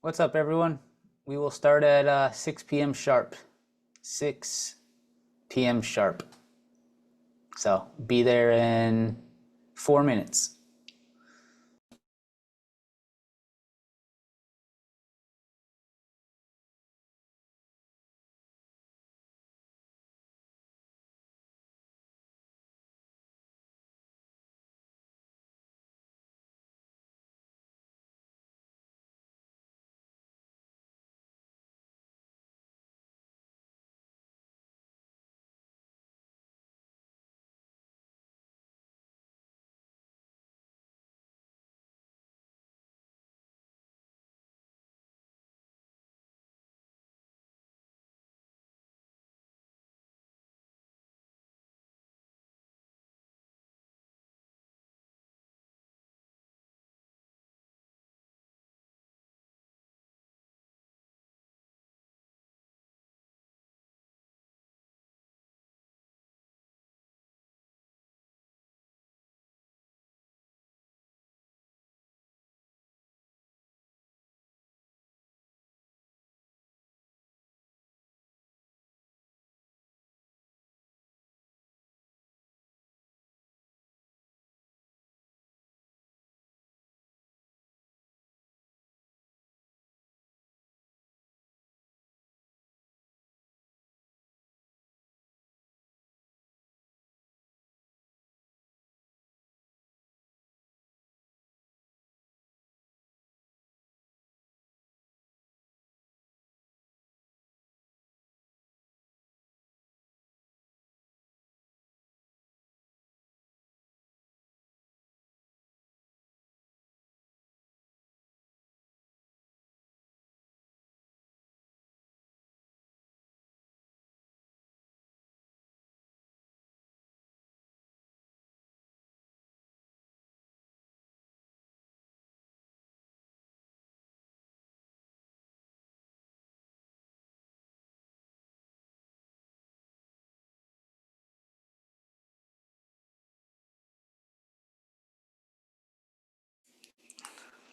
What's up, everyone? We will start at 6 p.m. sharp. 6 p.m. sharp. So be there in 4 minutes.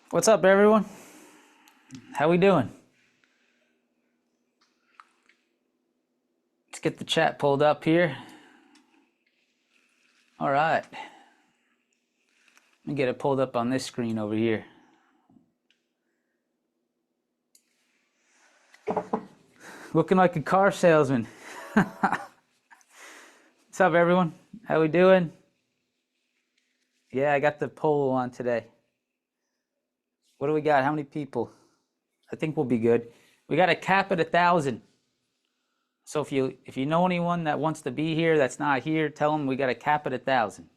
What's up, everyone? How we doing? Let's get the chat pulled up here. All right. Let me get it pulled up on this screen over here. Looking like a car salesman. What's up, everyone? How we doing? Yeah, I got the poll on today. What do we got? How many people? I think we'll be good. We got a cap at 1,000. So if you know anyone that wants to be here that's not here, tell them we got a cap at 1,000.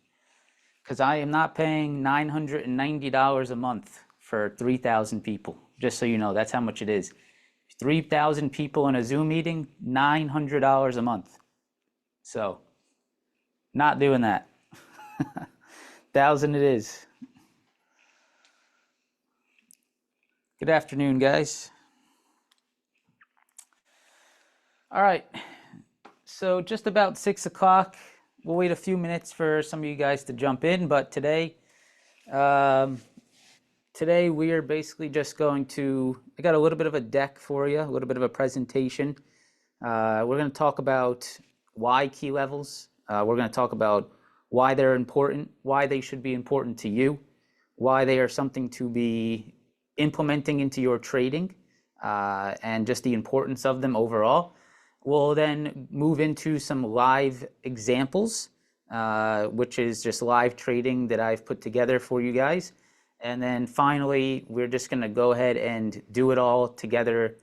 Because I am not paying $990 a month for 3,000 people. Just so you know, that's how much it is. 3,000 people in a Zoom meeting, $900 a month. So, not doing that. 1,000 it is. Good afternoon, guys. All right. So just about 6 o'clock. We'll wait a few minutes for some of you guys to jump in, but today we are basically just going to, I got a little bit of a deck for you, a little bit of a presentation. We're going to talk about why key levels. We're going to talk about why they're important, why they should be important to you, why they are something to be implementing into your trading, and just the importance of them overall. We'll then move into some live examples, which is just live trading that I've put together for you guys. And then finally, we're just going to go ahead and do it all together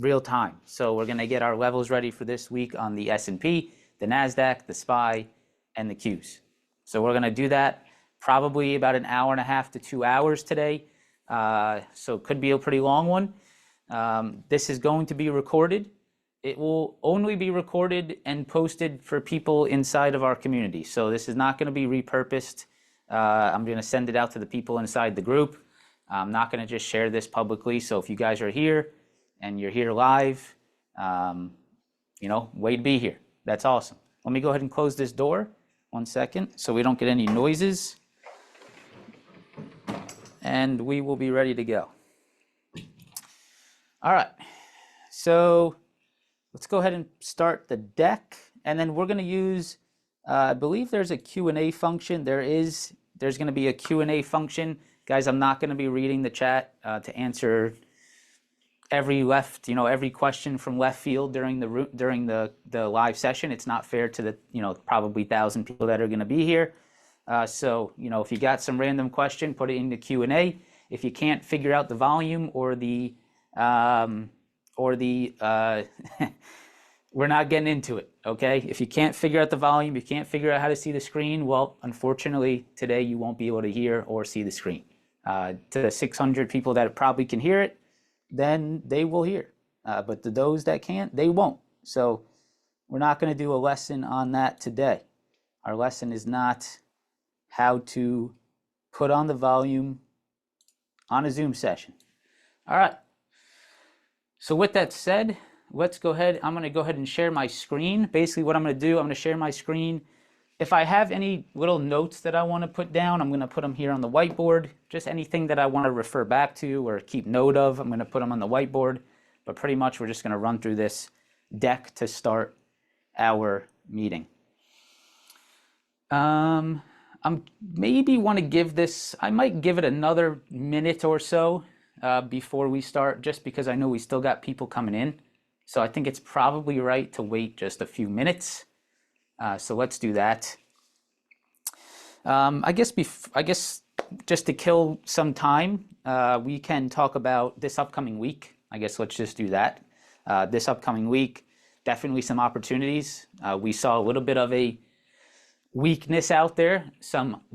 real time. So we're going to get our levels ready for this week on the S&P, the NASDAQ, the SPY, and the Qs. So we're going to do that probably about an hour and a half to 2 hours today. So it could be a pretty long one. This is going to be recorded. It will only be recorded and posted for people inside of our community. So this is not going to be repurposed. I'm going to send it out to the people inside the group. I'm not going to just share this publicly. So if you guys are here and you're here live, way to be here. That's awesome. Let me go ahead and close this door 1 second so we don't get any noises. And we will be ready to go. All right, so let's go ahead and start the deck, and then we're going to use, I believe there's a Q&A function. There's going to be a Q&A function. Guys, I'm not going to be reading the chat to answer every question from left field during the live session. It's not fair to the, probably 1,000 people that are going to be here. So, if you got some random question, put it in the Q&A. If you can't figure out the volume or the we're not getting into it, okay? If you can't figure out the volume, you can't figure out how to see the screen, well, unfortunately, today you won't be able to hear or see the screen. To the 600 people that probably can hear it, then they will hear. But to those that can't, they won't. So we're not going to do a lesson on that today. Our lesson is not how to put on the volume on a Zoom session. All right. So with that said, let's go ahead. I'm going to go ahead and share my screen. Basically what I'm going to do, I'm going to share my screen. If I have any little notes that I want to put down, I'm going to put them here on the whiteboard. Just anything that I want to refer back to or keep note of, I'm going to put them on the whiteboard. But pretty much we're just going to run through this deck to start our meeting. I maybe want to give this, I might give it another minute or so before we start, just because I know we still got people coming in. So I think it's probably right to wait just a few minutes. So let's do that. I guess just to kill some time, we can talk about this upcoming week. I guess let's just do that. This upcoming week, definitely some opportunities. We saw a little bit of a weakness out there,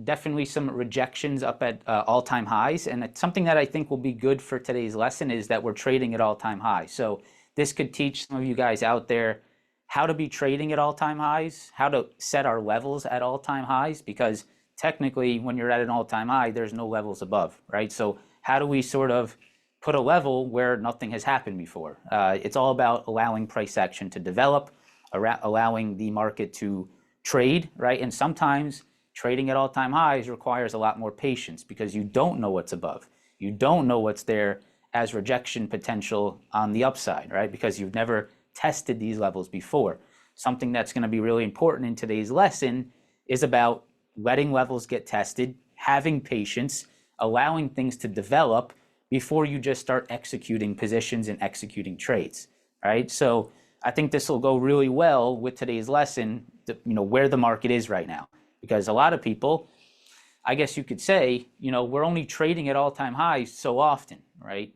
definitely some rejections up at all-time highs. And it's something that I think will be good for today's lesson is that we're trading at all-time highs. So this could teach some of you guys out there how to be trading at all-time highs, how to set our levels at all-time highs, because technically when you're at an all-time high, there's no levels above, right? So how do we sort of put a level where nothing has happened before? It's all about allowing price action to develop, allowing the market to trade, right? And sometimes trading at all-time highs requires a lot more patience because you don't know what's above. You don't know what's there as rejection potential on the upside, right? Because you've never tested these levels before. Something that's going to be really important in today's lesson is about letting levels get tested, having patience, allowing things to develop before you just start executing positions and executing trades, right? So I think this will go really well with today's lesson, where the market is right now. Because a lot of people, I guess you could say, we're only trading at all-time highs so often, right?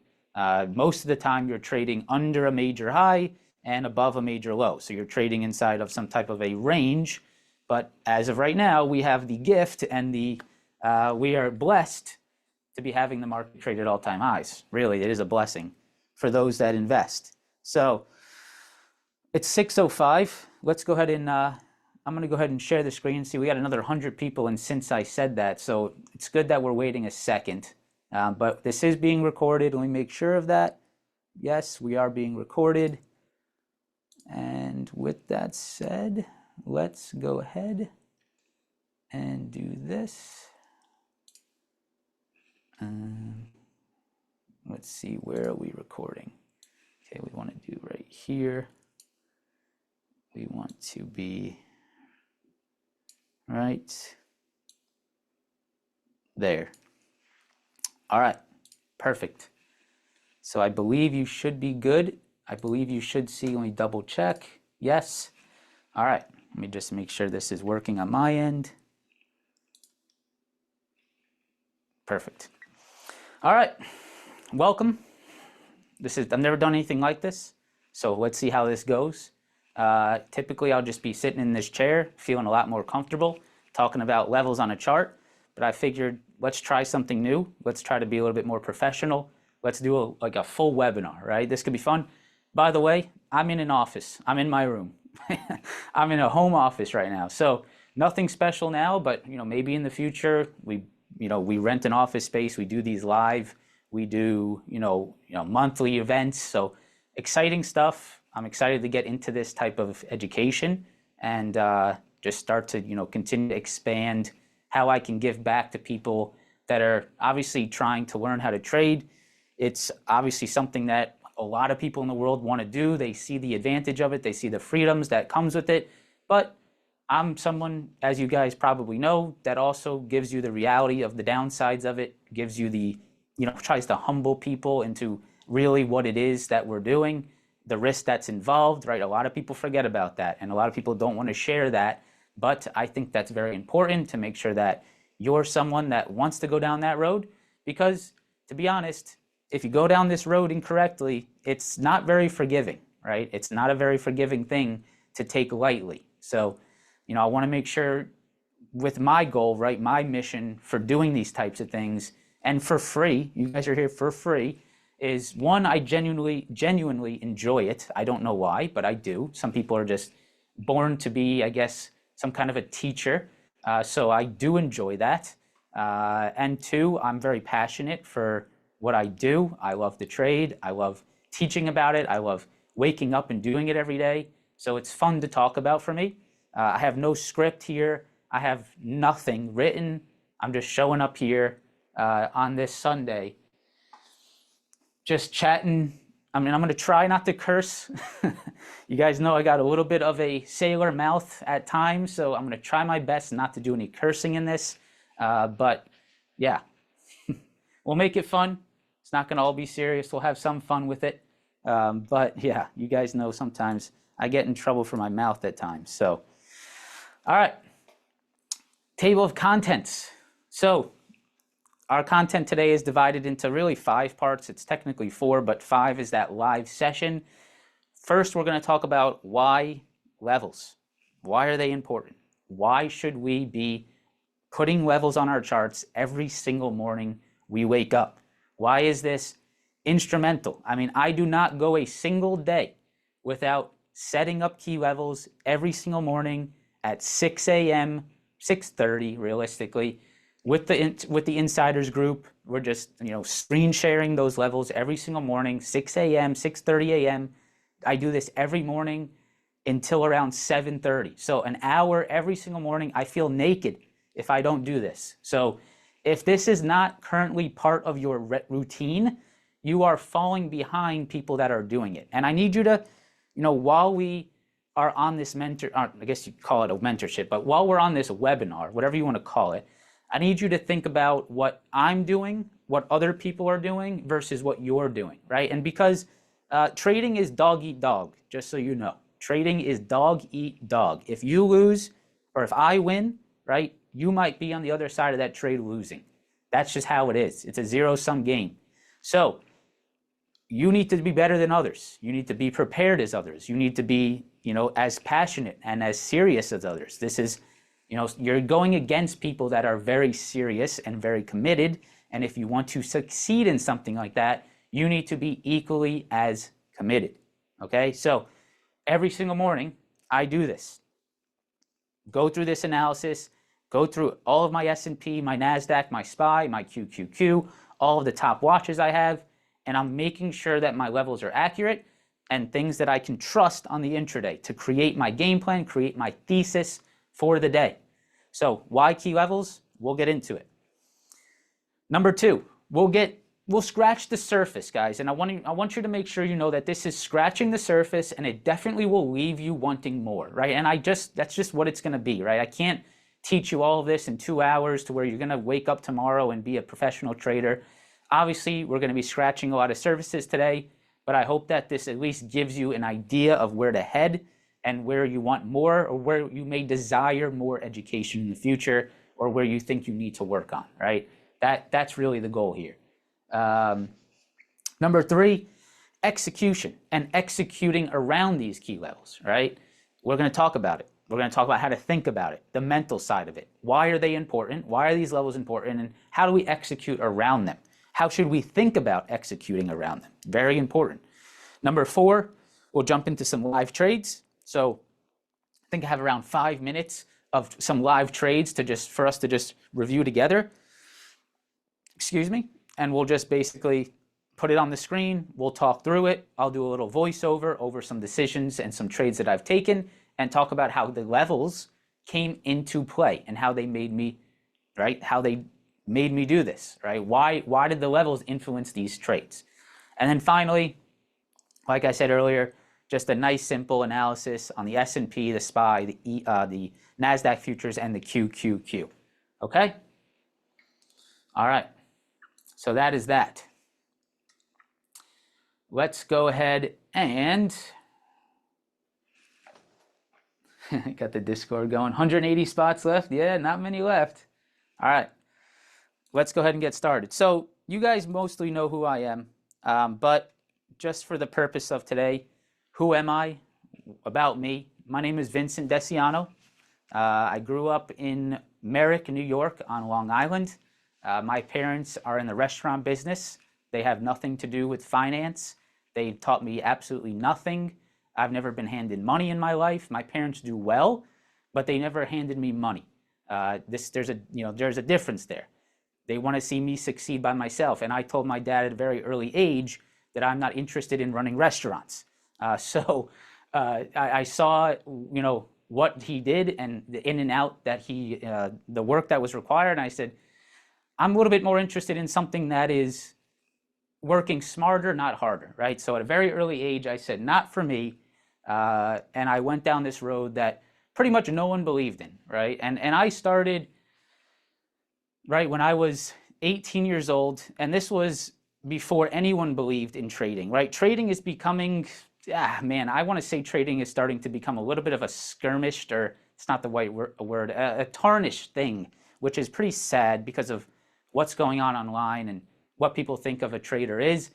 Most of the time you're trading under a major high and above a major low. So you're trading inside of some type of a range. But as of right now, we have the gift and we are blessed to be having the market trade at all-time highs. Really, it is a blessing for those that invest. So it's 6:05. Let's go ahead and I'm going to go ahead and share the screen. See, we got another 100 people, and since I said that, so it's good that we're waiting a second. But this is being recorded. Let me make sure of that. Yes, we are being recorded. And with that said, let's go ahead and do this. Let's see, where are we recording? Okay, we want to do right here. We want to be right there. All right, perfect. So I believe you should be good. I believe you should see, let me double check. Yes. All right, let me just make sure this is working on my end. Perfect. All right, welcome. I've never done anything like this, so let's see how this goes. Typically, I'll just be sitting in this chair, feeling a lot more comfortable, talking about levels on a chart, but I figured let's try something new. Let's try to be a little bit more professional. Let's do a full webinar, right? This could be fun. By the way, I'm in an office. I'm in my room. I'm in a home office right now. So nothing special now, but maybe in the future, we rent an office space. We do these live. We do, monthly events. So exciting stuff. I'm excited to get into this type of education and just start to, continue to expand how I can give back to people that are obviously trying to learn how to trade. It's obviously something that a lot of people in the world want to do. They see the advantage of it. They see the freedoms that comes with it. But I'm someone, as you guys probably know, that also gives you the reality of the downsides of it, gives you the, tries to humble people into really what it is that we're doing, the risk that's involved, right? A lot of people forget about that, and a lot of people don't want to share that. But I think that's very important to make sure that you're someone that wants to go down that road, because to be honest, if you go down this road incorrectly, it's not very forgiving, right? It's not a very forgiving thing to take lightly. So, I want to make sure with my goal, right, my mission for doing these types of things and for free, you guys are here for free, is one, I genuinely enjoy it. I don't know why, but I do. Some people are just born to be, I guess, some kind of a teacher. So I do enjoy that. And two, I'm very passionate for what I do. I love the trade. I love teaching about it. I love waking up and doing it every day. So it's fun to talk about for me. I have no script here. I have nothing written. I'm just showing up here on this Sunday, just chatting. I mean, I'm going to try not to curse. You guys know I got a little bit of a sailor mouth at times, so I'm going to try my best not to do any cursing in this. But yeah, we'll make it fun. It's not going to all be serious. We'll have some fun with it. But yeah, you guys know sometimes I get in trouble for my mouth at times. So, all right, table of contents. So our content today is divided into really 5 parts. It's technically 4, but 5 is that live session. First, we're going to talk about why levels. Why are they important? Why should we be putting levels on our charts every single morning we wake up? Why is this instrumental? I mean, I do not go a single day without setting up key levels every single morning at 6 a.m., 6:30 realistically, with the insiders group. We're just screen sharing those levels every single morning, 6 a.m., 6:30 a.m. I do this every morning until around 7:30. So an hour every single morning. I feel naked if I don't do this. So if this is not currently part of your routine, you are falling behind people that are doing it. And I need you to, while we are on this I guess you call it a mentorship, but while we're on this webinar, whatever you want to call it, I need you to think about what I'm doing, what other people are doing versus what you're doing, right? And because trading is dog eat dog, just so you know. Trading is dog eat dog. If you lose or if I win, right, you might be on the other side of that trade losing. That's just how it is. It's a zero-sum game. So you need to be better than others. You need to be prepared as others. You need to be, as passionate and as serious as others. This is, you're going against people that are very serious and very committed. And if you want to succeed in something like that, you need to be equally as committed. Okay? So every single morning, I do this. Go through this analysis, go through all of my S&P, my NASDAQ, my SPY, my QQQ, all of the top watches I have, and I'm making sure that my levels are accurate and things that I can trust on the intraday to create my game plan, create my thesis for the day. So why key levels? We'll get into it. Number 2, we'll scratch the surface, guys. And I want you to make sure you know that this is scratching the surface, and it definitely will leave you wanting more, right? And that's just what it's going to be, right? I can't teach you all of this in 2 hours to where you're going to wake up tomorrow and be a professional trader. Obviously, we're going to be scratching a lot of surfaces today, but I hope that this at least gives you an idea of where to head and where you want more, or where you may desire more education in the future, or where you think you need to work on, right? That's really the goal here. Number 3, execution and executing around these key levels, right? We're going to talk about it. We're going to talk about how to think about it, the mental side of it. Why are they important? Why are these levels important? And how do we execute around them? How should we think about executing around them? Very important. Number 4, we'll jump into some live trades. So I think I have around 5 minutes of some live trades for us to just review together. Excuse me. And we'll just basically put it on the screen. We'll talk through it. I'll do a little voiceover over some decisions and some trades that I've taken, and talk about how the levels came into play and how they made me, right? How they made me do this, right? Why did the levels influence these trades? And then finally, Like I said earlier, just a nice simple analysis on the S&P, the SPY, the NASDAQ futures, and the QQQ. Okay? All right. So that is that. Let's go ahead and got the Discord going. 180 spots left. Yeah, not many left. All right. Let's go ahead and get started. So you guys mostly know who I am, but just for the purpose of today, who am I? About me. My name is Vincent Desiano. I grew up in Merrick, New York on Long Island. My parents are in the restaurant business. They have nothing to do with finance. They taught me absolutely nothing. I've never been handed money in my life. My parents do well, but they never handed me money. There's a difference there. They want to see me succeed by myself. And I told my dad at a very early age that I'm not interested in running restaurants. So I saw, what he did and the in and out that the work that was required. And I said, I'm a little bit more interested in something that is working smarter, not harder, right? So at a very early age, I said, not for me. And I went down this road that pretty much no one believed in, right? And I started right when I was 18 years old, and this was before anyone believed in trading, right? Trading is becoming, I want to say trading is starting to become a little bit of a skirmished, or it's not the right word, a tarnished thing, which is pretty sad because of what's going on online and what people think of a trader is.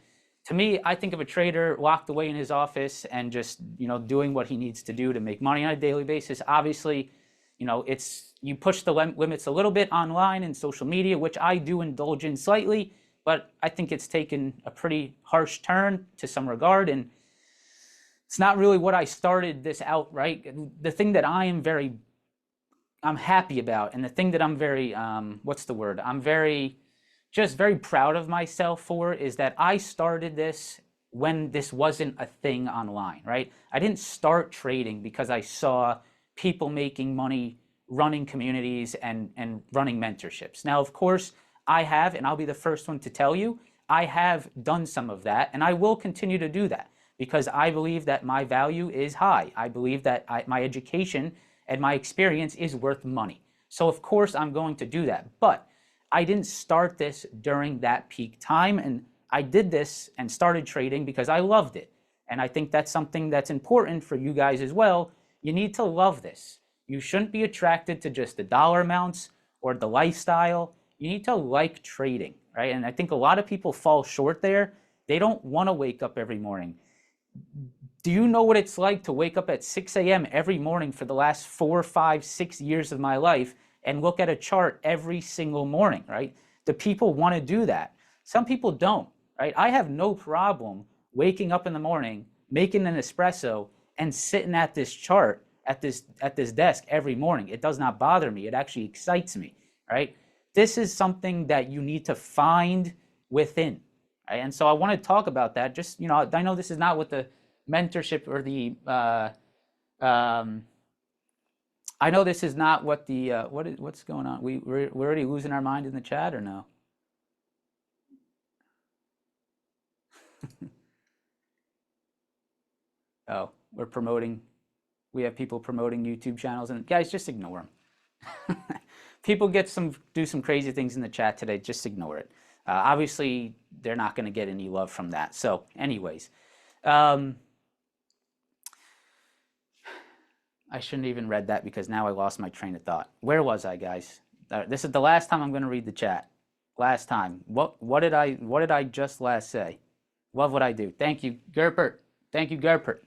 To me, I think of a trader locked away in his office and just, doing what he needs to do to make money on a daily basis. Obviously, you push the limits a little bit online and social media, which I do indulge in slightly, but I think it's taken a pretty harsh turn to some regard, and it's not really what I started this out, right? The thing that I'm happy about, and the thing that I'm very, I'm very proud of myself for, is that I started this when this wasn't a thing online, right? I didn't start trading because I saw people making money running communities and running mentorships. Now, of course, I have, and I'll be the first one to tell you, I have done some of that, and I will continue to do that because I believe that my value is high. I believe that my education and my experience is worth money. So of course I'm going to do that, but I didn't start this during that peak time, and I did this and started trading because I loved it. And I think that's something that's important for you guys as well. You need to love this. You shouldn't be attracted to just the dollar amounts or the lifestyle. You need to like trading, right? And I think a lot of people fall short there. They don't want to wake up every morning. Do you know what it's like to wake up at 6 a.m. every morning for the last 4, 5, 6 years of my life and look at a chart every single morning, right? Do people want to do that? Some people don't, right? I have no problem waking up in the morning, making an espresso, and sitting at this chart at this desk every morning. It does not bother me. It actually excites me, right? This is something that you need to find within, right? And so I want to talk about that. Just, I know this is not what the mentorship or the I know this is not what the what's going on. We're already losing our mind in the chat, or no? Oh, we're promoting. We have people promoting YouTube channels, and guys, just ignore them. People do some crazy things in the chat today. Just ignore it. Obviously, they're not going to get any love from that. So, anyways, I shouldn't even read that because now I lost my train of thought. Where was I, guys? This is the last time I'm going to read the chat. Last time. What did I just last say? Love what I do. Thank you, Gerpert. Thank you, Gerpert.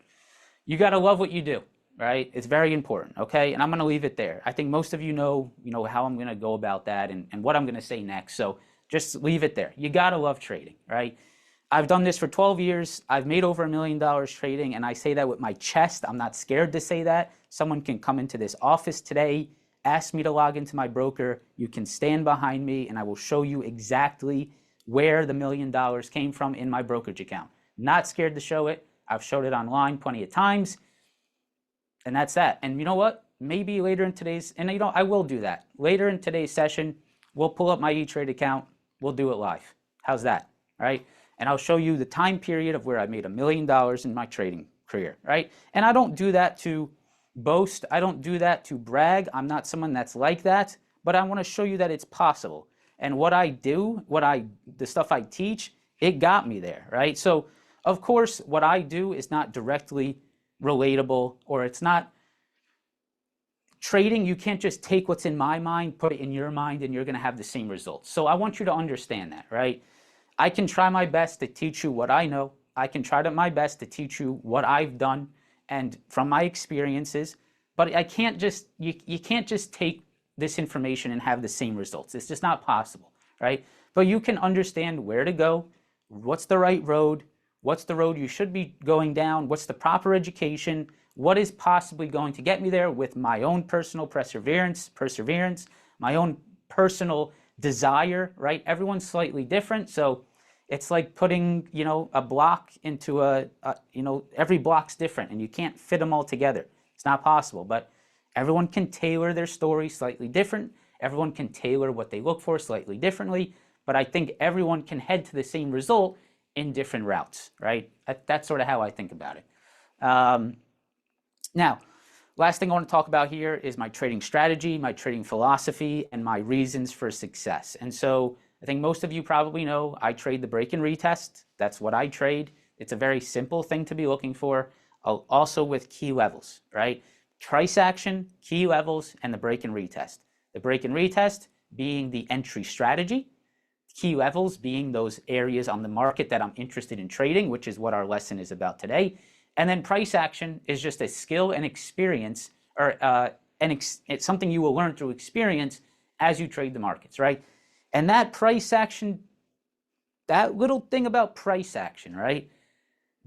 You got to love what you do, right? It's very important, okay? And I'm going to leave it there. I think most of you know how I'm going to go about that and what I'm going to say next. So just leave it there. You got to love trading, right? I've done this for 12 years. I've made over $1 million trading, and I say that with my chest. I'm not scared to say that. Someone can come into this office today, ask me to log into my broker. You can stand behind me, and I will show you exactly where the $1 million came from in my brokerage account. Not scared to show it. I've showed it online plenty of times, and that's that. And you know what? Maybe later in today's, and I will do that. Later in today's session, we'll pull up my E-Trade account. We'll do it live. How's that? All right? and I'll show you the time period of where I made $1 million in my trading career, right? And I don't do that to boast. I don't do that to brag. I'm not someone that's like that, but I want to show you that it's possible. And what I do, the stuff I teach, it got me there, right? So of course, what I do is not directly relatable, or it's not trading. You can't just take what's in my mind, put it in your mind, and you're going to have the same results. So I want you to understand that, right? I can try my best to teach you what I know. I can try my best to teach you what I've done and from my experiences, but I can't just, you can't just take this information and have the same results. It's just not possible, right? But you can understand where to go, what's the right road, what's the road you should be going down, what's the proper education, what is possibly going to get me there with my own personal perseverance, my own personal desire, right? Everyone's slightly different. So it's like putting, a block into every block's different and you can't fit them all together. It's not possible, but everyone can tailor their story slightly different. Everyone can tailor what they look for slightly differently, but I think everyone can head to the same result in different routes, right? That's sort of how I think about it. Now, last thing I want to talk about here is my trading strategy, my trading philosophy, and my reasons for success. And so I think most of you probably know I trade the break and retest. That's what I trade. It's a very simple thing to be looking for, also with key levels, right? Price action, key levels, and the break and retest. The break and retest being the entry strategy, key levels being those areas on the market that I'm interested in trading, which is what our lesson is about today. And then price action is just a skill and experience, or it's something you will learn through experience as you trade the markets, right? And that price action, that little thing about price action, right?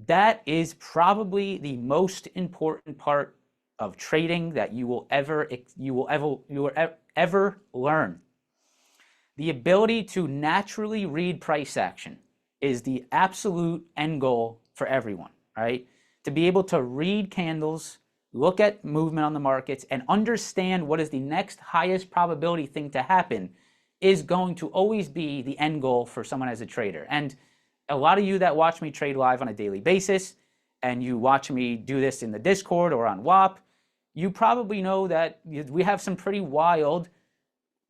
That is probably the most important part of trading that you will ever learn. The ability to naturally read price action is the absolute end goal for everyone, right? To be able to read candles, look at movement on the markets, and understand what is the next highest probability thing to happen is going to always be the end goal for someone as a trader. And a lot of you that watch me trade live on a daily basis, and you watch me do this in the Discord or on WAP, you probably know that we have some pretty wild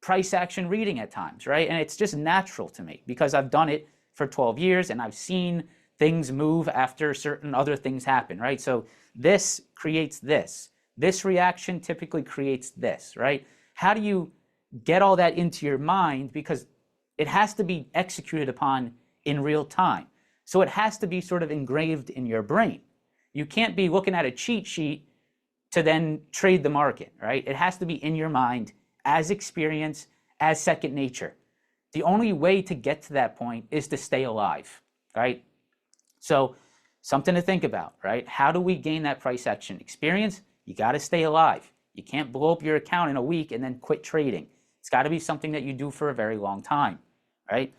price action reading at times, right? And it's just natural to me because I've done it for 12 years and I've seen things move after certain other things happen, right? So this creates this. This reaction typically creates this, right? How do you get all that into your mind? Because it has to be executed upon in real time. So it has to be sort of engraved in your brain. You can't be looking at a cheat sheet to then trade the market, right? It has to be in your mind as experience, as second nature. The only way to get to that point is to stay alive, right? So something to think about, right? How do we gain that price action experience? You got to stay alive. You can't blow up your account in a week and then quit trading. It's got to be something that you do for a very long time, right?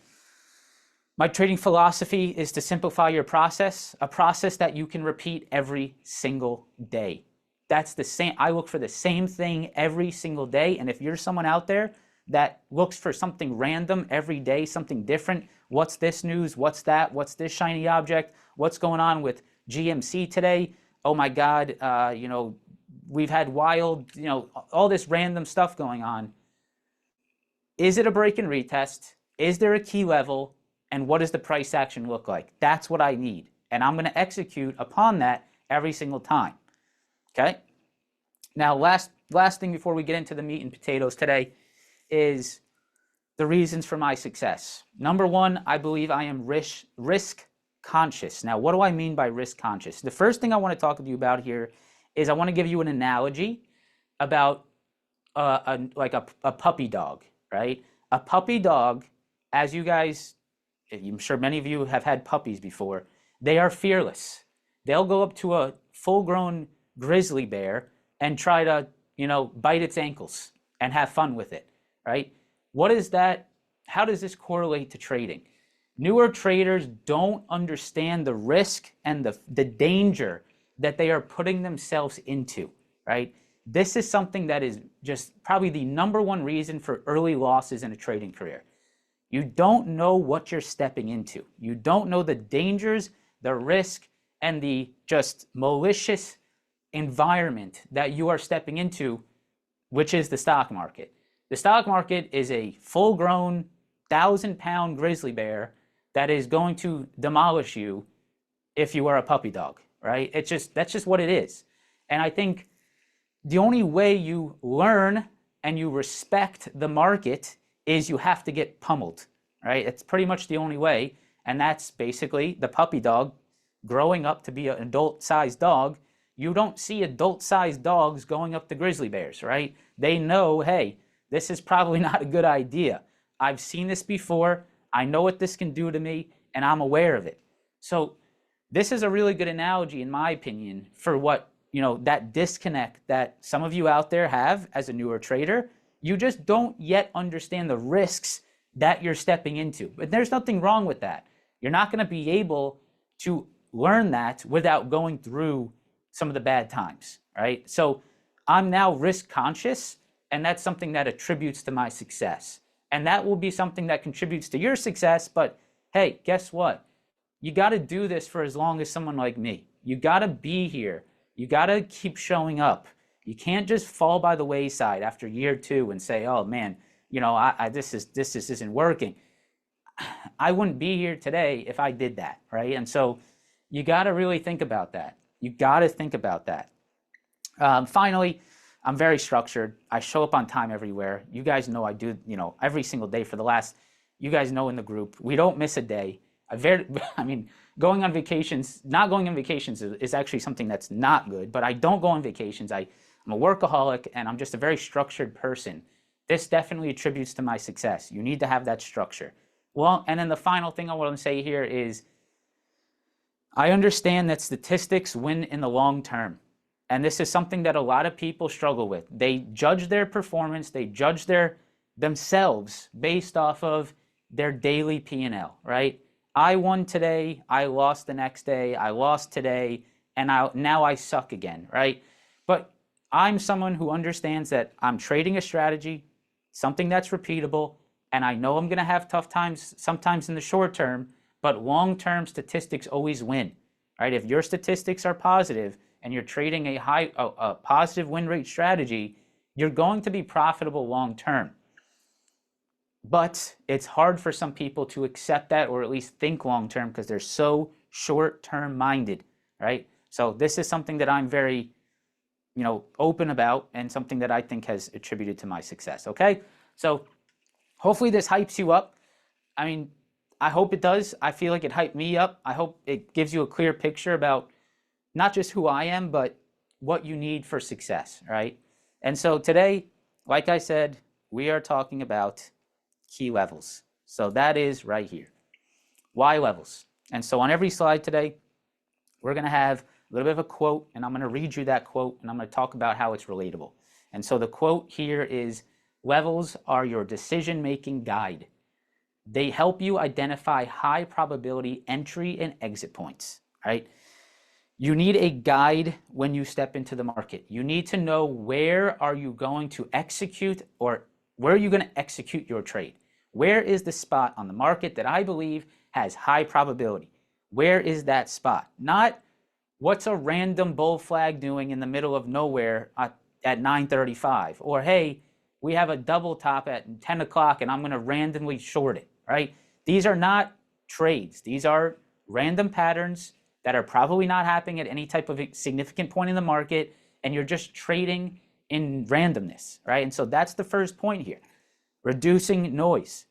My trading philosophy is to simplify your process, a process that you can repeat every single day. That's the same. I look for the same thing every single day. And if you're someone out there that looks for something random every day, something different, what's this news? What's that? What's this shiny object? What's going on with GMC today? Oh my God, we've had wild, all this random stuff going on. Is it a break and retest? Is there a key level? And what does the price action look like? That's what I need. And I'm going to execute upon that every single time. Okay. Now, last thing before we get into the meat and potatoes today is the reasons for my success. Number one, I believe I am risk conscious. Now, what do I mean by risk conscious? The first thing I want to talk to you about here is I want to give you an analogy about a puppy dog, right? A puppy dog, as you guys, I'm sure many of you have had puppies before, they are fearless. They'll go up to a full-grown grizzly bear and try to, bite its ankles and have fun with it, right? What is that? How does this correlate to trading? Newer traders don't understand the risk and the danger that they are putting themselves into, right? This is something that is just probably the number one reason for early losses in a trading career. You don't know what you're stepping into. You don't know the dangers, the risk, and the just malicious environment that you are stepping into, which is the stock market. The stock market is a full-grown 1,000-pound grizzly bear that is going to demolish you if you are a puppy dog, right? That's just what it is. And I think the only way you learn and you respect the market is you have to get pummeled, right? It's pretty much the only way. And that's basically the puppy dog growing up to be an adult-sized dog. You don't see adult-sized dogs going up to grizzly bears, right? They know, hey, this is probably not a good idea. I've seen this before. I know what this can do to me, and I'm aware of it. So this is a really good analogy, in my opinion, for what, that disconnect that some of you out there have as a newer trader. You just don't yet understand the risks that you're stepping into. But there's nothing wrong with that. You're not going to be able to learn that without going through some of the bad times, right? So I'm now risk conscious, and that's something that attributes to my success. And that will be something that contributes to your success. But hey, guess what? You got to do this for as long as someone like me. You got to be here. You got to keep showing up. You can't just fall by the wayside after year 2 and say, oh man, this isn't working. I wouldn't be here today if I did that, right? And so you got to really think about that. You got to think about that. Finally, I'm very structured. I show up on time everywhere. You guys know I do, every single day for the last, you guys know in the group, we don't miss a day. Going on vacations, not going on vacations is actually something that's not good, but I don't go on vacations. I'm a workaholic, and I'm just a very structured person. This definitely attributes to my success. You need to have that structure. Well, and then the final thing I want to say here is I understand that statistics win in the long term. And this is something that a lot of people struggle with. They judge their performance, they judge themselves based off of their daily P&L, right? I won today, I lost the next day, I lost today, and now I suck again, right? But I'm someone who understands that I'm trading a strategy, something that's repeatable, and I know I'm going to have tough times sometimes in the short term, but long-term statistics always win, right? If your statistics are positive and you're trading a positive win rate strategy, you're going to be profitable long-term. But it's hard for some people to accept that, or at least think long-term, because they're so short-term minded, right? So this is something that I'm very, open about, and something that I think has attributed to my success, okay? So hopefully this hypes you up. I hope it does. I feel like it hyped me up. I hope it gives you a clear picture about not just who I am, but what you need for success, right? And so today, like I said, we are talking about key levels. So that is right here. Why levels? And so on every slide today, we're going to have a little bit of a quote, and I'm going to read you that quote, and I'm going to talk about how it's relatable. And so the quote here is, levels are your decision-making guide. They help you identify high probability entry and exit points, right? You need a guide when you step into the market. You need to know where are you going to execute, or where are you going to execute your trade? Where is the spot on the market that I believe has high probability? Where is that spot? Not what's a random bull flag doing in the middle of nowhere at 9:35, or hey, we have a double top at 10 o'clock and I'm going to randomly short it, right? These are not trades. These are random patterns that are probably not happening at any type of significant point in the market, and you're just trading in randomness, right? And so that's the first point here, reducing noise.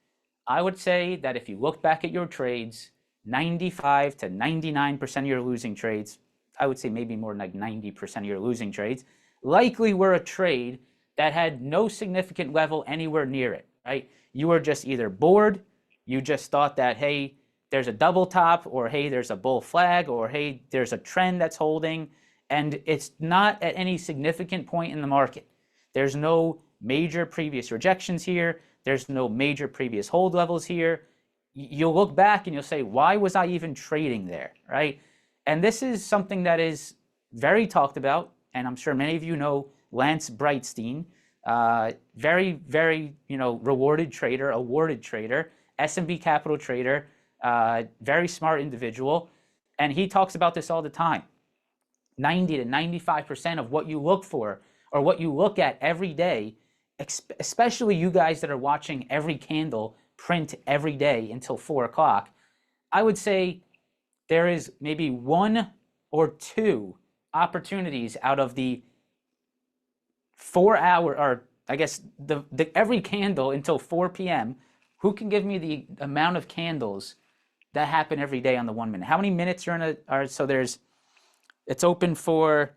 I would say that if you look back at your trades, 95 to 99% of your losing trades, I would say maybe more like 90% of your losing trades, likely were a trade that had no significant level anywhere near it, right? You were just either bored, you just thought that, hey, there's a double top, or hey, there's a bull flag, or hey, there's a trend that's holding, and it's not at any significant point in the market. There's no major previous rejections here. There's no major previous hold levels here. You'll look back and you'll say, why was I even trading there, right? And this is something that is very talked about, and I'm sure many of you know Lance Brightstein, very, very, rewarded trader, awarded trader, S&B Capital trader, very smart individual, and he talks about this all the time. 90 to 95% of what you look for or what you look at every day, especially you guys that are watching every candle print every day until 4 o'clock, I would say there is maybe 1 or 2 opportunities out of the 4 hour, or I guess the every candle until 4 p.m. Who can give me the amount of candles that happen every day on the 1 minute? How many minutes are in a, so it's open for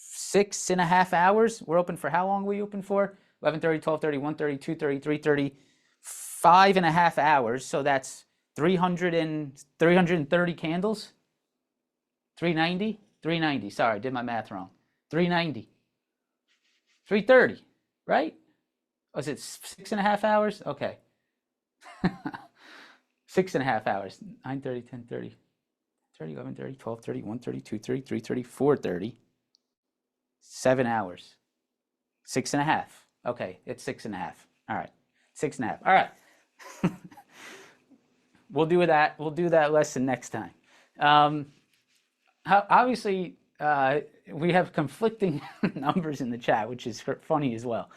6.5 hours. We're open for how long were you open for? 11:30, 12:30, 1:30, 2:30, 3:30, 5.5 hours. So that's 330 candles. 390. Sorry, I did my math wrong. 390. 330, right? Was it 6.5 hours? Okay. 6.5 hours. 9:30, 10:30, 30, 11:30, 12:30, 1:30, 2:30, 3:30, 4:30. 7 hours. 6.5. Okay, it's 6.5. All right. 6.5. All right. We'll do that. We'll do that lesson next time. Obviously, we have conflicting numbers in the chat, which is funny as well.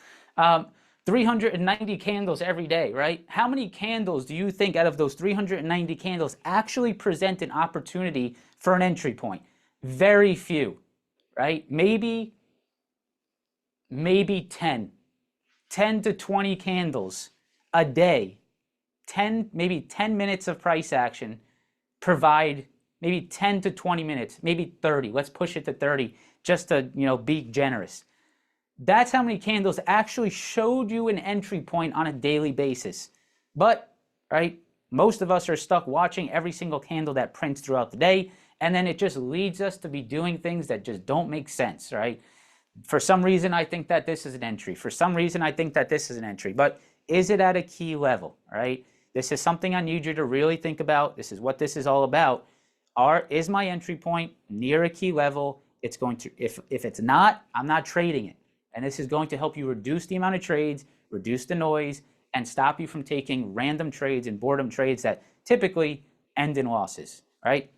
390 candles every day, right? How many candles do you think out of those 390 candles actually present an opportunity for an entry point? Very few, right? Maybe 10 to 20 candles a day, maybe 10 minutes of price action provide maybe 10 to 20 minutes, maybe 30. Let's push it to 30 just to, be generous. That's how many candles actually showed you an entry point on a daily basis. But, right, most of us are stuck watching every single candle that prints throughout the day, and then it just leads us to be doing things that just don't make sense, right? For some reason, I think that this is an entry. For some reason, I think that this is an entry. But is it at a key level, right? This is something I need you to really think about. This is what this is all about. Is my entry point near a key level? It's going to, if it's not, I'm not trading it. And this is going to help you reduce the amount of trades, reduce the noise, and stop you from taking random trades and boredom trades that typically end in losses, right?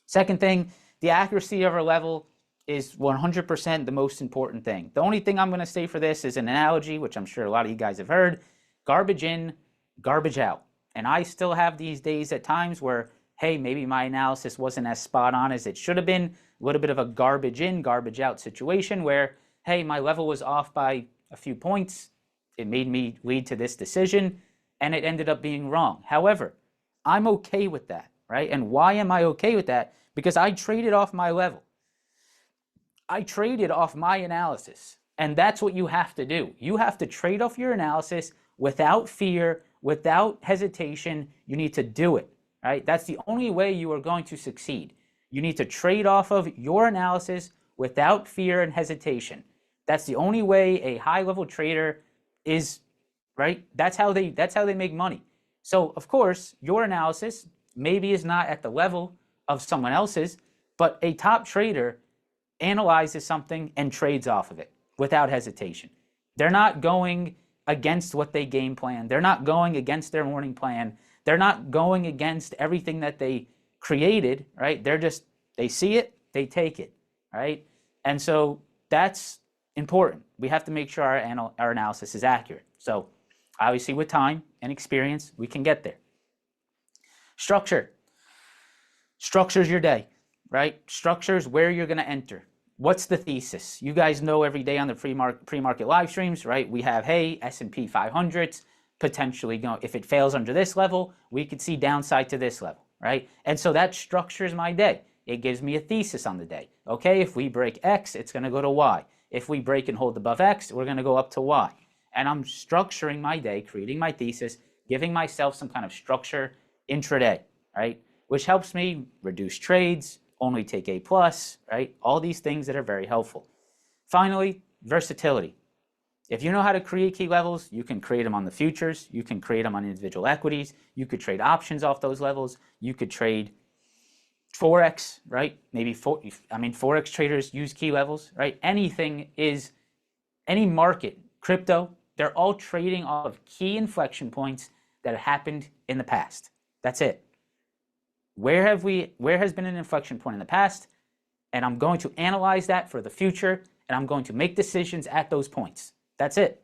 Second thing, the accuracy of our level is 100% the most important thing. The only thing I'm going to say for this is an analogy, which I'm sure a lot of you guys have heard: garbage in, garbage out. And I still have these days at times where, hey, maybe my analysis wasn't as spot on as it should have been. A little bit of a garbage in, garbage out situation where, hey, my level was off by a few points. It made me lead to this decision, and it ended up being wrong. However, I'm okay with that, right? And why am I okay with that? Because I traded off my level. I traded off my analysis, and that's what you have to do. You have to trade off your analysis without fear, without hesitation. You need to do it, right? That's the only way you are going to succeed. You need to trade off of your analysis without fear and hesitation. That's the only way a high-level trader is, right? That's how they make money. So, of course, your analysis maybe is not at the level of someone else's, but a top trader analyzes something and trades off of it without hesitation. They're not going against what they game plan. They're not going against their morning plan. They're not going against everything that they created, right? They see it, they take it, right? And so that's important. We have to make sure our analysis is accurate. So obviously with time and experience, we can get there. Structure. Structure's your day, right? Structure's where you're going to enter. What's the thesis? You guys know every day on the pre-market live streams, right? We have, hey, S&P 500s potentially going, if it fails under this level, we could see downside to this level, right? And so that structures my day. It gives me a thesis on the day. Okay, if we break X, it's going to go to Y. If we break and hold above X, we're going to go up to Y. And I'm structuring my day, creating my thesis, giving myself some kind of structure intraday, right? Which helps me reduce trades, only take A+, right? All these things that are very helpful. Finally, versatility. If you know how to create key levels, you can create them on the futures, you can create them on individual equities, you could trade options off those levels, you could trade Forex, right? Forex traders use key levels, right? Any market, crypto, they're all trading off of key inflection points that happened in the past. That's it. Where has been an inflection point in the past? And I'm going to analyze that for the future, and I'm going to make decisions at those points. That's it,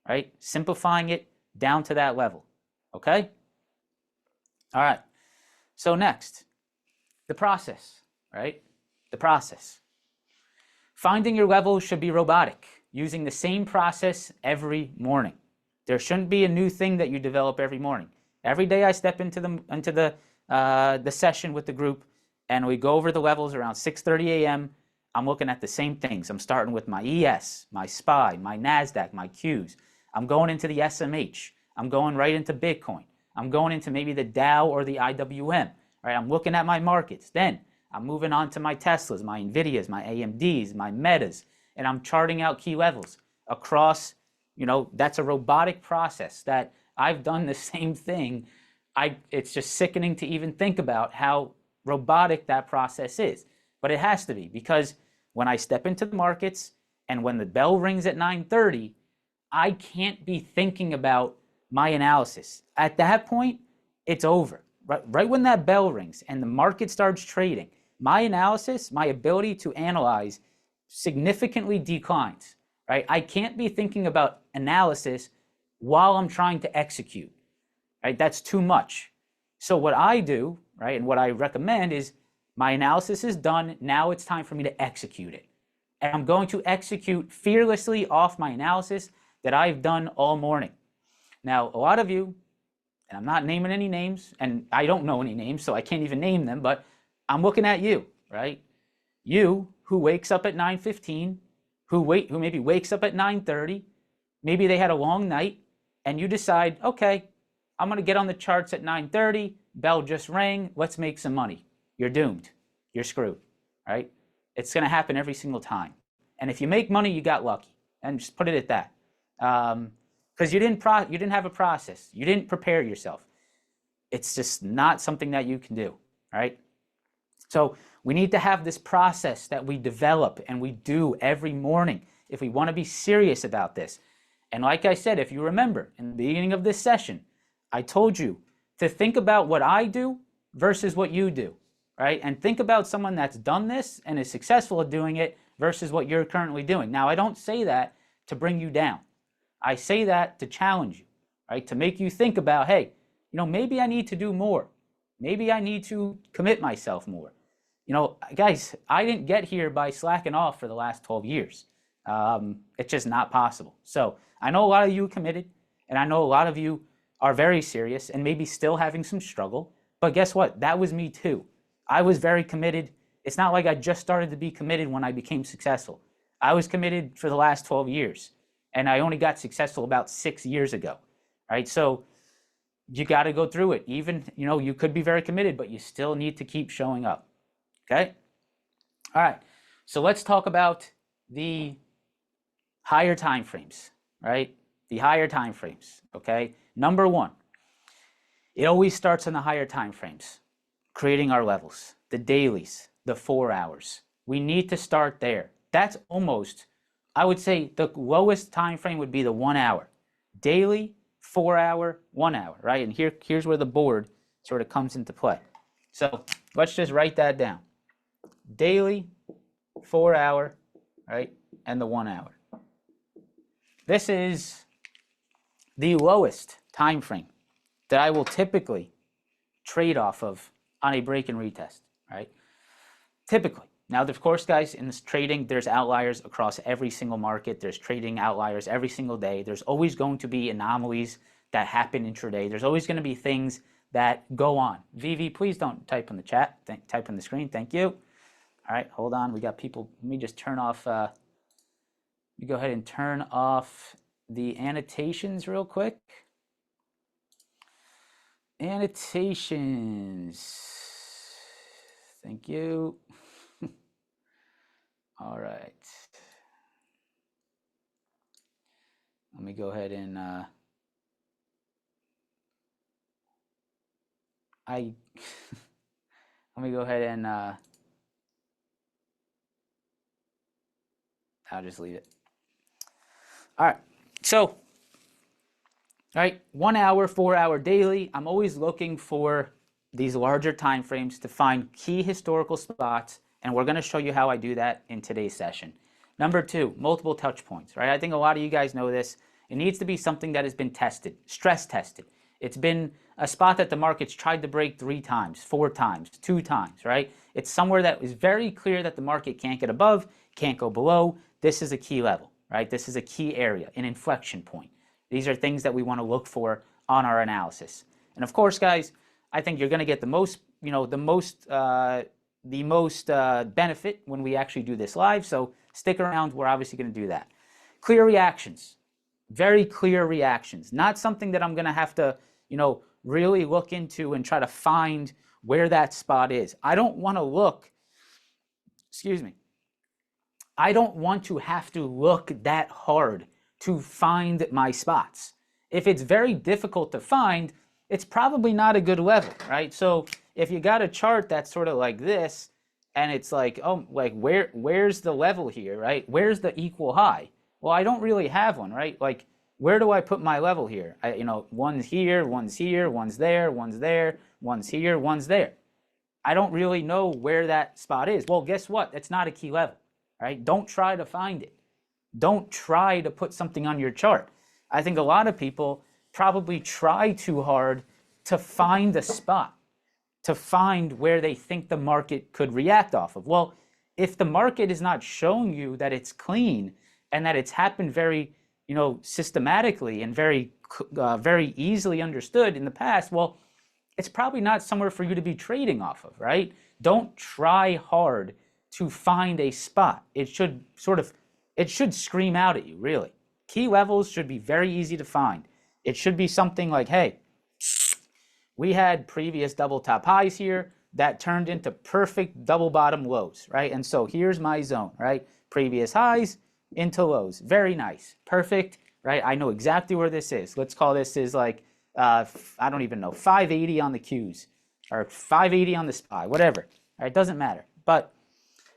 right? Simplifying it down to that level, okay? All right, so next, the process, right? The process. Finding your level should be robotic, using the same process every morning. There shouldn't be a new thing that you develop every morning. Every day I step into the session with the group, and we go over the levels around 6:30 a.m. I'm looking at the same things. I'm starting with my ES, my SPY, my NASDAQ, my Qs. I'm going into the SMH. I'm going right into Bitcoin. I'm going into maybe the Dow or the IWM. Right? I'm looking at my markets. Then I'm moving on to my Teslas, my NVIDIAs, my AMDs, my Metas, and I'm charting out key levels across, that's a robotic process that I've done the same thing. It's just sickening to even think about how robotic that process is. But it has to be, because when I step into the markets and when the bell rings at 9:30, I can't be thinking about my analysis. At that point, it's over. Right when that bell rings and the market starts trading, my analysis, my ability to analyze significantly declines. Right? I can't be thinking about analysis while I'm trying to execute. Right? That's too much. So what I do, right, and what I recommend is my analysis is done. Now it's time for me to execute it. And I'm going to execute fearlessly off my analysis that I've done all morning. Now, a lot of you, and I'm not naming any names, and I don't know any names, so I can't even name them, but I'm looking at you, right? You who wakes up at 9:15, who maybe wakes up at 9:30, maybe they had a long night, and you decide, okay, I'm going to get on the charts at 9:30, bell just rang, let's make some money. You're doomed. You're screwed, right? It's going to happen every single time. And if you make money, you got lucky. And just put it at that. Because you didn't have a process. You didn't prepare yourself. It's just not something that you can do, right? So we need to have this process that we develop and we do every morning if we want to be serious about this. And like I said, if you remember in the beginning of this session, I told you to think about what I do versus what you do, right? And think about someone that's done this and is successful at doing it versus what you're currently doing. Now, I don't say that to bring you down. I say that to challenge you, right? To make you think about, hey, maybe I need to do more. Maybe I need to commit myself more. Guys, I didn't get here by slacking off for the last 12 years. It's just not possible. So I know a lot of you committed, and I know a lot of you are very serious and maybe still having some struggle. But guess what? That was me too. I was very committed. It's not like I just started to be committed when I became successful. I was committed for the last 12 years, and I only got successful about 6 years ago, right? So you got to go through it. Even, you could be very committed, but you still need to keep showing up, okay? All right, so let's talk about the higher time frames, right? The higher time frames, okay? Number one, it always starts in the higher time frames, creating our levels, the dailies, the 4 hours. We need to start there. That's almost, I would say the lowest time frame would be the 1 hour. Daily, 4 hour, 1 hour, right? And here's where the board sort of comes into play. So let's just write that down. Daily, 4 hour, right? And the 1 hour. This is the lowest time frame that I will typically trade off of on a break and retest, right? Typically. Now, of course, guys, in this trading, there's outliers across every single market. There's trading outliers every single day. There's always going to be anomalies that happen intraday. There's always going to be things that go on. Vivi, please don't type in the chat. Type on the screen. Thank you. All right, hold on. We got people. Let me just turn off. Let me go ahead and turn off the annotations real quick. Annotations. Thank you. All right. Let me go ahead and let me go ahead and I'll just leave it. All right. So right? 1 hour, 4 hour daily. I'm always looking for these larger time frames to find key historical spots, and we're going to show you how I do that in today's session. Number two, multiple touch points, right? I think a lot of you guys know this. It needs to be something that has been tested, stress tested. It's been a spot that the market's tried to break 3 times, 4 times, 2 times, right? It's somewhere that is very clear that the market can't get above, can't go below. This is a key level, right? This is a key area, an inflection point. These are things that we want to look for on our analysis. And of course, guys, I think you're going to get the most, the most benefit when we actually do this live. So stick around. We're obviously going to do that. Clear reactions, very clear reactions. Not something that I'm going to have to, really look into and try to find where that spot is. I don't want to look. Excuse me. I don't want to have to look that hard to find my spots. If it's very difficult to find, it's probably not a good level, right? So if you got a chart that's sort of like this, and it's like, oh, like where's the level here, right? Where's the equal high? Well, I don't really have one, right? Like, where do I put my level here? One's here, one's here, one's there, one's there, one's here, one's there. I don't really know where that spot is. Well, guess what? It's not a key level, right? Don't try to find it. Don't try to put something on your chart. I think a lot of people probably try too hard to find a spot, to find where they think the market could react off of. Well, if the market is not showing you that it's clean and that it's happened very, systematically and very easily understood in the past, well, it's probably not somewhere for you to be trading off of, right? Don't try hard to find a spot. It should scream out at you, really. Key levels should be very easy to find. It should be something like, hey, we had previous double top highs here that turned into perfect double bottom lows, right? And so here's my zone, right? Previous highs into lows. Very nice. Perfect, right? I know exactly where this is. Let's call this is like, I don't even know, 580 on the Qs or 580 on the SPY, whatever. Right? It doesn't matter. But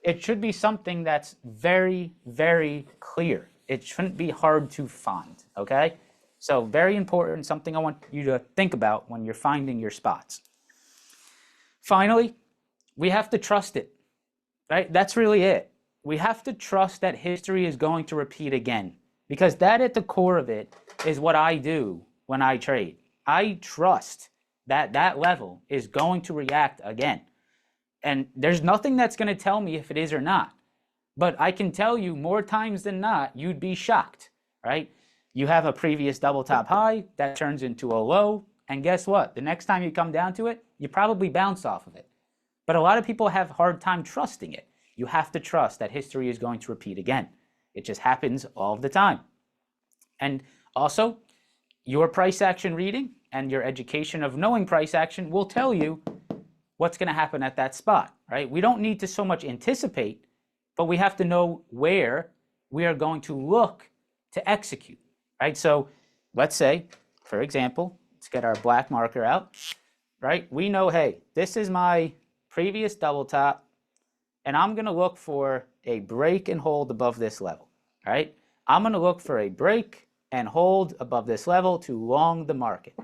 it should be something that's very, very clear. It shouldn't be hard to find, okay? So very important, something I want you to think about when you're finding your spots. Finally, we have to trust it, right? That's really it. We have to trust that history is going to repeat again, because that at the core of it is what I do when I trade. I trust that that level is going to react again. And there's nothing that's going to tell me if it is or not. But I can tell you more times than not, you'd be shocked, right? You have a previous double top high that turns into a low. And guess what? The next time you come down to it, you probably bounce off of it. But a lot of people have a hard time trusting it. You have to trust that history is going to repeat again. It just happens all the time. And also, your price action reading and your education of knowing price action will tell you what's going to happen at that spot, right? We don't need to so much anticipate, but we have to know where we are going to look to execute, right? So let's say, for example, let's get our black marker out, right? We know, hey, this is my previous double top, and I'm going to look for a break and hold above this level, right? I'm going to look for a break and hold above this level to long the market.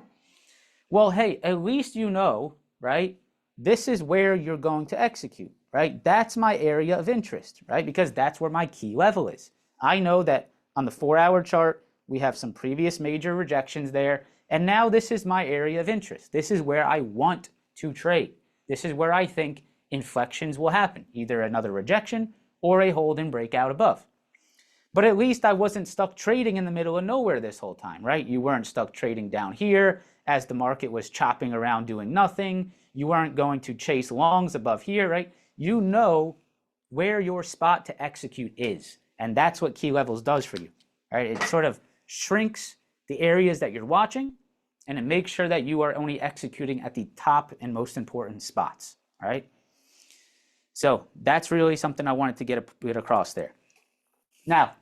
Well, hey, at least you know, right? This is where you're going to execute, right? That's my area of interest, right? Because that's where my key level is. I know that on the 4-hour chart, we have some previous major rejections there. And now this is my area of interest. This is where I want to trade. This is where I think inflections will happen, either another rejection or a hold and breakout above. But at least I wasn't stuck trading in the middle of nowhere this whole time, right? You weren't stuck trading down here as the market was chopping around doing nothing. You weren't going to chase longs above here, right? You know where your spot to execute is. And that's what key levels does for you, right? It sort of shrinks the areas that you're watching, and it makes sure that you are only executing at the top and most important spots, all right? So that's really something I wanted to get across there. Now,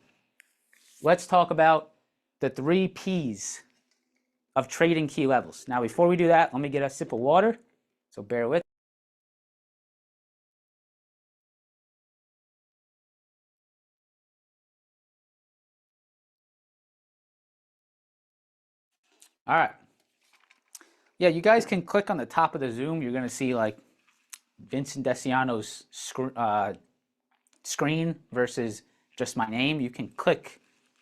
let's talk about the 3 P's of trading key levels. Now, before we do that, let me get a sip of water, so bear with. All right. Yeah, you guys can click on the top of the Zoom. You're going to see like Vincent Deciano's screen versus just my name. You can click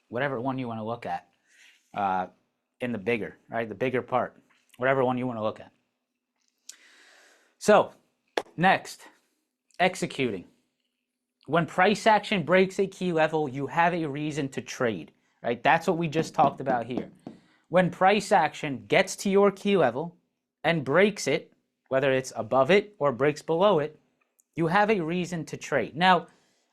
whatever one you want to look at in the bigger, right? The bigger part, whatever one you want to look at. So next, executing. When price action breaks a key level, you have a reason to trade, right? That's what we just talked about here. When price action gets to your key level and breaks it, whether it's above it or breaks below it, you have a reason to trade. Now,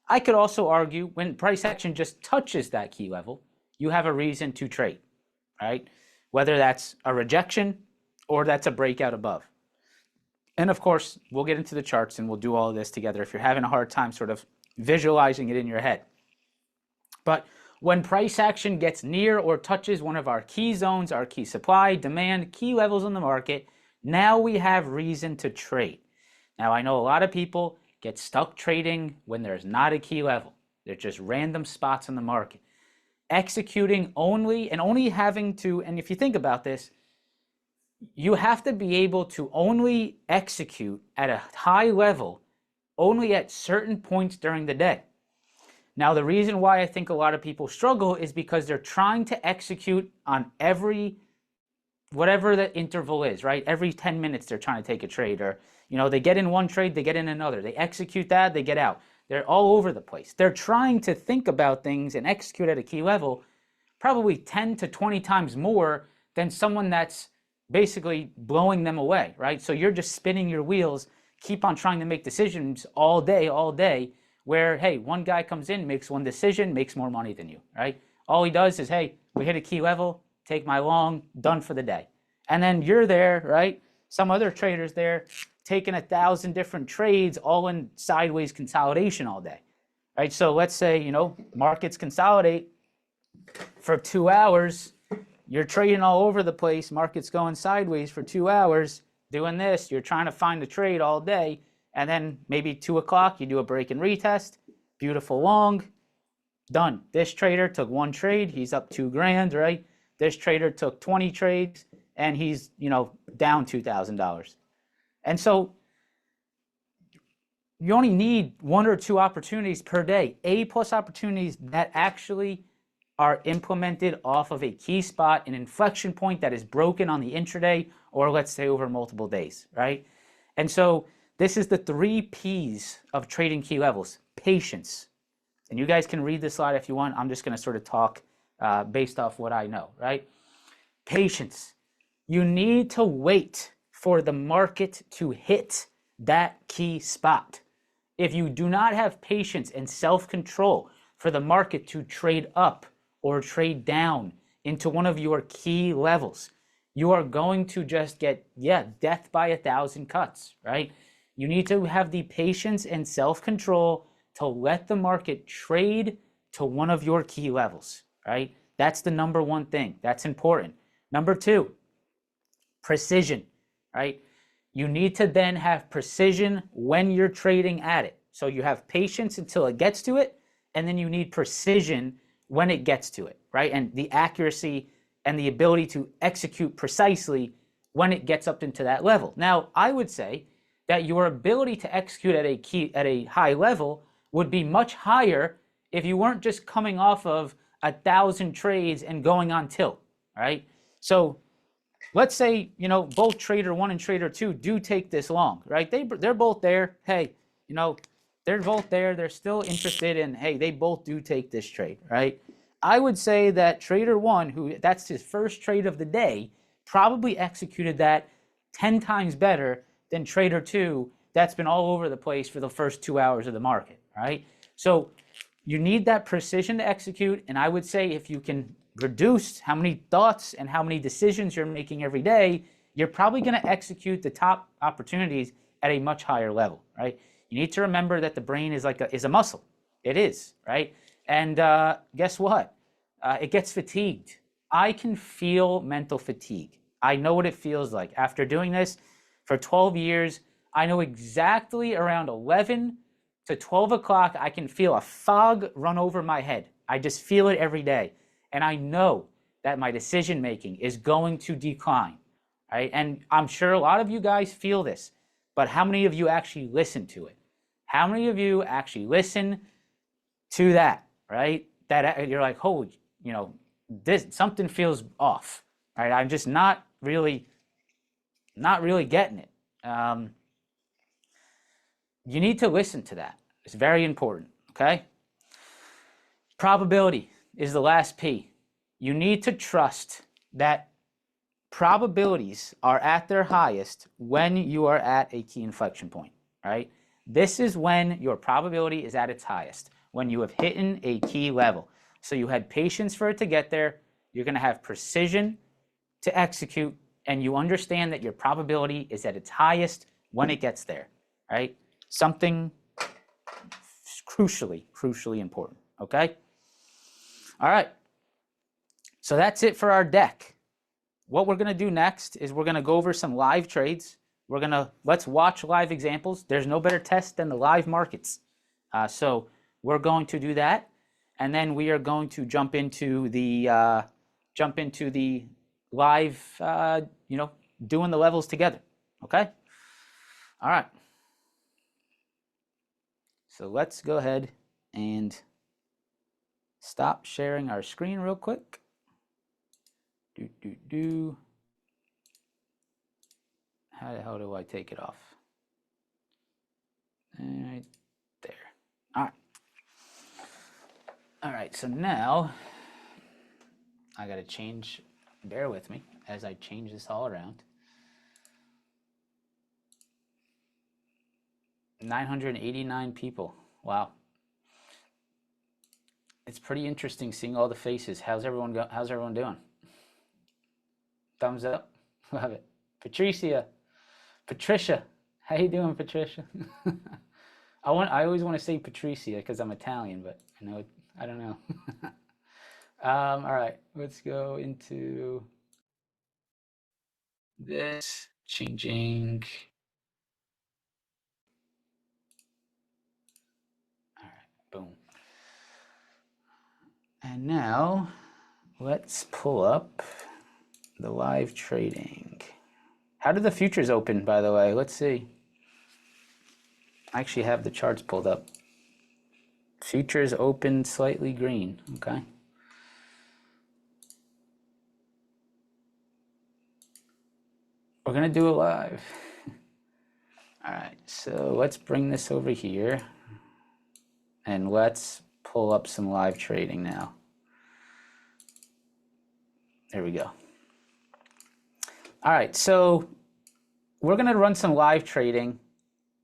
I could also argue when price action just touches that key level, you have a reason to trade, right? Whether that's a rejection or that's a breakout above. And of course, we'll get into the charts and we'll do all of this together if you're having a hard time sort of visualizing it in your head. But when price action gets near or touches one of our key zones, our key supply, demand, key levels in the market, now we have reason to trade. Now, I know a lot of people get stuck trading when there's not a key level. They're just random spots in the market. Executing only and only having to, and if you think about this, you have to be able to only execute at a high level only at certain points during the day. Now, the reason why I think a lot of people struggle is because they're trying to execute on whatever the interval is, right? Every 10 minutes they're trying to take a trade, or, they get in one trade, they get in another. They execute that, they get out. They're all over the place. They're trying to think about things and execute at a key level probably 10 to 20 times more than someone that's basically blowing them away, right? So you're just spinning your wheels, keep on trying to make decisions all day, where, hey, one guy comes in, makes one decision, makes more money than you, right? All he does is, hey, we hit a key level, take my long, done for the day. And then you're there, right? Some other trader's there taking 1,000 different trades all in sideways consolidation all day, right? So let's say, markets consolidate for 2 hours. You're trading all over the place. Market's going sideways for 2 hours. Doing this, you're trying to find a trade all day, and then maybe 2 o'clock, you do a break and retest, beautiful long, done. This trader took one trade, he's up $2,000, right? This trader took 20 trades, and he's, down $2,000. And so you only need 1 or 2 opportunities per day, A+ opportunities that actually are implemented off of a key spot, an inflection point that is broken on the intraday, or let's say over multiple days, right? And so this is the 3 P's of trading key levels. Patience. And you guys can read this slide if you want. I'm just going to sort of talk based off what I know, right? Patience. You need to wait for the market to hit that key spot. If you do not have patience and self-control for the market to trade up or trade down into one of your key levels, you are going to just get, death by 1,000 cuts, right? You need to have the patience and self-control to let the market trade to one of your key levels, right? That's the number one thing. That's important. Number 2, precision, right? You need to then have precision when you're trading at it. So you have patience until it gets to it, and then you need precision when it gets to it, right? And the accuracy and the ability to execute precisely when it gets up into that level. Now, I would say that your ability to execute at a high level would be much higher if you weren't just coming off of 1,000 trades and going on tilt, right? So let's say, both trader 1 and trader 2 do take this long, right? They're both there. Hey, they're both there. They're still interested in, hey, they both do take this trade, right? I would say that trader 1, that's his first trade of the day, probably executed that 10 times better than trader 2 that's been all over the place for the first 2 hours of the market, right? So you need that precision to execute, and I would say if you can reduce how many thoughts and how many decisions you're making every day, you're probably going to execute the top opportunities at a much higher level, right? You need to remember that the brain is a muscle. It is, right? And guess what? It gets fatigued. I can feel mental fatigue. I know what it feels like. After doing this for 12 years, I know exactly around 11 to 12 o'clock, I can feel a fog run over my head. I just feel it every day. And I know that my decision making is going to decline, right? And I'm sure a lot of you guys feel this, but how many of you actually listen to it? How many of you actually listen to that, right? That you're like, holy, this something feels off, right? I'm just not really getting it. You need to listen to that. It's very important, okay? Probability is the last P. You need to trust that probabilities are at their highest when you are at a key inflection point, right? This is when your probability is at its highest, when you have hit a key level. So you had patience for it to get there, you're gonna have precision to execute, and you understand that your probability is at its highest when it gets there, right? Something crucially important, okay? All right, so that's it for our deck. What we're gonna do next is we're gonna go over some live trades. Let's watch live examples. There's no better test than the live markets. So we're going to do that, and then we are going to jump into the live, doing the levels together, okay? All right. So let's go ahead and stop sharing our screen real quick. How the hell do I take it off? Right there. All right. All right, so now I got to change, bear with me as I change this all around. 989 people. Wow. It's pretty interesting seeing all the faces. How's everyone doing? Thumbs up. Love it. Patricia. How you doing, Patricia? I always want to say Patricia because I'm Italian, but I don't know. All right, let's go into this, changing. All right, boom. And now let's pull up the live trading. How did the futures open, by the way? Let's see. I actually have the charts pulled up. Futures opened slightly green, okay? We're gonna do it live. All right, so let's bring this over here and let's pull up some live trading now. There we go. All right, so we're gonna run some live trading.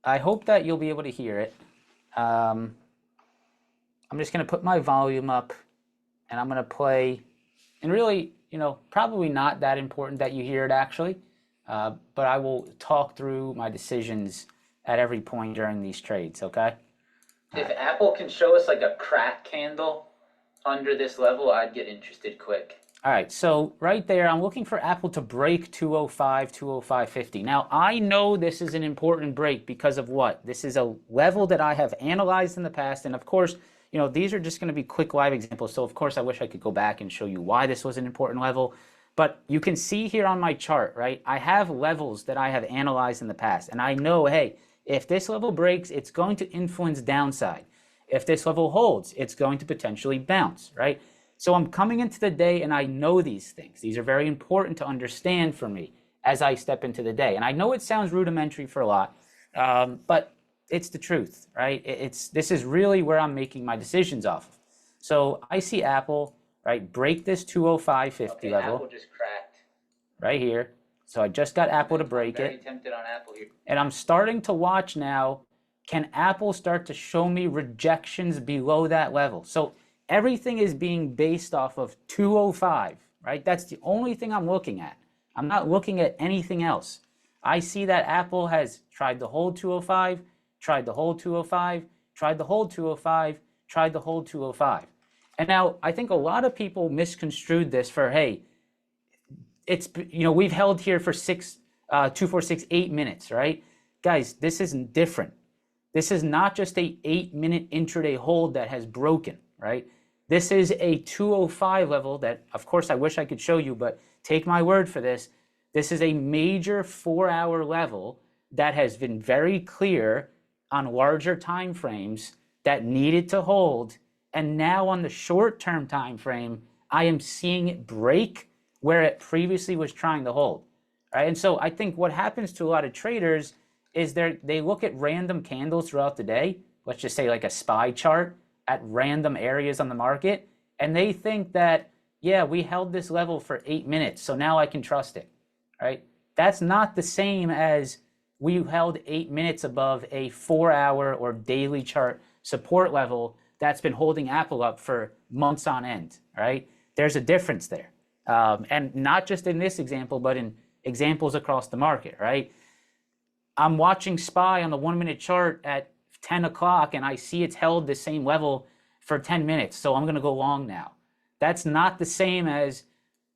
I hope that you'll be able to hear it. I'm just gonna put my volume up and I'm gonna play, and really, probably not that important that you hear it actually, but I will talk through my decisions at every point during these trades, okay? If Apple can show us like a crack candle under this level, I'd get interested quick. All right, so right there, I'm looking for Apple to break 205, 205.50. Now, I know this is an important break because of what? This is a level that I have analyzed in the past, and of course, these are just going to be quick live examples, so of course I wish I could go back and show you why this was an important level, but you can see here on my chart, right? I have levels that I have analyzed in the past, and I know, hey, if this level breaks, it's going to influence downside. If this level holds, it's going to potentially bounce, right? So I'm coming into the day and I know these things. These are very important to understand for me as I step into the day. And I know it sounds rudimentary for a lot, but it's the truth, right? This is really where I'm making my decisions off of. So I see Apple, right, break this 205.50 level. Apple just cracked. Right here. So I just got Apple to break it. Very tempted on Apple here. And I'm starting to watch now, can Apple start to show me rejections below that level? So everything is being based off of 205, right? That's the only thing I'm looking at. I'm not looking at anything else. I see that Apple has tried to hold 205, tried to hold 205, tried to hold 205, tried to hold 205. And now I think a lot of people misconstrued this for, hey, it's, we've held here for 8 minutes, right? Guys, this isn't different. This is not just a 8-minute intraday hold that has broken, right? This is a 205 level that, of course, I wish I could show you, but take my word for this. This is a major 4-hour level that has been very clear on larger time frames that needed to hold. And now on the short-term time frame, I am seeing it break where it previously was trying to hold. Right? And so I think what happens to a lot of traders is they look at random candles throughout the day, let's just say like a SPY chart at random areas on the market, and they think that, yeah, we held this level for 8 minutes, so now I can trust it, right? That's not the same as we held 8 minutes above a 4-hour or daily chart support level that's been holding Apple up for months on end, right? There's a difference there. And not just in this example, but in examples across the market, right? I'm watching SPY on the 1-minute chart at 10 o'clock and I see it's held the same level for 10 minutes, so I'm going to go long now. That's not the same as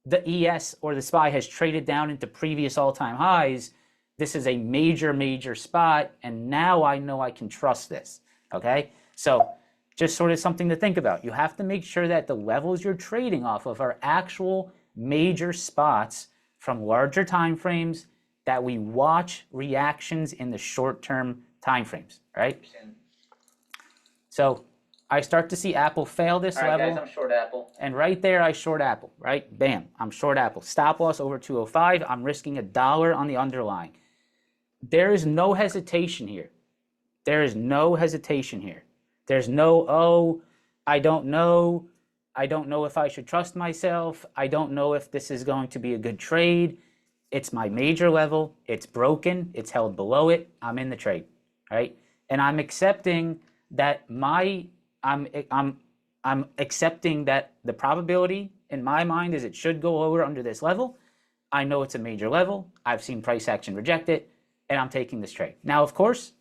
the ES or the SPY has traded down into previous all-time highs. This is a major, major spot, and now I know I can trust this, okay? So just sort of something to think about. You have to make sure that the levels you're trading off of are actual major spots from larger time frames that we watch reactions in the short-term time frames, right? So I start to see Apple fail this level. All right, guys, I'm short Apple. And right there, I short Apple, right? Bam, I'm short Apple. Stop loss over 205. I'm risking $1 on the underlying. There is no hesitation here. There is no hesitation here. There's no, oh, I don't know. I don't know if I should trust myself. I don't know if this is going to be a good trade. It's my major level. It's broken. It's held below it. I'm in the trade, right? And I'm accepting that I'm accepting that the probability in my mind is it should go over under this level. I know it's a major level. I've seen price action reject it, and I'm taking this trade. Now, of course,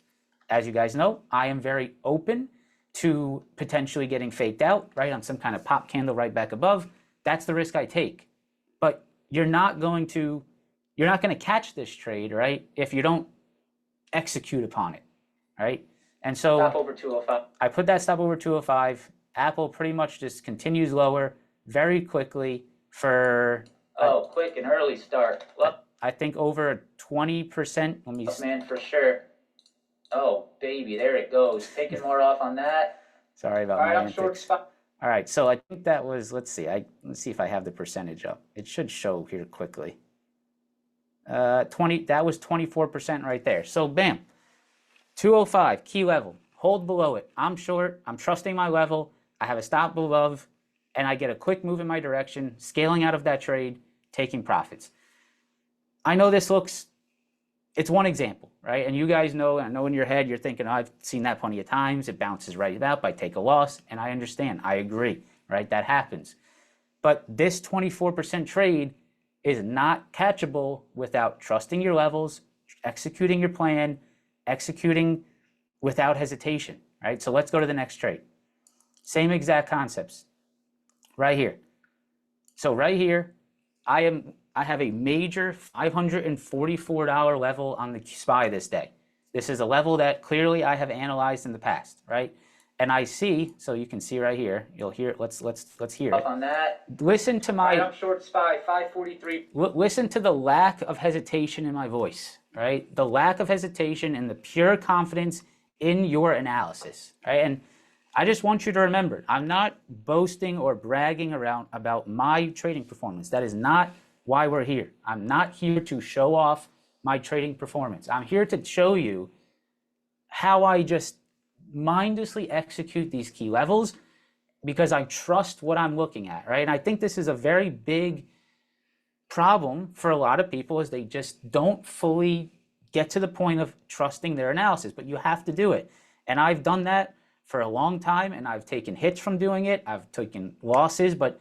as you guys know, I am very open to potentially getting faked out, right, on some kind of pop candle right back above. That's the risk I take. But you're not going to catch this trade, right, if you don't execute upon it, right? And so stop over 205. I put that stop over 205. Apple pretty much just continues lower very quickly for quick and early start. Well, I think over 20%. Let me man, for sure. Oh, baby, there it goes. Taking more off on that. Sorry about my antics. Short spot. All right, so I think that was, let's see if I have the percentage up. It should show here quickly. That was 24% right there. So bam, 205, key level, hold below it. I'm short, I'm trusting my level. I have a stop above, and I get a quick move in my direction, scaling out of that trade, taking profits. I know this looks, it's one example, right? And you guys know, I know in your head, you're thinking, oh, I've seen that plenty of times. It bounces right up. I take a loss, and I understand. I agree, right? That happens. But this 24% trade is not catchable without trusting your levels, executing your plan, executing without hesitation, right? So let's go to the next trade. Same exact concepts right here. So right here, I have a major $544 level on the SPY this day. This is a level that clearly I have analyzed in the past, right? And I see, so you can see right here, you'll hear it, let's hear it. Up on that. Listen to my, I'm short SPY, 543. Listen to the lack of hesitation in my voice, right? The lack of hesitation and the pure confidence in your analysis, right? And I just want you to remember, I'm not boasting or bragging around about my trading performance. That is not why we're here. I'm not here to show off my trading performance. I'm here to show you how I just mindlessly execute these key levels because I trust what I'm looking at, right? And I think this is a very big problem for a lot of people is they just don't fully get to the point of trusting their analysis, but you have to do it. And I've done that for a long time, and I've taken hits from doing it. I've taken losses, but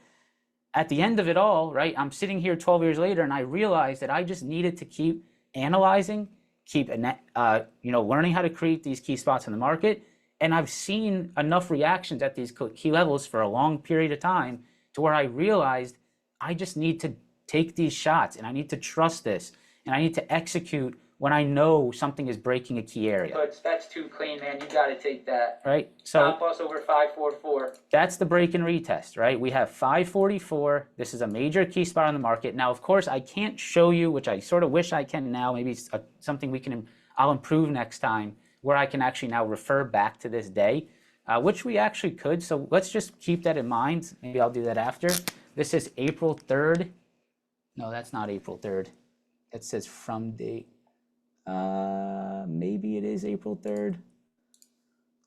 at the end of it all, right, I'm sitting here 12 years later, and I realized that I just needed to keep analyzing, keep learning how to create these key spots in the market. And I've seen enough reactions at these key levels for a long period of time to where I realized I just need to take these shots, and I need to trust this, and I need to execute when I know something is breaking a key area. But that's too clean, man. You got to take that. Right? So stop loss over 544. That's the break and retest, right? We have 544. This is a major key spot on the market. Now, of course, I can't show you, which I sort of wish I can now. Maybe it's something I'll improve next time, where I can actually now refer back to this day, which we actually could. So let's just keep that in mind. Maybe I'll do that after. This is April 3rd. No, that's not April 3rd. It says from date. Maybe it is April 3rd.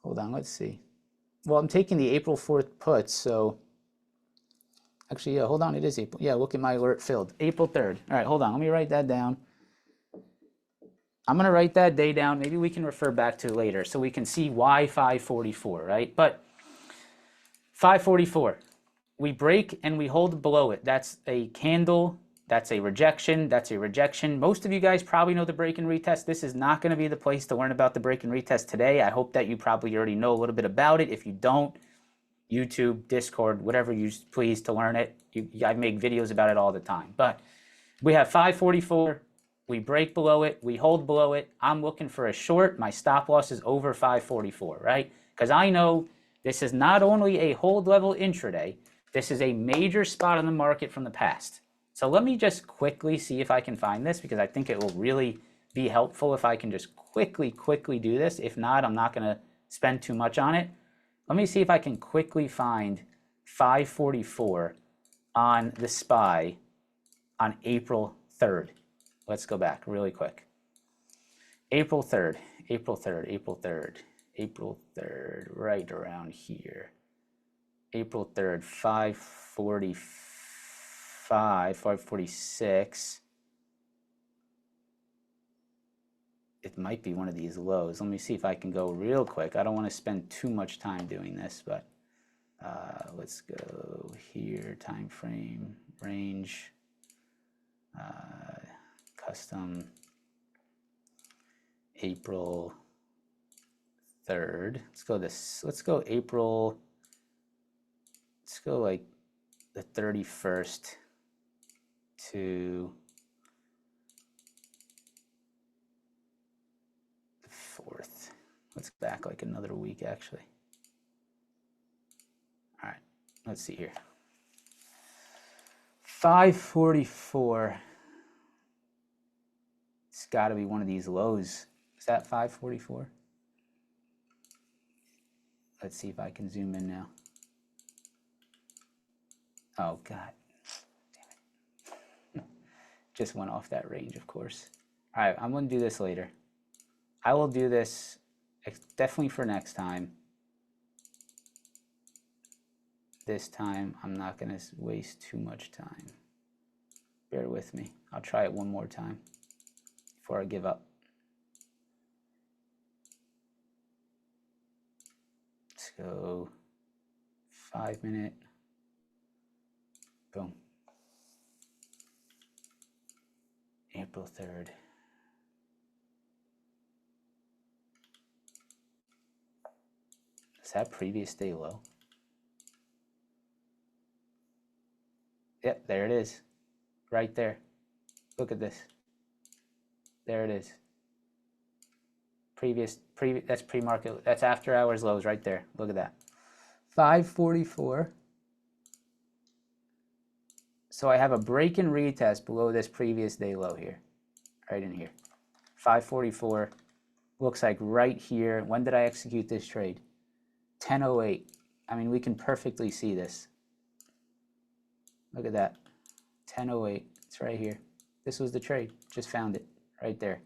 Hold on, let's see. Well, I'm taking the April 4th puts, so actually, yeah, hold on, it is April. Yeah, look at my alert filled. April 3rd. All right, hold on, let me write that down. I'm going to write that day down. Maybe we can refer back to it later so we can see why 544, right? But 544, we break and we hold below it. That's a candle. That's a rejection. That's a rejection. Most of you guys probably know the break and retest. This is not going to be the place to learn about the break and retest today. I hope that you probably already know a little bit about it. If you don't, YouTube, Discord, whatever you please to learn it. I make videos about it all the time. But we have 544. We break below it. We hold below it. I'm looking for a short. My stop loss is over 544, right? Because I know this is not only a hold level intraday. This is a major spot on the market from the past. So let me just quickly see if I can find this, because I think it will really be helpful if I can just quickly do this. If not, I'm not going to spend too much on it. Let me see if I can quickly find 544 on the SPY on April 3rd. Let's go back really quick. April 3rd, April 3rd, April 3rd, April 3rd, right around here. April 3rd, 546. It might be one of these lows. Let me see if I can go real quick. I don't want to spend too much time doing this, but let's go here, time frame, range, custom, April 3rd. Let's go April, let's go like the 31st to the 4th. Let's back like another week actually. All right, let's see here. 544. It's got to be one of these lows. Is that 544? Let's see if I can zoom in now. Oh, God. Damn it. Just went off that range, of course. All right, I'm going to do this later. I will do this definitely for next time. This time, I'm not going to waste too much time. Bear with me. I'll try it one more time before I give up. Let's go 5 minute. Boom. April 3rd. Is that previous day low? Yep, there it is. Right there. Look at this. There it is. That's pre-market. That's after hours lows right there. Look at that. 544. So I have a break and retest below this previous day low here. Right in here. 544. Looks like right here. When did I execute this trade? 10:08. I mean, we can perfectly see this. Look at that. 10:08. It's right here. This was the trade. Just found it right there.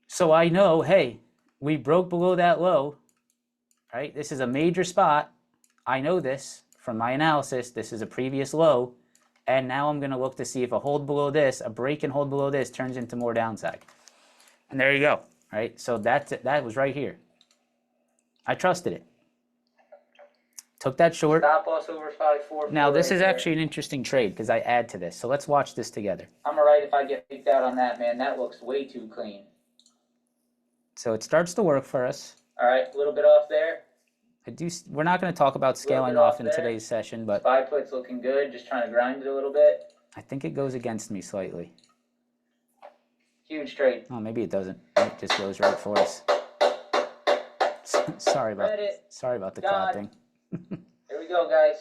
So I know, hey, we broke below that low, right? This is a major spot. I know this from my analysis. This is a previous low. And now I'm going to look to see if a hold below this, a break and hold below this turns into more downside. And there you go, right? So that was right here. I trusted it. Took that short. Stop loss over 544. Now this is actually an interesting trade because I add to this. So let's watch this together. I'm all right if I get picked out on that, man. That looks way too clean. So it starts to work for us. All right, a little bit off there. We're not going to talk about scaling off in today's session, but SPY put's looking good. Just trying to grind it a little bit. I think it goes against me slightly. Huge trade. Oh, maybe it doesn't. It just goes right for us. Sorry about the clapping. Here we go, guys.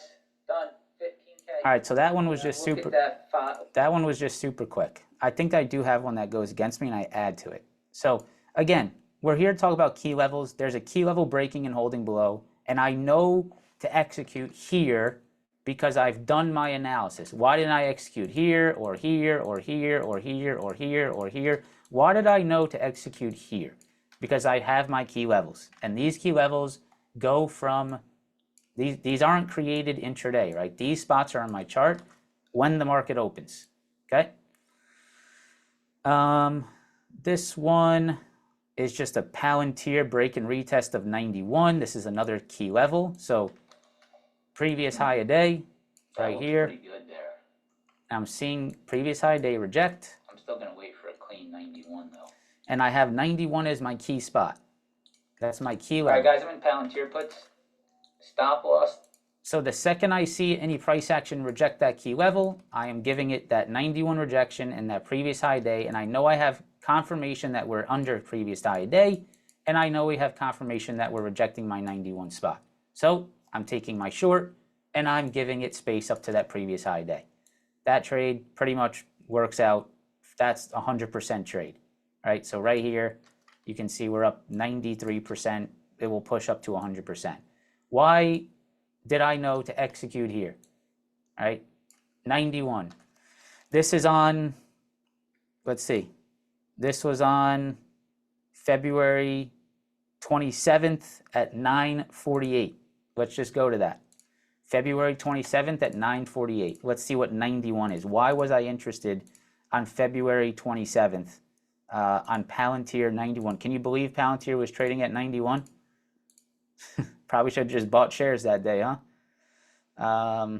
Done. 15K. All right, so that one was just super. That one was just super quick. I think I do have one that goes against me, and I add to it. So again, we're here to talk about key levels. There's a key level breaking and holding below, and I know to execute here because I've done my analysis. Why didn't I execute here or here or here or here or here or here? Why did I know to execute here? Because I have my key levels, and these key levels go from these aren't created intraday, right? These spots are on my chart when the market opens. Okay. This one is just a Palantir break and retest of 91. This is another key level. So previous high a day, right here. Pretty good there. I'm seeing previous high day reject. I'm still gonna wait for a clean 91 though. And I have 91 as my key spot. That's my key level. All right, guys, I'm in Palantir puts. Stop loss. So the second I see any price action reject that key level, I am giving it that 91 rejection and that previous high day, and I know I have confirmation that we're under previous high day, and I know we have confirmation that we're rejecting my 91 spot. So I'm taking my short, and I'm giving it space up to that previous high day. That trade pretty much works out. That's 100% trade, right? So right here, you can see we're up 93%. It will push up to 100%. Why did I know to execute here? All right, 91. This is on, let's see. This was on February 27th at 9:48. Let's just go to that. February 27th at 9:48. Let's see what 91 is. Why was I interested on February 27th on Palantir 91? Can you believe Palantir was trading at 91? Probably should have just bought shares that day, huh?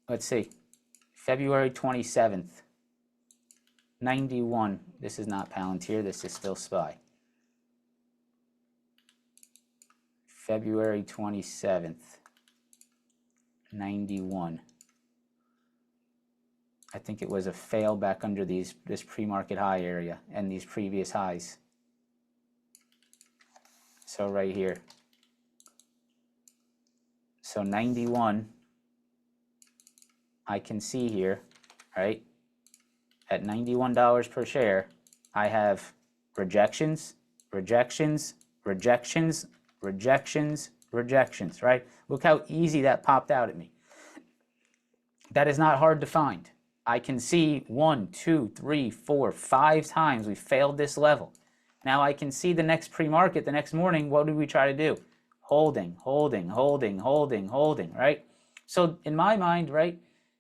Let's see. February 27th, 91. This is not Palantir. This is still SPY. February 27th, 91. I think it was a fail back under this pre-market high area and these previous highs. So right here. So 91, I can see here, right? At $91 per share, I have rejections, rejections, rejections, rejections, rejections, right? Look how easy that popped out at me. That is not hard to find. I can see 1, 2, 3, 4, 5 times we failed this level. Now I can see the next pre-market, the next morning, what did we try to do? Holding, holding, holding, holding, holding, right? So in my mind, right,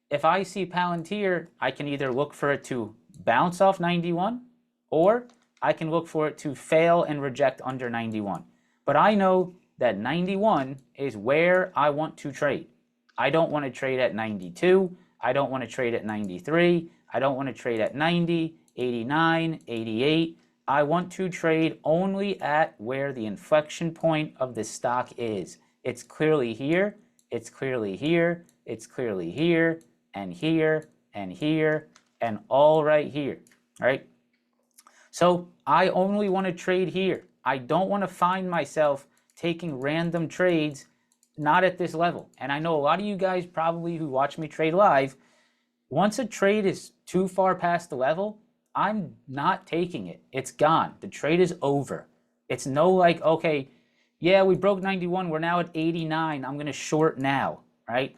if I see Palantir, I can either look for it to bounce off 91, or I can look for it to fail and reject under 91. But I know that 91 is where I want to trade. I don't want to trade at 92. I don't want to trade at 93. I don't want to trade at 90, 89, 88. I want to trade only at where the inflection point of the stock is. It's clearly here, it's clearly here, it's clearly here, and here, and here, and all right here, right? So I only want to trade here. I don't want to find myself taking random trades not at this level. And I know a lot of you guys probably who watch me trade live, once a trade is too far past the level, I'm not taking it. It's gone. The trade is over. It's no like, okay, yeah, we broke 91. We're now at 89. I'm going to short now, right?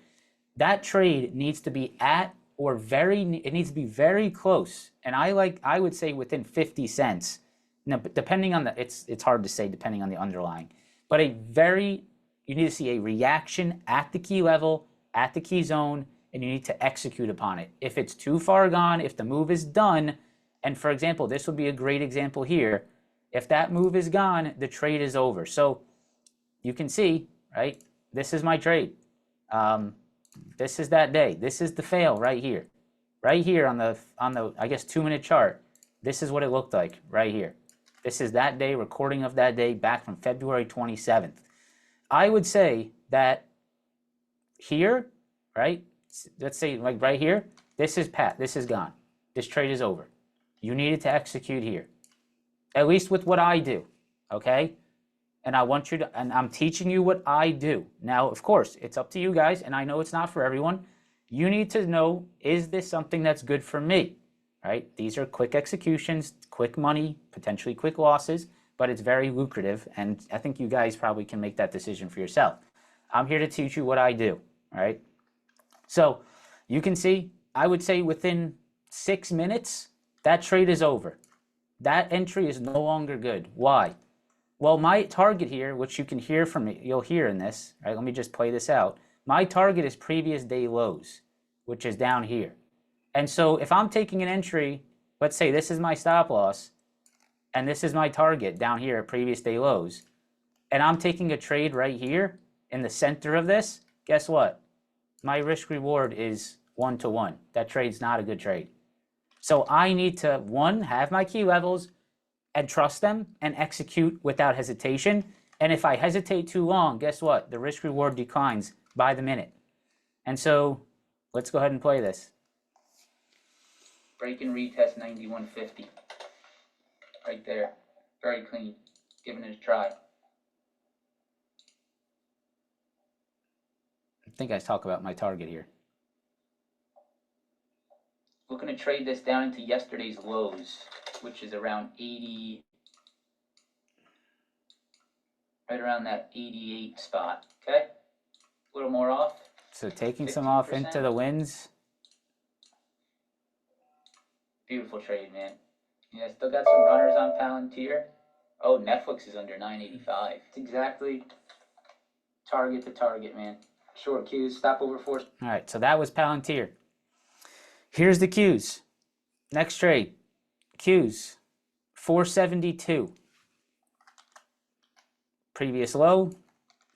That trade needs to be at or it needs to be very close. And I would say within 50 cents. Now, depending on it's hard to say depending on the underlying, but you need to see a reaction at the key level, at the key zone, and you need to execute upon it. If it's too far gone, if the move is done, and for example, this would be a great example here. If that move is gone, the trade is over. So you can see, right? This is my trade. This is that day. This is the fail right here. Right here on the I guess 2-minute chart. This is what it looked like right here. This is that day, recording of that day back from February 27th. I would say that here, right? Let's say like right here, this is Pat. This is gone. This trade is over. You needed to execute here, at least with what I do, okay? And I want you to, and I'm teaching you what I do. Now, of course, it's up to you guys, and I know it's not for everyone. You need to know, is this something that's good for me, right? These are quick executions, quick money, potentially quick losses, but it's very lucrative, and I think you guys probably can make that decision for yourself. I'm here to teach you what I do, all right? So you can see, I would say within 6 minutes, that trade is over. That entry is no longer good. Why? Well, my target here, which you can hear from me, you'll hear in this, right? Let me just play this out. My target is previous day lows, which is down here. And so if I'm taking an entry, let's say this is my stop loss, and this is my target down here at previous day lows, and I'm taking a trade right here in the center of this, guess what? My risk reward is 1-to-1. That trade's not a good trade. So I need to, one, have my key levels and trust them and execute without hesitation. And if I hesitate too long, guess what? The risk reward declines by the minute. And so let's go ahead and play this. Break and retest 91.50. Right there. Very clean. Giving it a try. I think I talk about my target here. Looking to trade this down into yesterday's lows, which is around 80, right around that 88 spot, okay? A little more off. So taking 15%. Some off into the wins. Beautiful trade, man. Yeah, still got some runners on Palantir. Oh, Netflix is under 985. It's exactly target to target, man. Short cues, stop over 4. All right, so that was Palantir. Here's the cues. Next trade. Cues. 472. Previous low.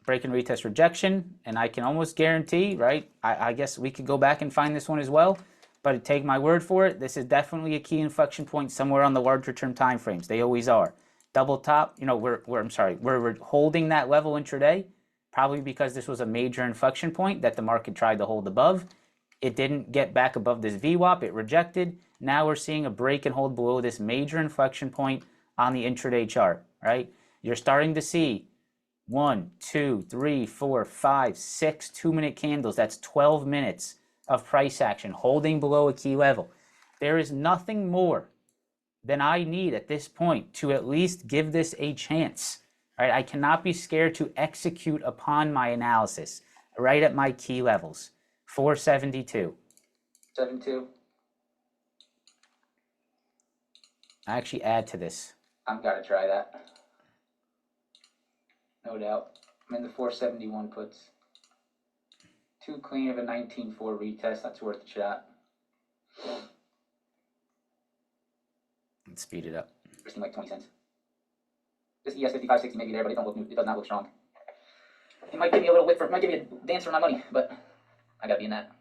Break and retest rejection. And I can almost guarantee, right? I guess we could go back and find this one as well. But take my word for it, this is definitely a key inflection point somewhere on the larger term time frames. They always are. Double top, you know, we're holding that level intraday, probably because this was a major inflection point that the market tried to hold above. It didn't get back above this VWAP, it rejected. Now we're seeing a break and hold below this major inflection point on the intraday chart, right? You're starting to see 1, 2, 3, 4, 5, 6 2-minute candles. That's 12 minutes of price action holding below a key level. There is nothing more than I need at this point to at least give this a chance, right? I cannot be scared to execute upon my analysis right at my key levels. 472. 72. I actually add to this. I've got to try that. No doubt. I'm in the 471 puts. Too clean of a 19.4 retest. That's worth a shot. Let's speed it up. Risking like 20 cents. This ES 5560 may be there, but it does not look strong. It might give me a little whip for, it might give me a dance for my money, but I gotta be in that.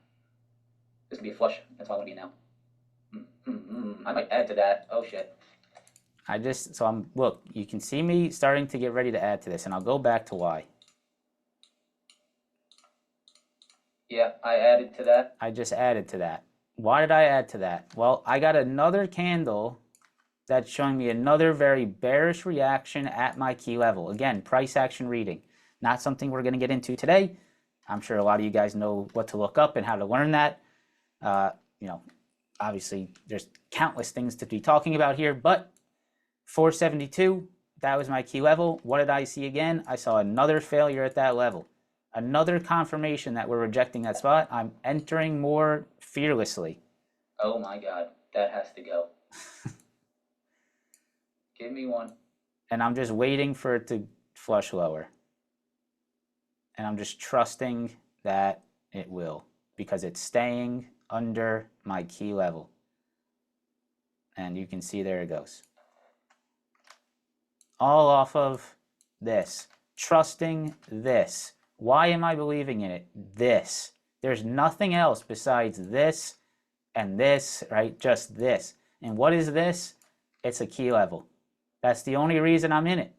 This could be a flush. That's why I want to be in now. I might add to that. Oh shit. Look, you can see me starting to get ready to add to this, and I'll go back to why. Yeah, I added to that. I just added to that. Why did I add to that? Well, I got another candle that's showing me another very bearish reaction at my key level. Again, price action reading. Not something we're going to get into today. I'm sure a lot of you guys know what to look up and how to learn that. Obviously, there's countless things to be talking about here, but 472, that was my key level. What did I see again? I saw another failure at that level. Another confirmation that we're rejecting that spot. I'm entering more fearlessly. Oh my God, that has to go. Give me one. And I'm just waiting for it to flush lower. And I'm just trusting that it will, because it's staying under my key level. And you can see there it goes. All off of this. Trusting this. Why am I believing in it? This. There's nothing else besides this and this, right? Just this. And what is this? It's a key level. That's the only reason I'm in it.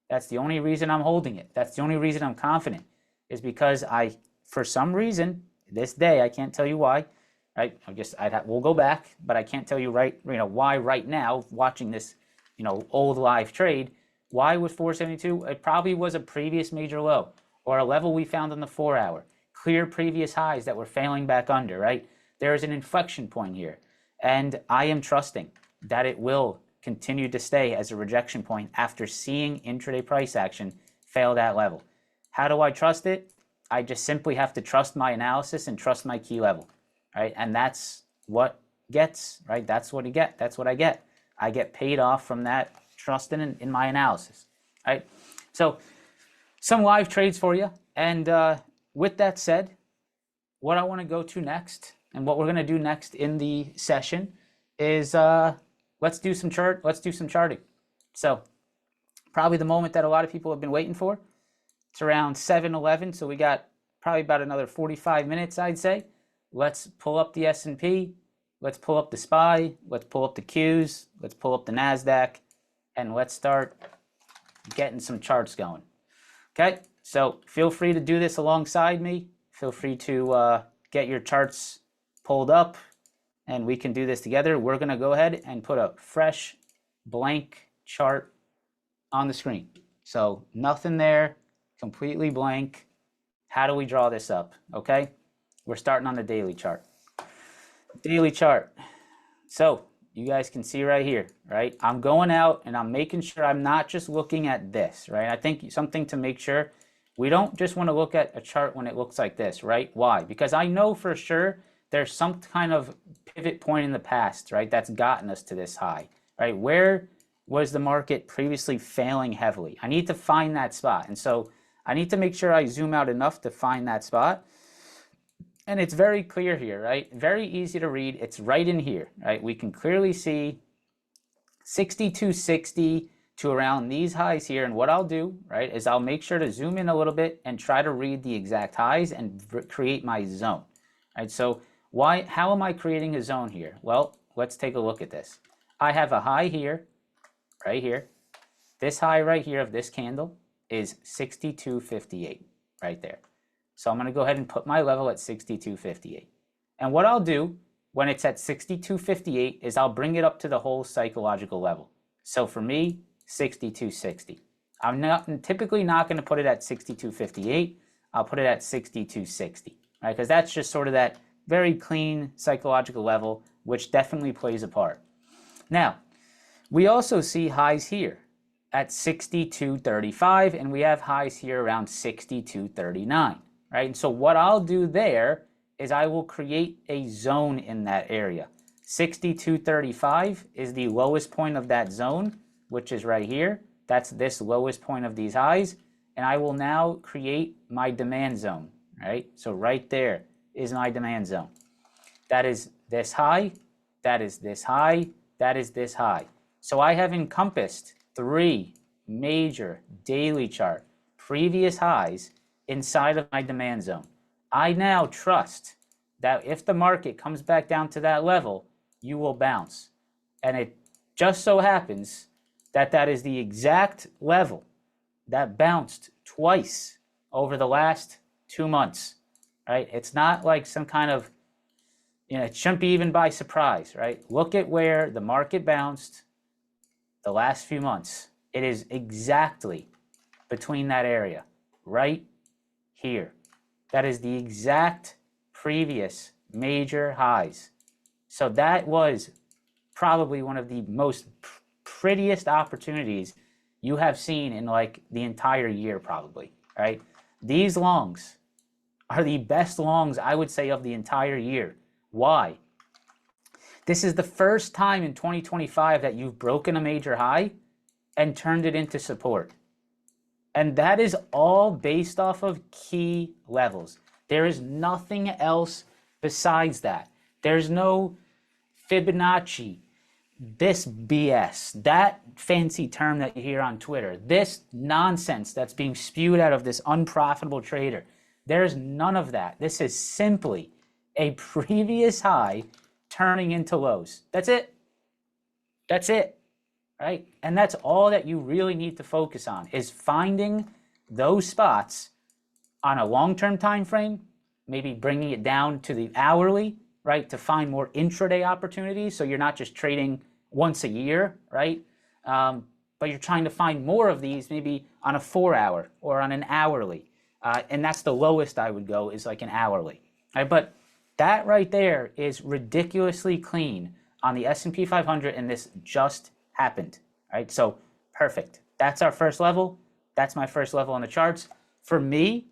That's the only reason I'm holding it. That's the only reason I'm confident, is because for some reason, this day, I can't tell you why, right? We'll go back, but I can't tell you why right now, watching this, old live trade, why was 472? It probably was a previous major low or a level we found on the 4-hour. Clear previous highs that were failing back under, right? There is an inflection point here. And I am trusting that it will continue to stay as a rejection point after seeing intraday price action fail that level. How do I trust it? I just simply have to trust my analysis and trust my key level, right? And that's what gets, right? That's what you get. That's what I get. I get paid off from that trust in my analysis, right? So some live trades for you. And with that said, what I want to go to next and what we're going to do next in the session is let's do some charting. So probably the moment that a lot of people have been waiting for. It's around 7:11, so we got probably about another 45 minutes, I'd say. Let's pull up the S&P, let's pull up the SPY, let's pull up the Qs, let's pull up the NASDAQ, and let's start getting some charts going. Okay, so feel free to do this alongside me. Feel free to get your charts pulled up, and we can do this together. We're going to go ahead and put a fresh blank chart on the screen. So nothing there, completely blank. How do we draw this up? Okay, we're starting on the daily chart. Daily chart. So you guys can see right here, right? I'm going out and I'm making sure I'm not just looking at this, right? I think something to make sure we don't just want to look at a chart when it looks like this, right? Why? Because I know for sure there's some kind of pivot point in the past, right? That's gotten us to this high, right? Where was the market previously failing heavily? I need to find that spot. And so I need to make sure I zoom out enough to find that spot. And it's very clear here, right? Very easy to read. It's right in here, right? We can clearly see 6260 to around these highs here. And what I'll do, right, is I'll make sure to zoom in a little bit and try to read the exact highs and create my zone, right? So how am I creating a zone here? Well, let's take a look at this. I have a high here, right here. This high right here of this candle is 62.58 right there. So I'm going to go ahead and put my level at 62.58. And what I'll do when it's at 62.58 is I'll bring it up to the whole psychological level. So for me, 62.60. I'm typically not going to put it at 62.58. I'll put it at 62.60, right? Because that's just sort of that very clean psychological level, which definitely plays a part. Now, we also see highs here at 62.35, and we have highs here around 62.39, right? And so what I'll do there is I will create a zone in that area. 62.35 is the lowest point of that zone, which is right here. That's this lowest point of these highs. And I will now create my demand zone, right? So right there is my demand zone. That is this high, that is this high, that is this high. So I have encompassed 3 major daily chart previous highs inside of my demand zone. I now trust that if the market comes back down to that level, you will bounce. And it just so happens that that is the exact level that bounced twice over the last 2 months, right? It's not like some kind of, it shouldn't be even by surprise, right? Look at where the market bounced the last few months. It is exactly between that area, right here. That is the exact previous major highs. So that was probably one of the most prettiest opportunities you have seen in like the entire year probably, right? These longs are the best longs, I would say, of the entire year. Why? This is the first time in 2025 that you've broken a major high and turned it into support. And that is all based off of key levels. There is nothing else besides that. There's no Fibonacci, this BS, that fancy term that you hear on Twitter, this nonsense that's being spewed out of this unprofitable trader. There's none of that. This is simply a previous high turning into lows. That's it. That's it, right? And that's all that you really need to focus on is finding those spots on a long-term time frame, maybe bringing it down to the hourly, right, to find more intraday opportunities. So you're not just trading once a year, right? But you're trying to find more of these maybe on a 4-hour or on an hourly. And that's the lowest I would go, is like an hourly. Right? But that right there is ridiculously clean on the S&P 500, and this just happened. Right? So perfect. That's our first level. That's my first level on the charts. For me,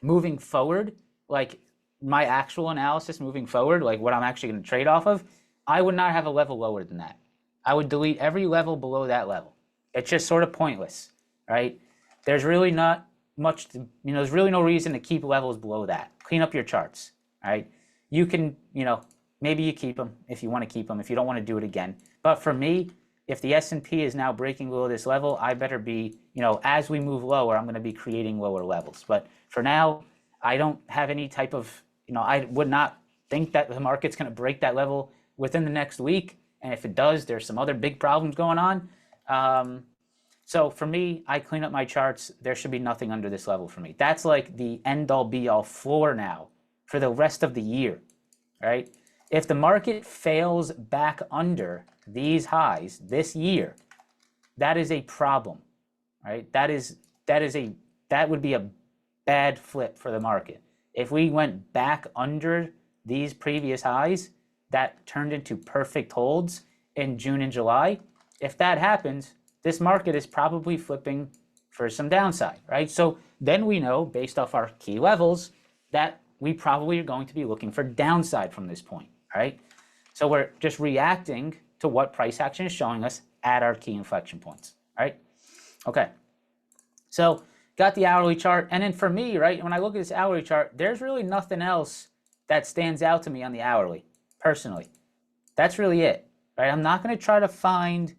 moving forward, like my actual analysis moving forward, like what I'm actually going to trade off of, I would not have a level lower than that. I would delete every level below that level. It's just sort of pointless, right? There's really not much to, there's really no reason to keep levels below that. Clean up your charts, right? You can, maybe you keep them if you want to keep them, if you don't want to do it again. But for me, if the S&P is now breaking below this level, I better be, as we move lower, I'm going to be creating lower levels. But for now, I don't have any type of, I would not think that the market's going to break that level within the next week. And if it does, there's some other big problems going on. So for me, I clean up my charts. There should be nothing under this level for me. That's like the end-all be-all floor now for the rest of the year, right? If the market fails back under these highs this year, that is a problem, right? That would be a bad flip for the market. If we went back under these previous highs, that turned into perfect holds in June and July. If that happens, this market is probably flipping for some downside, right? So then we know, based off our key levels, that we probably are going to be looking for downside from this point, right? So we're just reacting to what price action is showing us at our key inflection points, right? Okay, so got the hourly chart. And then for me, right, when I look at this hourly chart, there's really nothing else that stands out to me on the hourly, personally. That's really it, right? I'm not going to try to find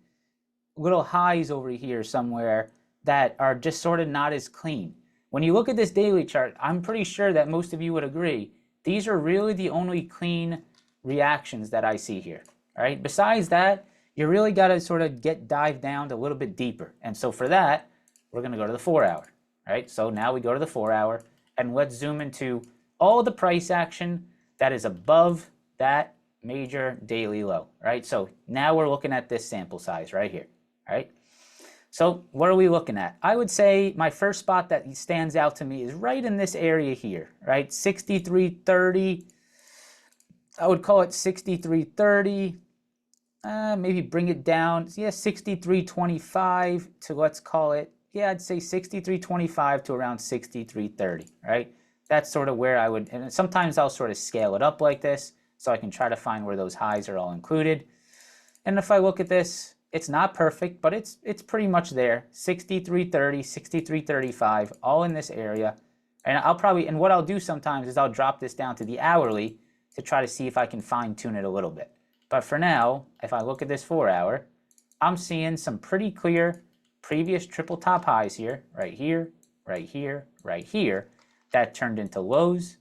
little highs over here somewhere that are just sort of not as clean. When you look at this daily chart, I'm pretty sure that most of you would agree, these are really the only clean reactions that I see here, right? Besides that, you really got to sort of dive down a little bit deeper. And so for that, we're going to go to the 4-hour, right? So now we go to the 4-hour, and let's zoom into all the price action that is above that major daily low, right? So now we're looking at this sample size right here, right? So what are we looking at? I would say my first spot that stands out to me is right in this area here, right? 63.30. I would call it 63.30. Maybe bring it down. Yeah, 63.25 to, let's call it, yeah, I'd say 63.25 to around 63.30, right? That's sort of where I would, and sometimes I'll sort of scale it up like this so I can try to find where those highs are all included. And if I look at this, it's not perfect, but it's pretty much there. 63.30, 63.35, all in this area. And what I'll do sometimes is I'll drop this down to the hourly to try to see if I can fine tune it a little bit. But for now, if I look at this 4-hour, I'm seeing some pretty clear previous triple top highs here, right here, right here, right here, that turned into lows,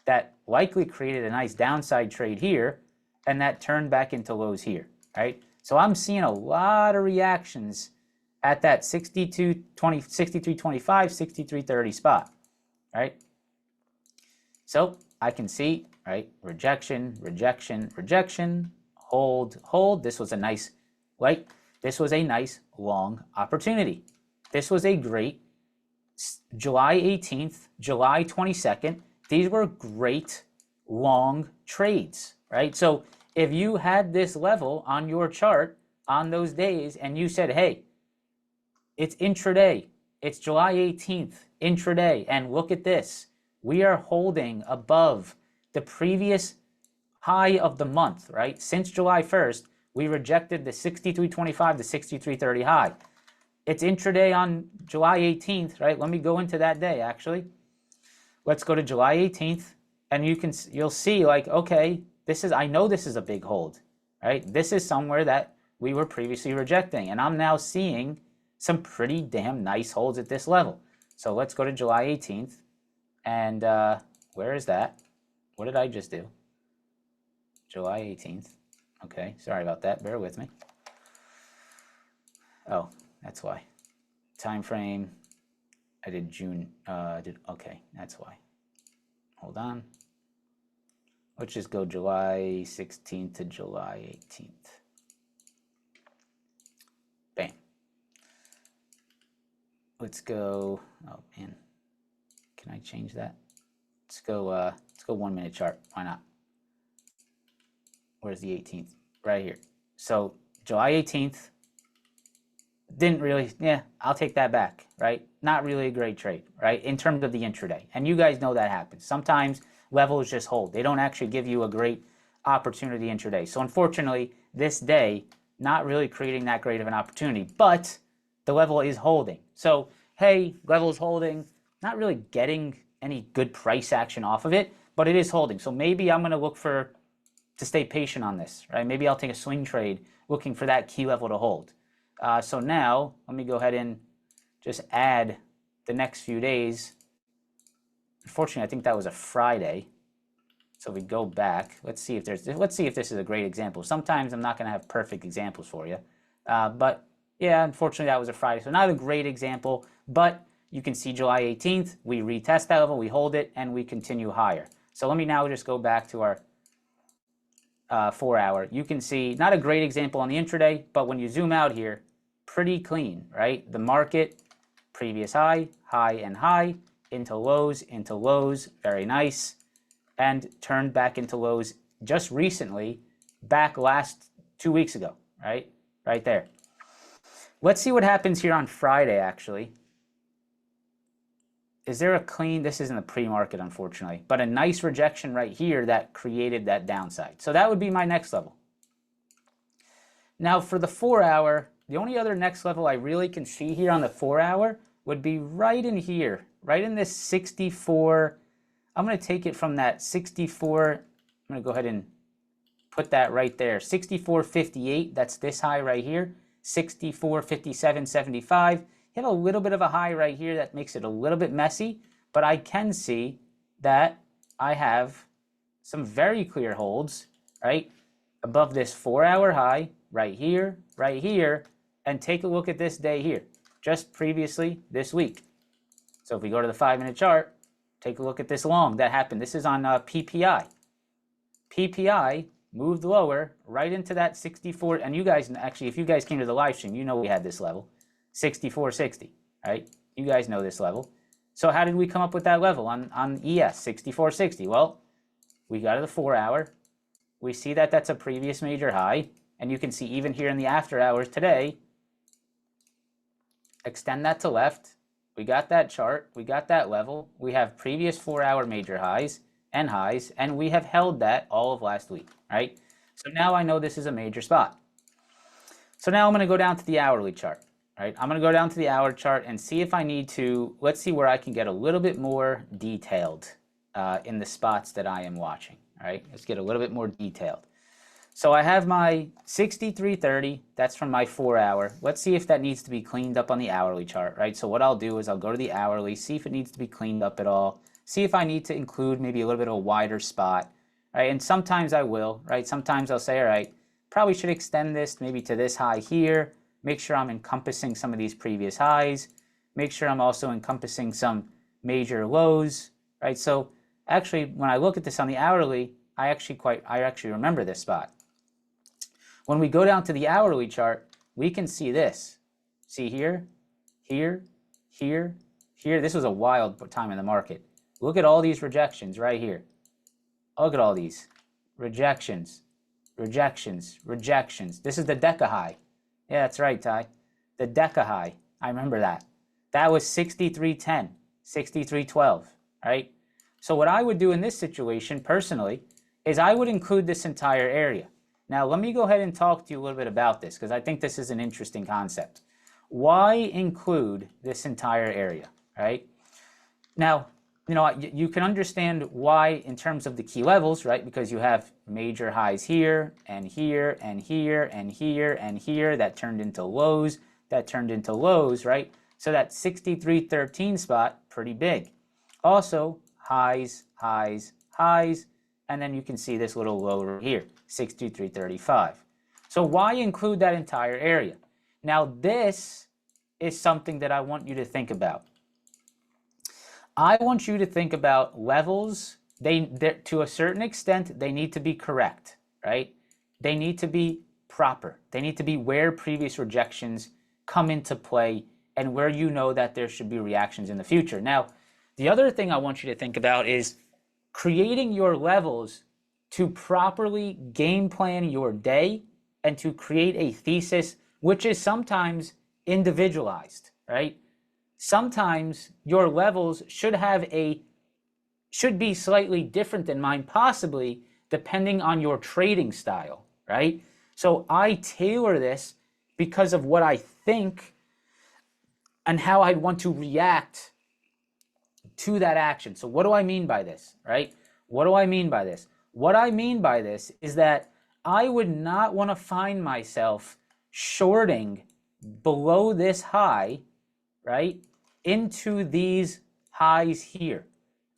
that likely created a nice downside trade here, and that turned back into lows here, right? So I'm seeing a lot of reactions at that 63.25, 63.30 spot, right? So I can see, right, rejection, rejection, rejection, hold, hold. This was a nice, right? This was a nice long opportunity. This was a great July 18th, July 22nd. These were great long trades, right? So if you had this level on your chart on those days and you said, hey, it's intraday, it's July 18th, intraday, and look at this. We are holding above the previous high of the month, right? Since July 1st, we rejected the 63.25 to 63.30 high. It's intraday on July 18th, right? Let me go into that day, actually. Let's go to July 18th, and you'll see, like, okay, I know this is a big hold, right? This is somewhere that we were previously rejecting, and I'm now seeing some pretty damn nice holds at this level. So let's go to July 18th, and where is that? What did I just do? July 18th. Okay, sorry about that. Bear with me. Oh, that's why. Time frame. I did June. Okay, that's why. Hold on. let's just go July 16th to July 18th. Bam. Let's go, oh man, can I change that? Let's go 1 minute chart, why not? Where's the 18th? Right here. So July 18th, didn't really, yeah, I'll take that back, right? Not really a great trade, right? In terms of the intraday. And you guys know that happens. Sometimes levels just hold. They don't actually give you a great opportunity intraday. So unfortunately, this day, not really creating that great of an opportunity, but the level is holding. So, hey, level is holding, not really getting any good price action off of it, but it is holding. So maybe I'm going to look to stay patient on this, right? Maybe I'll take a swing trade looking for that key level to hold. So now, let me go ahead and just add the next few days. Unfortunately, I think that was a Friday. So we go back. Let's see if this is a great example. Sometimes I'm not going to have perfect examples for you. But yeah, unfortunately, that was a Friday. So not a great example, but you can see July 18th, we retest that level, we hold it, and we continue higher. So let me now just go back to our 4 hour. You can see not a great example on the intraday, but when you zoom out here, pretty clean, right? The market, previous high, high and high, into lows, very nice, and turned back into lows just recently, back last 2 weeks ago, right? Right there. Let's see what happens here on Friday, actually. Is there a clean, this isn't a pre-market, unfortunately, but a nice rejection right here that created that downside. So that would be my next level. Now for the 4 hour, the only other next level I really can see here on the 4 hour would be right in here, right in this 64. I'm going to take it from that 64. I'm going to go ahead and put that right there. 64.58, that's this high right here. 64.57.75. You have a little bit of a high right here that makes it a little bit messy, but I can see that I have some very clear holds, right? Above this 4 hour high, right here, and take a look at this day here, just previously this week. So if we go to the 5 minute chart, take a look at this long that happened. This is on PPI. PPI moved lower right into that 64, and you guys, actually, if you guys came to the live stream, you know we had this level. 64.60, right? You guys know this level. So how did we come up with that level on ES, 64.60? Well, we go to the 4 hour. We see that that's a previous major high. And you can see even here in the after hours today, extend that to left. We got that chart. We got that level. We have previous 4 hour major highs, and we have held that all of last week, right? So now I know this is a major spot. So now I'm going to go down to the hourly chart. Right, I'm going to go down to the hour chart and see if I need to, let's see where I can get a little bit more detailed in the spots that I am watching. All right, let's get a little bit more detailed. So I have my 63.30, that's from my 4 hour. Let's see if that needs to be cleaned up on the hourly chart, right? So what I'll do is I'll go to the hourly, see if it needs to be cleaned up at all, see if I need to include maybe a little bit of a wider spot, right? And sometimes I will, right? Sometimes I'll say, all right, probably should extend this maybe to this high here. Make sure I'm encompassing some of these previous highs. Make sure I'm also encompassing some major lows, right? So actually, when I look at this on the hourly, I actually remember this spot. When we go down to the hourly chart, we can see this. See here, here, here, here. This was a wild time in the market. Look at all these rejections right here. Look at all these rejections, rejections, rejections. This is the Deca high. Yeah, that's right, Ty. The Deca high. I remember that. That was 63.10, 63.12, right? So what I would do in this situation, personally, is I would include this entire area. Now, let me go ahead and talk to you a little bit about this, because I think this is an interesting concept. Why include this entire area, right? Now, you know, you can understand why in terms of the key levels, right? Because you have major highs here and here and here and here and here that turned into lows, right? So that 63.13 spot, pretty big. Also, highs, highs, highs, and then you can see this little low right here, 63.35. So why include that entire area? Now, this is something that I want you to think about. I want you to think about levels to a certain extent, they need to be correct, right? They need to be proper. They need to be where previous rejections come into play and where you know that there should be reactions in the future. Now, the other thing I want you to think about is creating your levels to properly game plan your day and to create a thesis, which is sometimes individualized, right? Sometimes your levels should be slightly different than mine, possibly depending on your trading style, right? So I tailor this because of what I think and how I want to react to that action. So what do I mean by this, right? What do I mean by this? What I mean by this is that I would not want to find myself shorting below this high, right, into these highs here.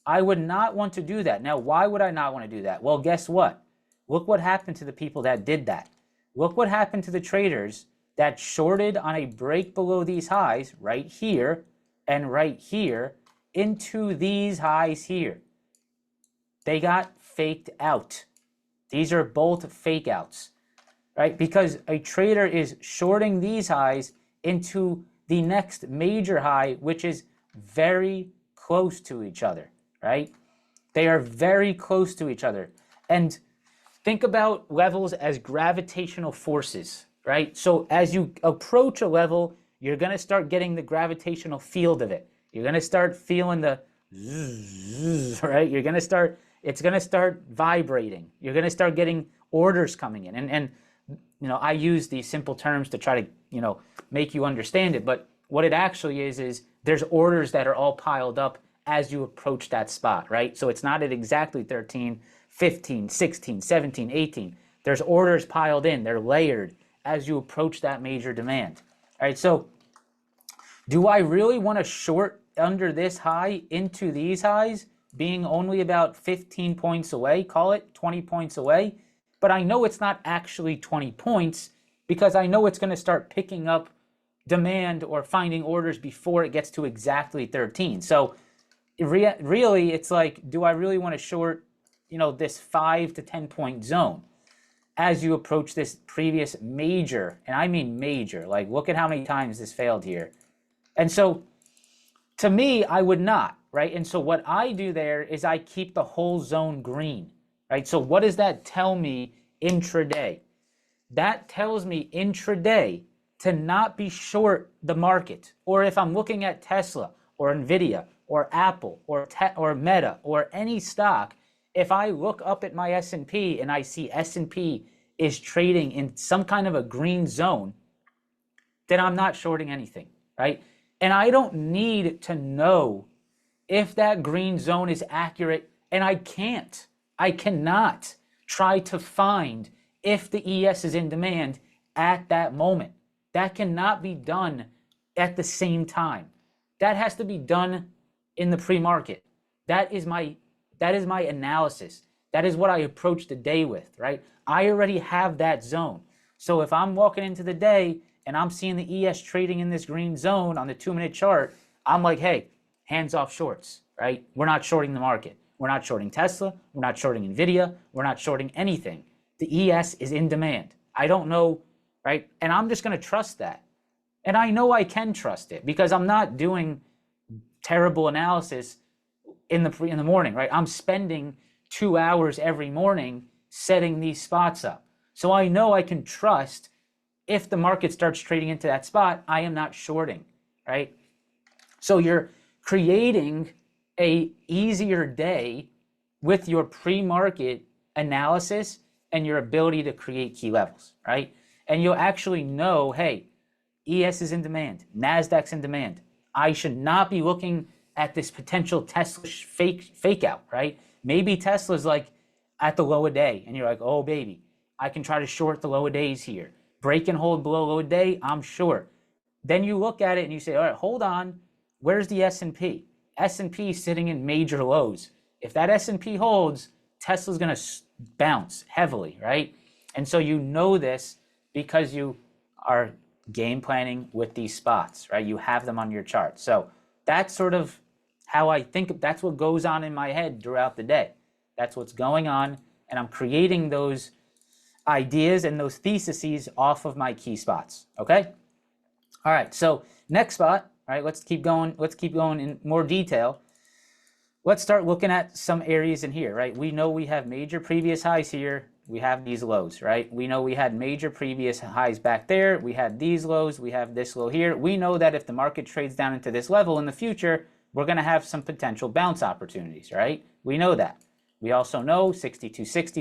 I would not want to do that. Now, why would I not want to do that? Well, guess what? Look what happened to the people that did that. Look what happened to the traders that shorted on a break below these highs right here and right here into these highs here. They got faked out. These are both fake outs, right? Because a trader is shorting these highs into the next major high, which is very close to each other, right? They are very close to each other. And think about levels as gravitational forces, right? So as you approach a level, you're going to start getting the gravitational field of it. You're going to start feeling the zzz, right? It's going to start vibrating. You're going to start getting orders coming in. And I use these simple terms to try to, make you understand it. But what it actually is there's orders that are all piled up as you approach that spot, right? So it's not at exactly 13, 15, 16, 17, 18. There's orders piled in. They're layered as you approach that major demand. All right, so do I really want to short under this high into these highs, being only about 15 points away, call it 20 points away? But I know it's not actually 20 points because I know it's going to start picking up demand or finding orders before it gets to exactly 13. So really, it's like, do I really want to short, this 5 to 10 point zone as you approach this previous major? And I mean major, like look at how many times this failed here. And so to me, I would not, right? And so what I do there is I keep the whole zone green, right? So what does that tell me intraday? That tells me intraday to not be short the market. Or if I'm looking at Tesla or Nvidia or Apple or Meta or any stock, if I look up at my S&P and I see S&P is trading in some kind of a green zone, then I'm not shorting anything, right? And I don't need to know if that green zone is accurate, and I cannot try to find if the ES is in demand at that moment. That cannot be done at the same time. That has to be done in the pre-market. That is my analysis. That is what I approach the day with, right? I already have that zone. So if I'm walking into the day and I'm seeing the ES trading in this green zone on the 2-minute chart, I'm like, hey, hands off shorts, right? We're not shorting the market. We're not shorting Tesla. We're not shorting Nvidia. We're not shorting anything. The ES is in demand. I don't know, right? And I'm just going to trust that. And I know I can trust it because I'm not doing terrible analysis in the morning, right? I'm spending 2 hours every morning setting these spots up. So I know I can trust if the market starts trading into that spot, I am not shorting, right? So you're creating a easier day with your pre-market analysis and your ability to create key levels, right? And you'll actually know, hey, ES is in demand, NASDAQ's in demand. I should not be looking at this potential Tesla fake out, right? Maybe Tesla's like at the low a day and you're like, oh baby, I can try to short the low a days here. Break and hold below low a day, I'm short. Then you look at it and you say, all right, hold on, where's the S&P? S&P sitting in major lows. If that S&P holds, Tesla's gonna bounce heavily, right? And so you know this because you are game planning with these spots, right? You have them on your chart. So that's sort of how I think, that's what goes on in my head throughout the day. That's what's going on. And I'm creating those ideas and those theses off of my key spots. Okay. All right. So next spot. All right. Let's keep going. Let's keep going in more detail. Let's start looking at some areas in here, right? We know we have major previous highs here. We have these lows, right? We know we had major previous highs back there. We had these lows. We have this low here. We know that if the market trades down into this level in the future, we're going to have some potential bounce opportunities, right? We know that. We also know 62.60,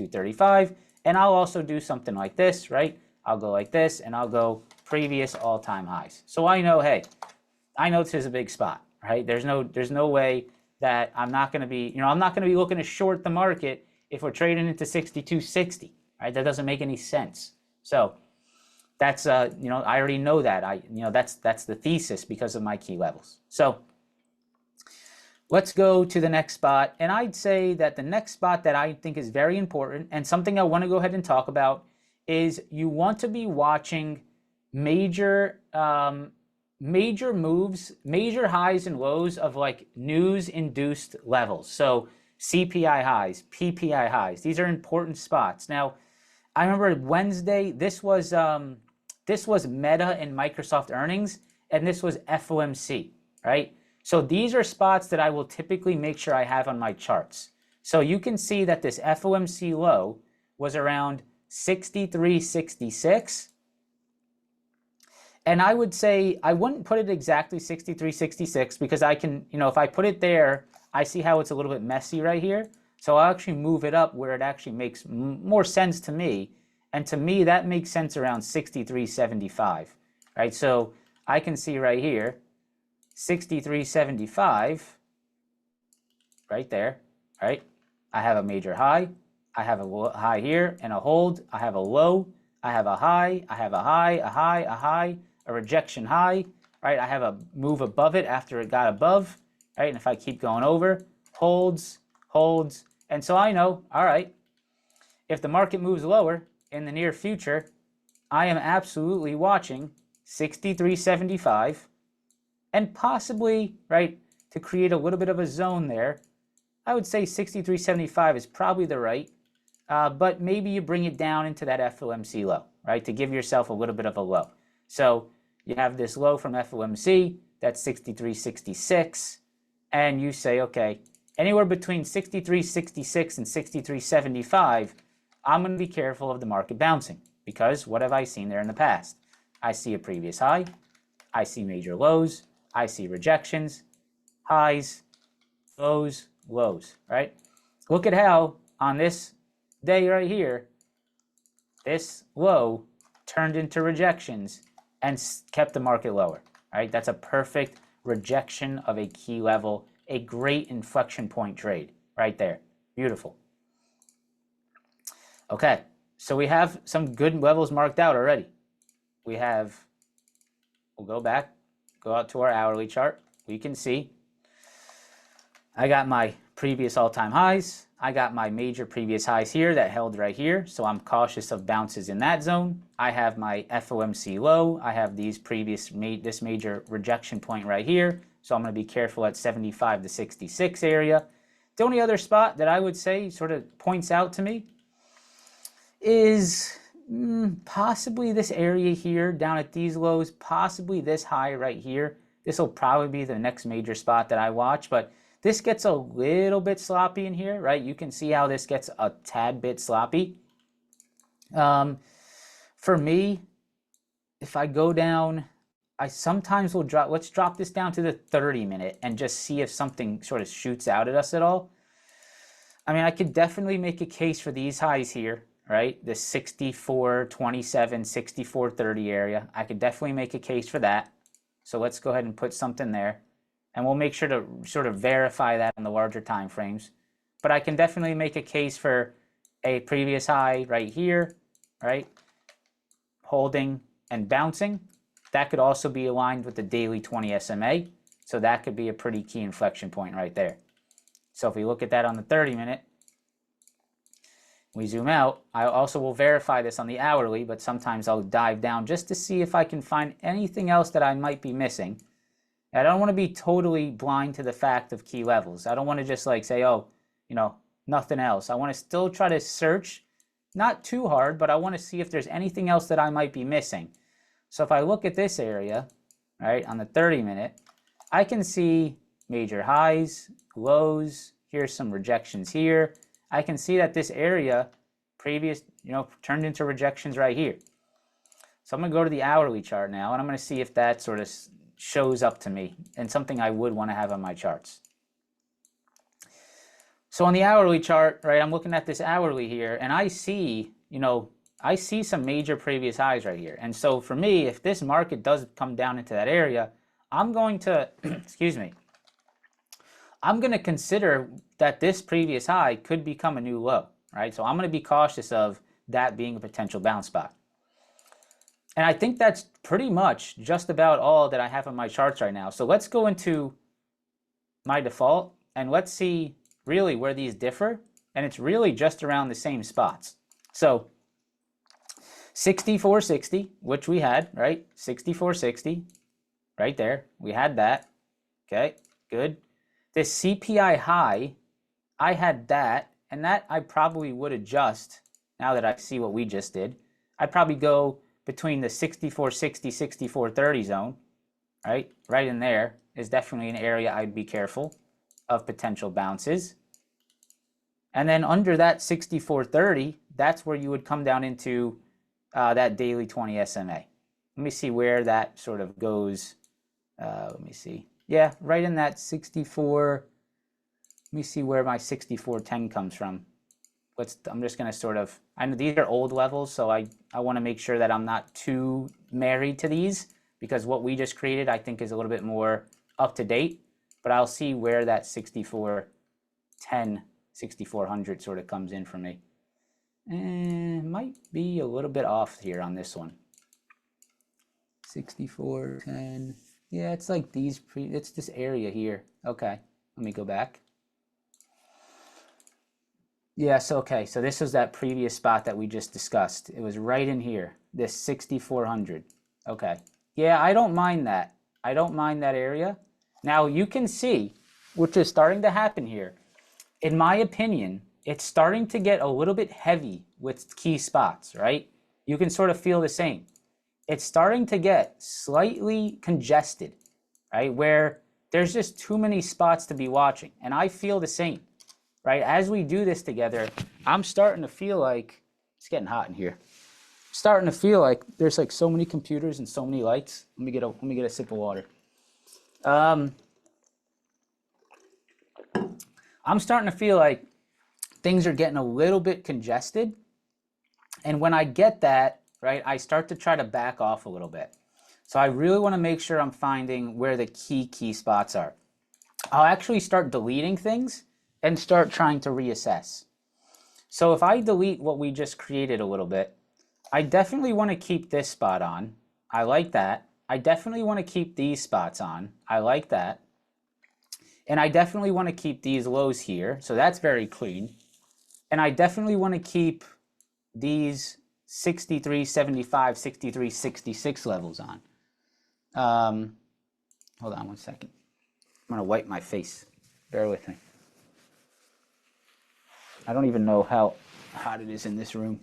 62.35, and I'll also do something like this, right? I'll go like this, and I'll go previous all-time highs. So I know, hey, I know this is a big spot, right? There's no way that I'm not going to be, I'm not going to be looking to short the market if we're trading into 62.60, right? That doesn't make any sense. So that's, I already know that. That's the thesis because of my key levels. So let's go to the next spot. And I'd say that the next spot that I think is very important and something I want to go ahead and talk about is you want to be watching major moves, major highs and lows of like news-induced levels. So CPI highs, PPI highs. These are important spots. Now, I remember Wednesday, this was Meta and Microsoft earnings, and this was FOMC, right? So these are spots that I will typically make sure I have on my charts. So you can see that this FOMC low was around 63.66. And I would say I wouldn't put it exactly 63.66 because I can, if I put it there, I see how it's a little bit messy right here. So I'll actually move it up where it actually makes more sense to me. And to me, that makes sense around 63.75, right? So I can see right here, 63.75, right there, right? I have a major high. I have a high here and a hold. I have a low. I have a high. I have a high, a high, a high, a rejection high, right? I have a move above it after it got above, right? And if I keep going over, holds, holds. And so I know, all right, if the market moves lower in the near future, I am absolutely watching 63.75 and possibly, right, to create a little bit of a zone there. I would say 63.75 is probably the right, but maybe you bring it down into that FOMC low, right, to give yourself a little bit of a low. So you have this low from FOMC, that's 63.66, and you say, okay, anywhere between 63.66 and 63.75, I'm going to be careful of the market bouncing because what have I seen there in the past? I see a previous high, I see major lows, I see rejections, highs, lows, lows, right? Look at how on this day right here, this low turned into rejections and kept the market lower, right? That's a perfect rejection of a key level, a great inflection point trade right there. Beautiful. Okay, so we have some good levels marked out already. We have, we'll go back, go out to our hourly chart. We can see I got my previous all-time highs. I got my major previous highs here that held right here, so I'm cautious of bounces in that zone. I have my FOMC low. I have these this major rejection point right here, so I'm going to be careful at 75 to 66 area. The only other spot that I would say sort of points out to me is possibly this area here down at these lows, possibly this high right here. This will probably be the next major spot that I watch, but this gets a little bit sloppy in here, right? You can see how this gets a tad bit sloppy. For me, if I go down, I sometimes will drop, let's drop this down to the 30-minute and just see if something sort of shoots out at us at all. I mean, I could definitely make a case for these highs here, right? The 64.27, 64.30 area. I could definitely make a case for that. So let's go ahead and put something there. And we'll make sure to sort of verify that in the larger time frames. But I can definitely make a case for a previous high right here, right? Holding and bouncing. That could also be aligned with the daily 20 SMA. So that could be a pretty key inflection point right there. So if we look at that on the 30-minute, we zoom out. I also will verify this on the hourly, but sometimes I'll dive down just to see if I can find anything else that I might be missing. I don't want to be totally blind to the fact of key levels. I don't want to just like say, oh, nothing else. I want to still try to search, not too hard, but I want to see if there's anything else that I might be missing. So if I look at this area, right, on the 30-minute, I can see major highs, lows, here's some rejections here. I can see that this area previous, turned into rejections right here. So I'm going to go to the hourly chart now, and I'm going to see if that sort of shows up to me and something I would want to have on my charts. So on the hourly chart, right, I'm looking at this hourly here, and I see, I see some major previous highs right here. And so for me, if this market does come down into that area, I'm going to, excuse me, I'm going to consider that this previous high could become a new low, right? So I'm going to be cautious of that being a potential bounce spot. And I think that's pretty much just about all that I have on my charts right now. So let's go into my default and let's see really where these differ. And it's really just around the same spots. So 6460, which we had, right? 6460, right there. We had that. Okay, good. This CPI high, I had that, and that I probably would adjust now that I see what we just did. I'd probably go between the 6460, 6430 zone, right? Right in there is definitely an area I'd be careful of potential bounces. And then under that 6430, that's where you would come down into that daily 20 SMA. Let me see where that sort of goes. Let me see. Yeah, right in that 64. Let me see where my 6410 comes from. I'm just going to sort of, I know these are old levels, so I want to make sure that I'm not too married to these, because what we just created I think is a little bit more up to date, but I'll see where that 6410, 6400 sort of comes in for me. And might be a little bit off here on this one. 6410. Yeah, it's like these, it's this area here. Okay, let me go back. Yes, okay, so this was that previous spot that we just discussed. It was right in here, this 6400. Okay, yeah, I don't mind that. I don't mind that area. Now you can see, which is starting to happen here, in my opinion, it's starting to get a little bit heavy with key spots, right? You can sort of feel the same. It's starting to get slightly congested, right? Where there's just too many spots to be watching. And I feel the same, right? As we do this together, I'm starting to feel like, it's getting hot in here. Starting to feel like there's like so many computers and so many lights. Let me get a sip of water. I'm starting to feel like things are getting a little bit congested. And when I get that, right, I start to try to back off a little bit. So I really want to make sure I'm finding where the key spots are. I'll actually start deleting things and start trying to reassess. So if I delete what we just created a little bit, I definitely want to keep this spot on. I like that. I definitely want to keep these spots on. I like that. And I definitely want to keep these lows here. So that's very clean. And I definitely want to keep these 63.75, 63.66 levels on. Hold on one second. I'm going to wipe my face. Bear with me. I don't even know how hot it is in this room.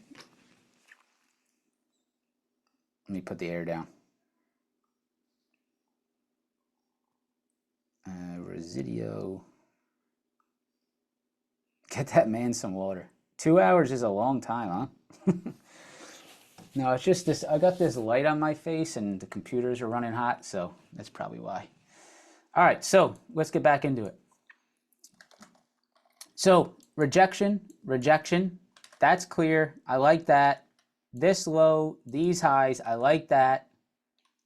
Let me put the air down. Residio. Get that man some water. 2 hours is a long time, huh? No, it's just this. I got this light on my face and the computers are running hot, so that's probably why. All right, so let's get back into it. So rejection, that's clear. I like that. This low, these highs, I like that.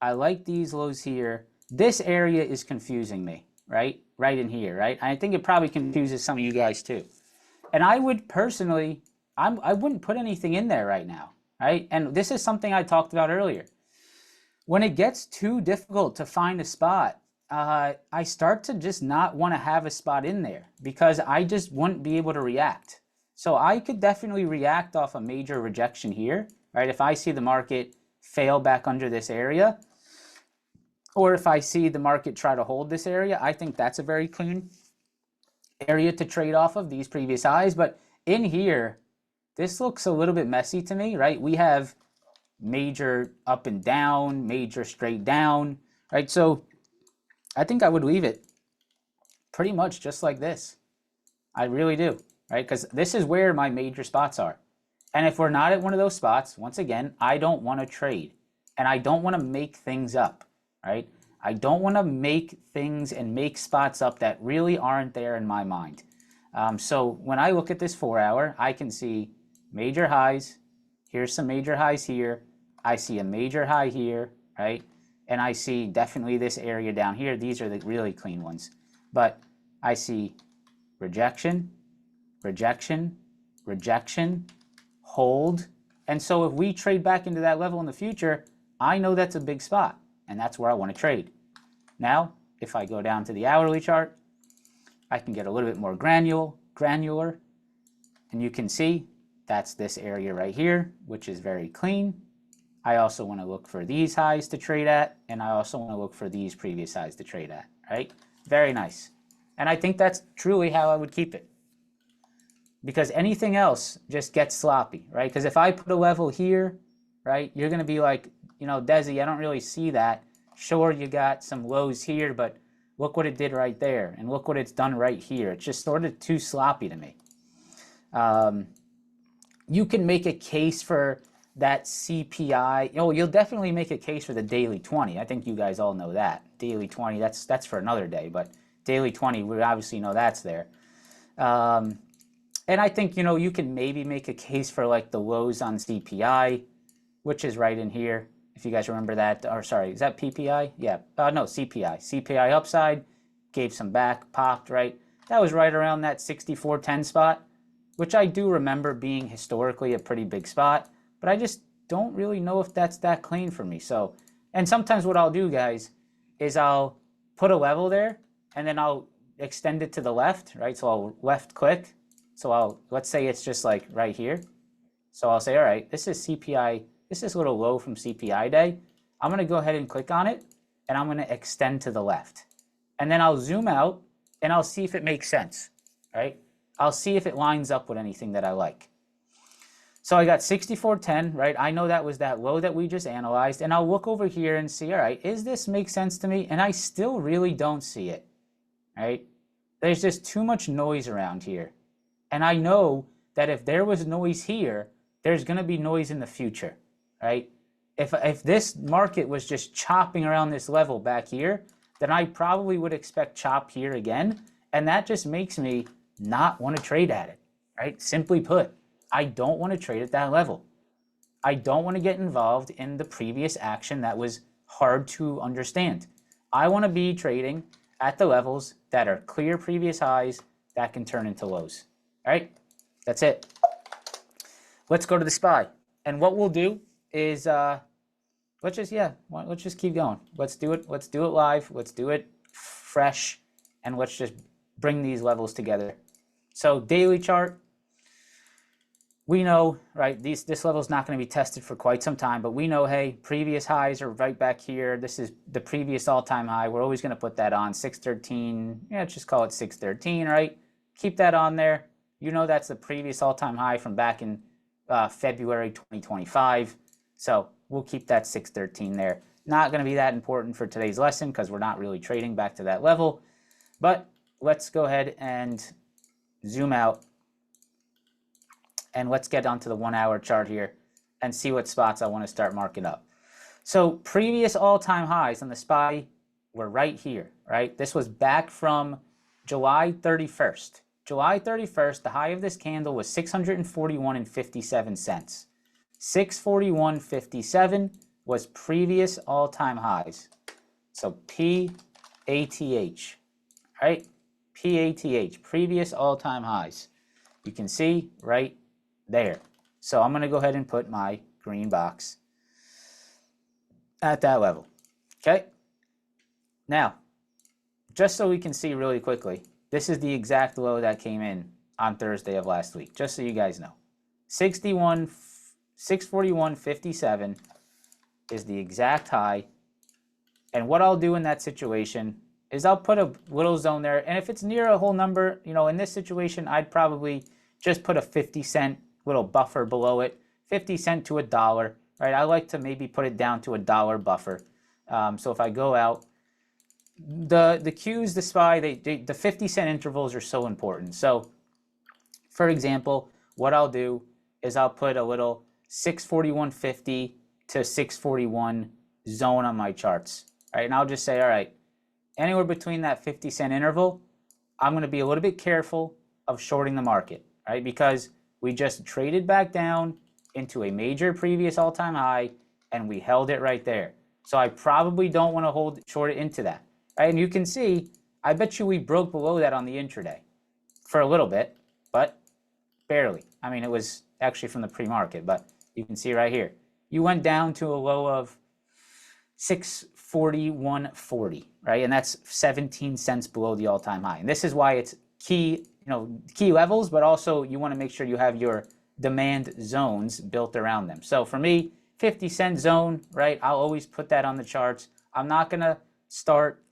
I like these lows here. This area is confusing me, right? Right in here, right? I think it probably confuses some of you guys too. And I would personally, I wouldn't put anything in there right now, right? And this is something I talked about earlier. When it gets too difficult to find a spot, I start to just not want to have a spot in there because I just wouldn't be able to react. So I could definitely react off a major rejection here, right? If I see the market fail back under this area, or if I see the market try to hold this area, I think that's a very clean area to trade off of, these previous highs. But in here, this looks a little bit messy to me, right? We have major up and down, major straight down, right? So I think I would leave it pretty much just like this. I really do, right? Because this is where my major spots are. And if we're not at one of those spots, once again, I don't want to trade. And I don't want to make things up, right? I don't want to make things and make spots up that really aren't there in my mind. So when I look at this 4 hour, I can see major highs. Here's some major highs here. I see a major high here, right? And I see definitely this area down here. These are the really clean ones. But I see rejection, rejection, rejection, hold. And so if we trade back into that level in the future, I know that's a big spot, and that's where I want to trade. Now, if I go down to the hourly chart, I can get a little bit more granular, and you can see that's this area right here, which is very clean. I also want to look for these highs to trade at, and I also want to look for these previous highs to trade at, right? Very nice. And I think that's truly how I would keep it. Because anything else just gets sloppy, right? Because if I put a level here, right, you're going to be like, you know, Desi, I don't really see that. Sure, you got some lows here, but look what it did right there. And look what it's done right here. It's just sort of too sloppy to me. You can make a case for that CPI. Oh, you'll definitely make a case for the daily 20. I think you guys all know that. Daily 20, that's for another day. But daily 20, we obviously know that's there. And I think, you know, you can maybe make a case for like the lows on CPI, which is right in here. If you guys remember that, or sorry, is that PPI? Yeah, no, CPI. CPI upside, gave some back, popped, right? That was right around that 64.10 spot, which I do remember being historically a pretty big spot, but I just don't really know if that's that clean for me. So, and sometimes what I'll do, guys, is I'll put a level there, and then I'll extend it to the left, right? So I'll left click. So let's say it's just like right here. So I'll say, all right, this is CPI. This is a little low from CPI day. I'm going to go ahead and click on it, and I'm going to extend to the left. And then I'll zoom out, and I'll see if it makes sense, right? I'll see if it lines up with anything that I like. So I got 64.10, right? I know that was that low that we just analyzed, and I'll look over here and see, all right, is this make sense to me? And I still really don't see it, right? There's just too much noise around here. And I know that if there was noise here, there's going to be noise in the future, right? If this market was just chopping around this level back here, then I probably would expect chop here again. And that just makes me not want to trade at it, right? Simply put, I don't want to trade at that level. I don't want to get involved in the previous action that was hard to understand. I want to be trading at the levels that are clear previous highs that can turn into lows. All right, that's it. Let's go to the SPY. And what we'll do is, let's just keep going. Let's do it. Let's do it live. Let's do it fresh. And let's just bring these levels together. So daily chart, we know, right, this level is not going to be tested for quite some time, but we know, hey, previous highs are right back here. This is the previous all-time high. We're always going to put that on, 613. Yeah, let's just call it 613, right? Keep that on there. You know that's the previous all-time high from back in February 2025. So we'll keep that 613 there. Not going to be that important for today's lesson because we're not really trading back to that level. But let's go ahead and zoom out. And let's get onto the 1 hour chart here and see what spots I want to start marking up. So previous all-time highs on the SPY were right here, right? This was back from July 31st. July 31st, the high of this candle was 641.57 cents. 641.57 was previous all-time highs. So PATH, right? PATH, previous all-time highs. You can see right there. So I'm going to go ahead and put my green box at that level. Okay? Now, just so we can see really quickly, this is the exact low that came in on Thursday of last week, just so you guys know. 641.57 is the exact high. And what I'll do in that situation is I'll put a little zone there. And if it's near a whole number, you know, in this situation, I'd probably just put a 50-cent little buffer below it, 50 cent to $1, right? I like to maybe put it down to $1 buffer. So if I go out, the cues, the SPY, the 50-cent intervals are so important. So for example, what I'll do is I'll put a little 641.50 to 641 zone on my charts, right? And I'll just say, all right, anywhere between that 50-cent interval, I'm going to be a little bit careful of shorting the market, right? Because we just traded back down into a major previous all-time high, and we held it right there. So I probably don't want to short it into that, right? And you can see, I bet you we broke below that on the intraday for a little bit, but barely. I mean, it was actually from the pre-market, but you can see right here, you went down to a low of 641.40, right? And that's 17 cents below the all-time high. And this is why it's key, key levels, but also you want to make sure you have your demand zones built around them. So for me, 50-cent zone, right? I'll always put that on the charts. I'm not going to start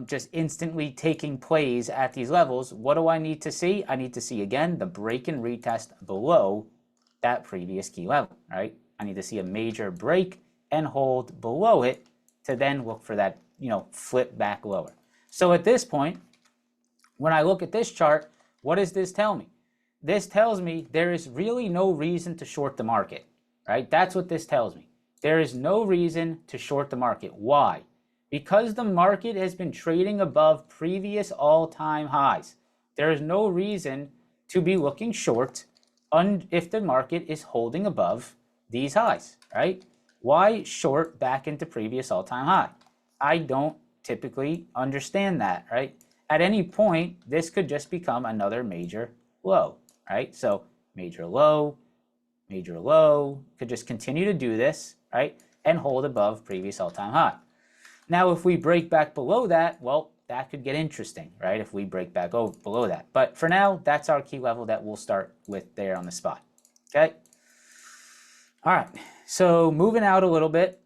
just instantly taking plays at these levels. What do I need to see? I need to see, again, the break and retest below that previous key level, right? I need to see a major break and hold below it to then look for that, flip back lower. So at this point, when I look at this chart, what does this tell me? This tells me there is really no reason to short the market, right? That's what this tells me. There is no reason to short the market. Why? Because the market has been trading above previous all-time highs. There is no reason to be looking short if the market is holding above these highs, right? Why short back into previous all-time high? I don't typically understand that, right? At any point, this could just become another major low, right? So major low, could just continue to do this, right? And hold above previous all-time high. Now, if we break back below that, well, that could get interesting, right? If we break back below that. But for now, that's our key level that we'll start with there on the spot, okay? All right, so moving out a little bit,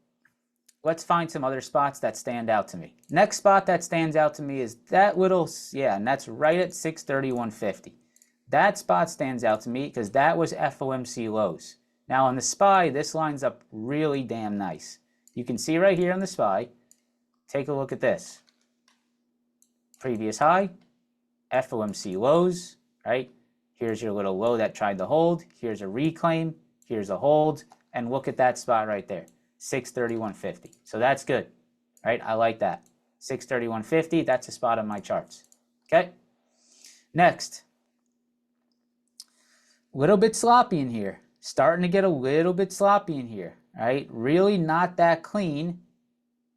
let's find some other spots that stand out to me. Next spot that stands out to me is that little, and that's right at 631.50. That spot stands out to me because that was FOMC lows. Now on the SPY, this lines up really damn nice. You can see right here on the SPY, take a look at this. Previous high, FOMC lows, right? Here's your little low that tried to hold. Here's a reclaim. Here's a hold. And look at that spot right there, 631.50. So that's good, right? I like that. 631.50, that's a spot on my charts, okay? Next, a little bit sloppy in here. Starting to get a little bit sloppy in here, right? Really not that clean.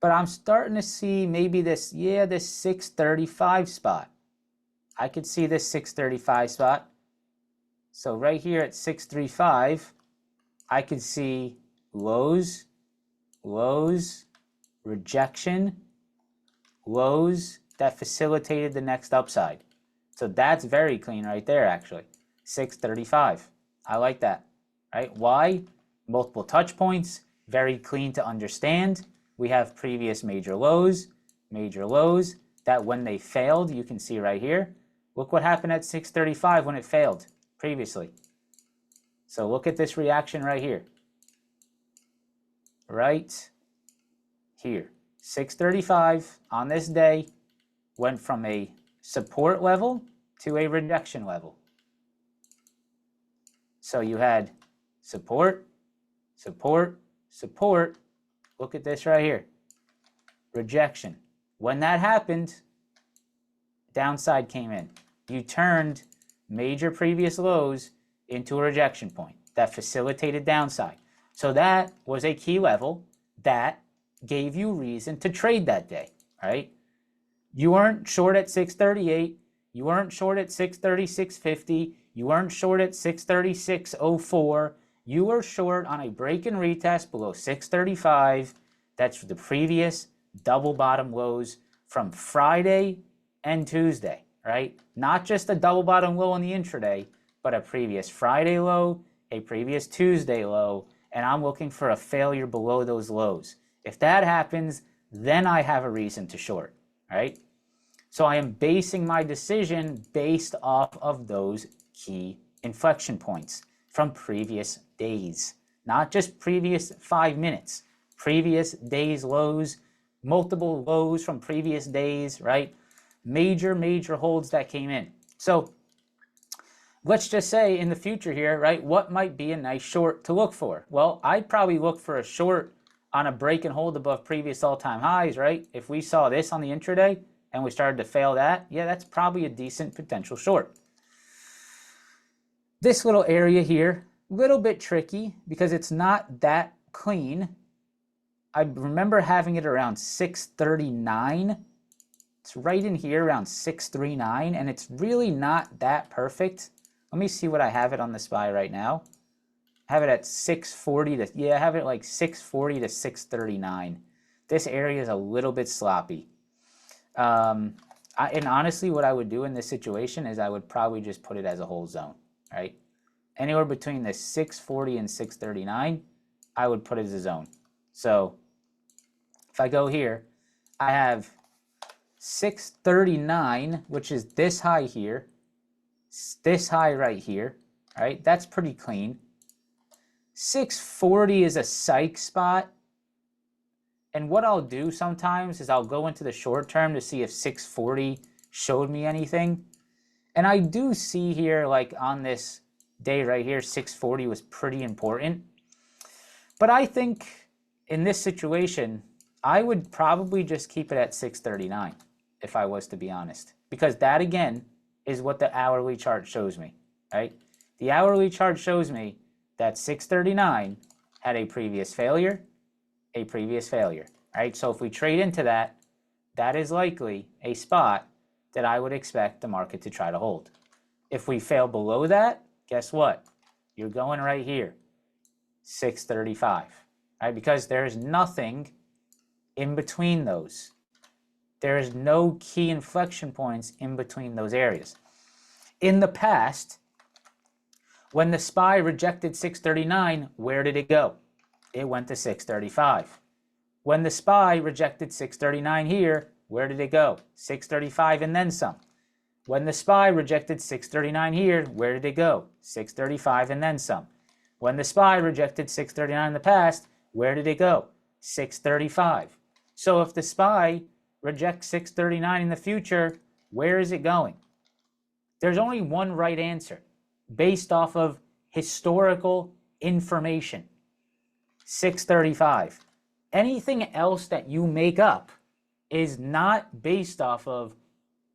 But I'm starting to see maybe this 635 spot. I could see this 635 spot. So right here at 635, I could see lows, rejection, lows that facilitated the next upside. So that's very clean right there, actually. 635. I like that, right? Why? Multiple touch points, very clean to understand. We have previous major lows, that when they failed, you can see right here. Look what happened at 635 when it failed previously. So look at this reaction right here. Right here. 635 on this day went from a support level to a rejection level. So you had support, support, support. Look at this right here. Rejection. When that happened, downside came in. You turned major previous lows into a rejection point that facilitated downside. So that was a key level that gave you reason to trade that day, right? You weren't short at 638. You weren't short at 636.50. You weren't short at 636.04. You were short on a break and retest below 635. That's the previous double bottom lows from Friday and Tuesday, right? Not just a double bottom low on the intraday, but a previous Friday low, a previous Tuesday low, and I'm looking for a failure below those lows. If that happens, then I have a reason to short, right? So I am basing my decision based off of those key inflection points from previous days, not just previous 5 minutes, previous days lows, multiple lows from previous days, right? Major holds that came in. So let's just say in the future here, right, what might be a nice short to look for? Well, I'd probably look for a short on a break and hold above previous all-time highs, right? If we saw this on the intraday and we started to fail that, yeah, that's probably a decent potential short. This little area here, a little bit tricky because it's not that clean. I remember having it around 639. It's right in here around 639, and it's really not that perfect. Let me see what I have it on the SPY right now. I have it at 640 to, yeah, I have it like 640 to 639. This area is a little bit sloppy. And honestly, what I would do in this situation is I would probably just put it as a whole zone, right? Anywhere between the 640 and 639, I would put it as a zone. So if I go here, I have 639, which is this high here, this high right here, right? That's pretty clean. 640 is a psych spot. And what I'll do sometimes is I'll go into the short term to see if 640 showed me anything. And I do see here, like on this day right here, 640 was pretty important. But I think in this situation, I would probably just keep it at 639 if I was to be honest. Because that again is what the hourly chart shows me, right? The hourly chart shows me that 639 had a previous failure, right? So if we trade into that, that is likely a spot that I would expect the market to try to hold. If we fail below that, guess what? You're going right here, 635, right? Because there's nothing in between those. There is no key inflection points in between those areas. In the past, when the SPY rejected 639, where did it go? It went to 635. When the SPY rejected 639 here, where did it go? 635 and then some. When the SPY rejected 639 here, where did it go? 635 and then some. When the SPY rejected 639 in the past, where did it go? 635. So if the SPY rejects 639 in the future, where is it going? There's only one right answer based off of historical information. 635. Anything else that you make up is not based off of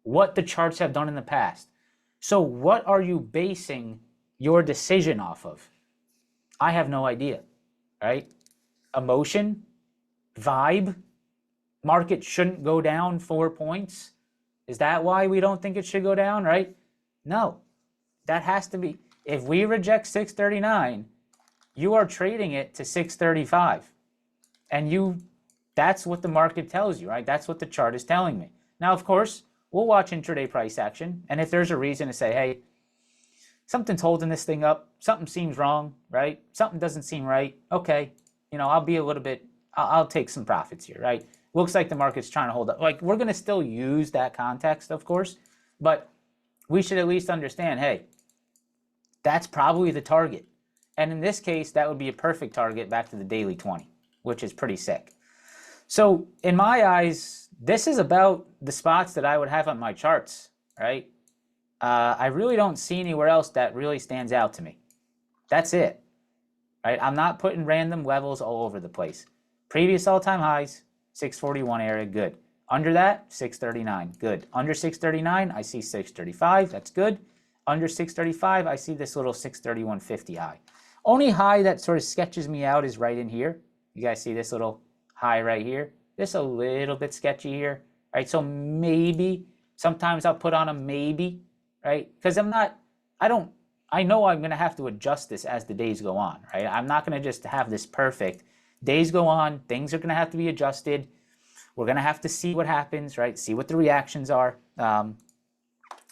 what the charts have done in the past. So what are you basing your decision off of? I have no idea, right? Emotion, vibe, market shouldn't go down 4 points. Is that why we don't think it should go down, right? No, that has to be, if we reject 639, you are trading it to 635. And that's what the market tells you, right? That's what the chart is telling me. Now, of course, we'll watch intraday price action. And if there's a reason to say, hey, something's holding this thing up, something seems wrong, right? Something doesn't seem right. Okay, I'll be a little bit, I'll take some profits here, right? Looks like the market's trying to hold up. Like, we're going to still use that context, of course, but we should at least understand, hey, that's probably the target. And in this case, that would be a perfect target back to the daily 20, which is pretty sick. So in my eyes, this is about the spots that I would have on my charts, right? I really don't see anywhere else that really stands out to me. That's it, right? I'm not putting random levels all over the place. Previous all-time highs, 641 area, good. Under that, 639, good. Under 639, I see 635, that's good. Under 635, I see this little 631.50 high. Only high that sort of sketches me out is right in here. You guys see this little high right here? This a little bit sketchy here, right? So maybe, sometimes I'll put on a maybe, right? Because I know I'm going to have to adjust this as the days go on, right? I'm not going to just have this perfect. Days go on, things are going to have to be adjusted. We're going to have to see what happens, right? See what the reactions are.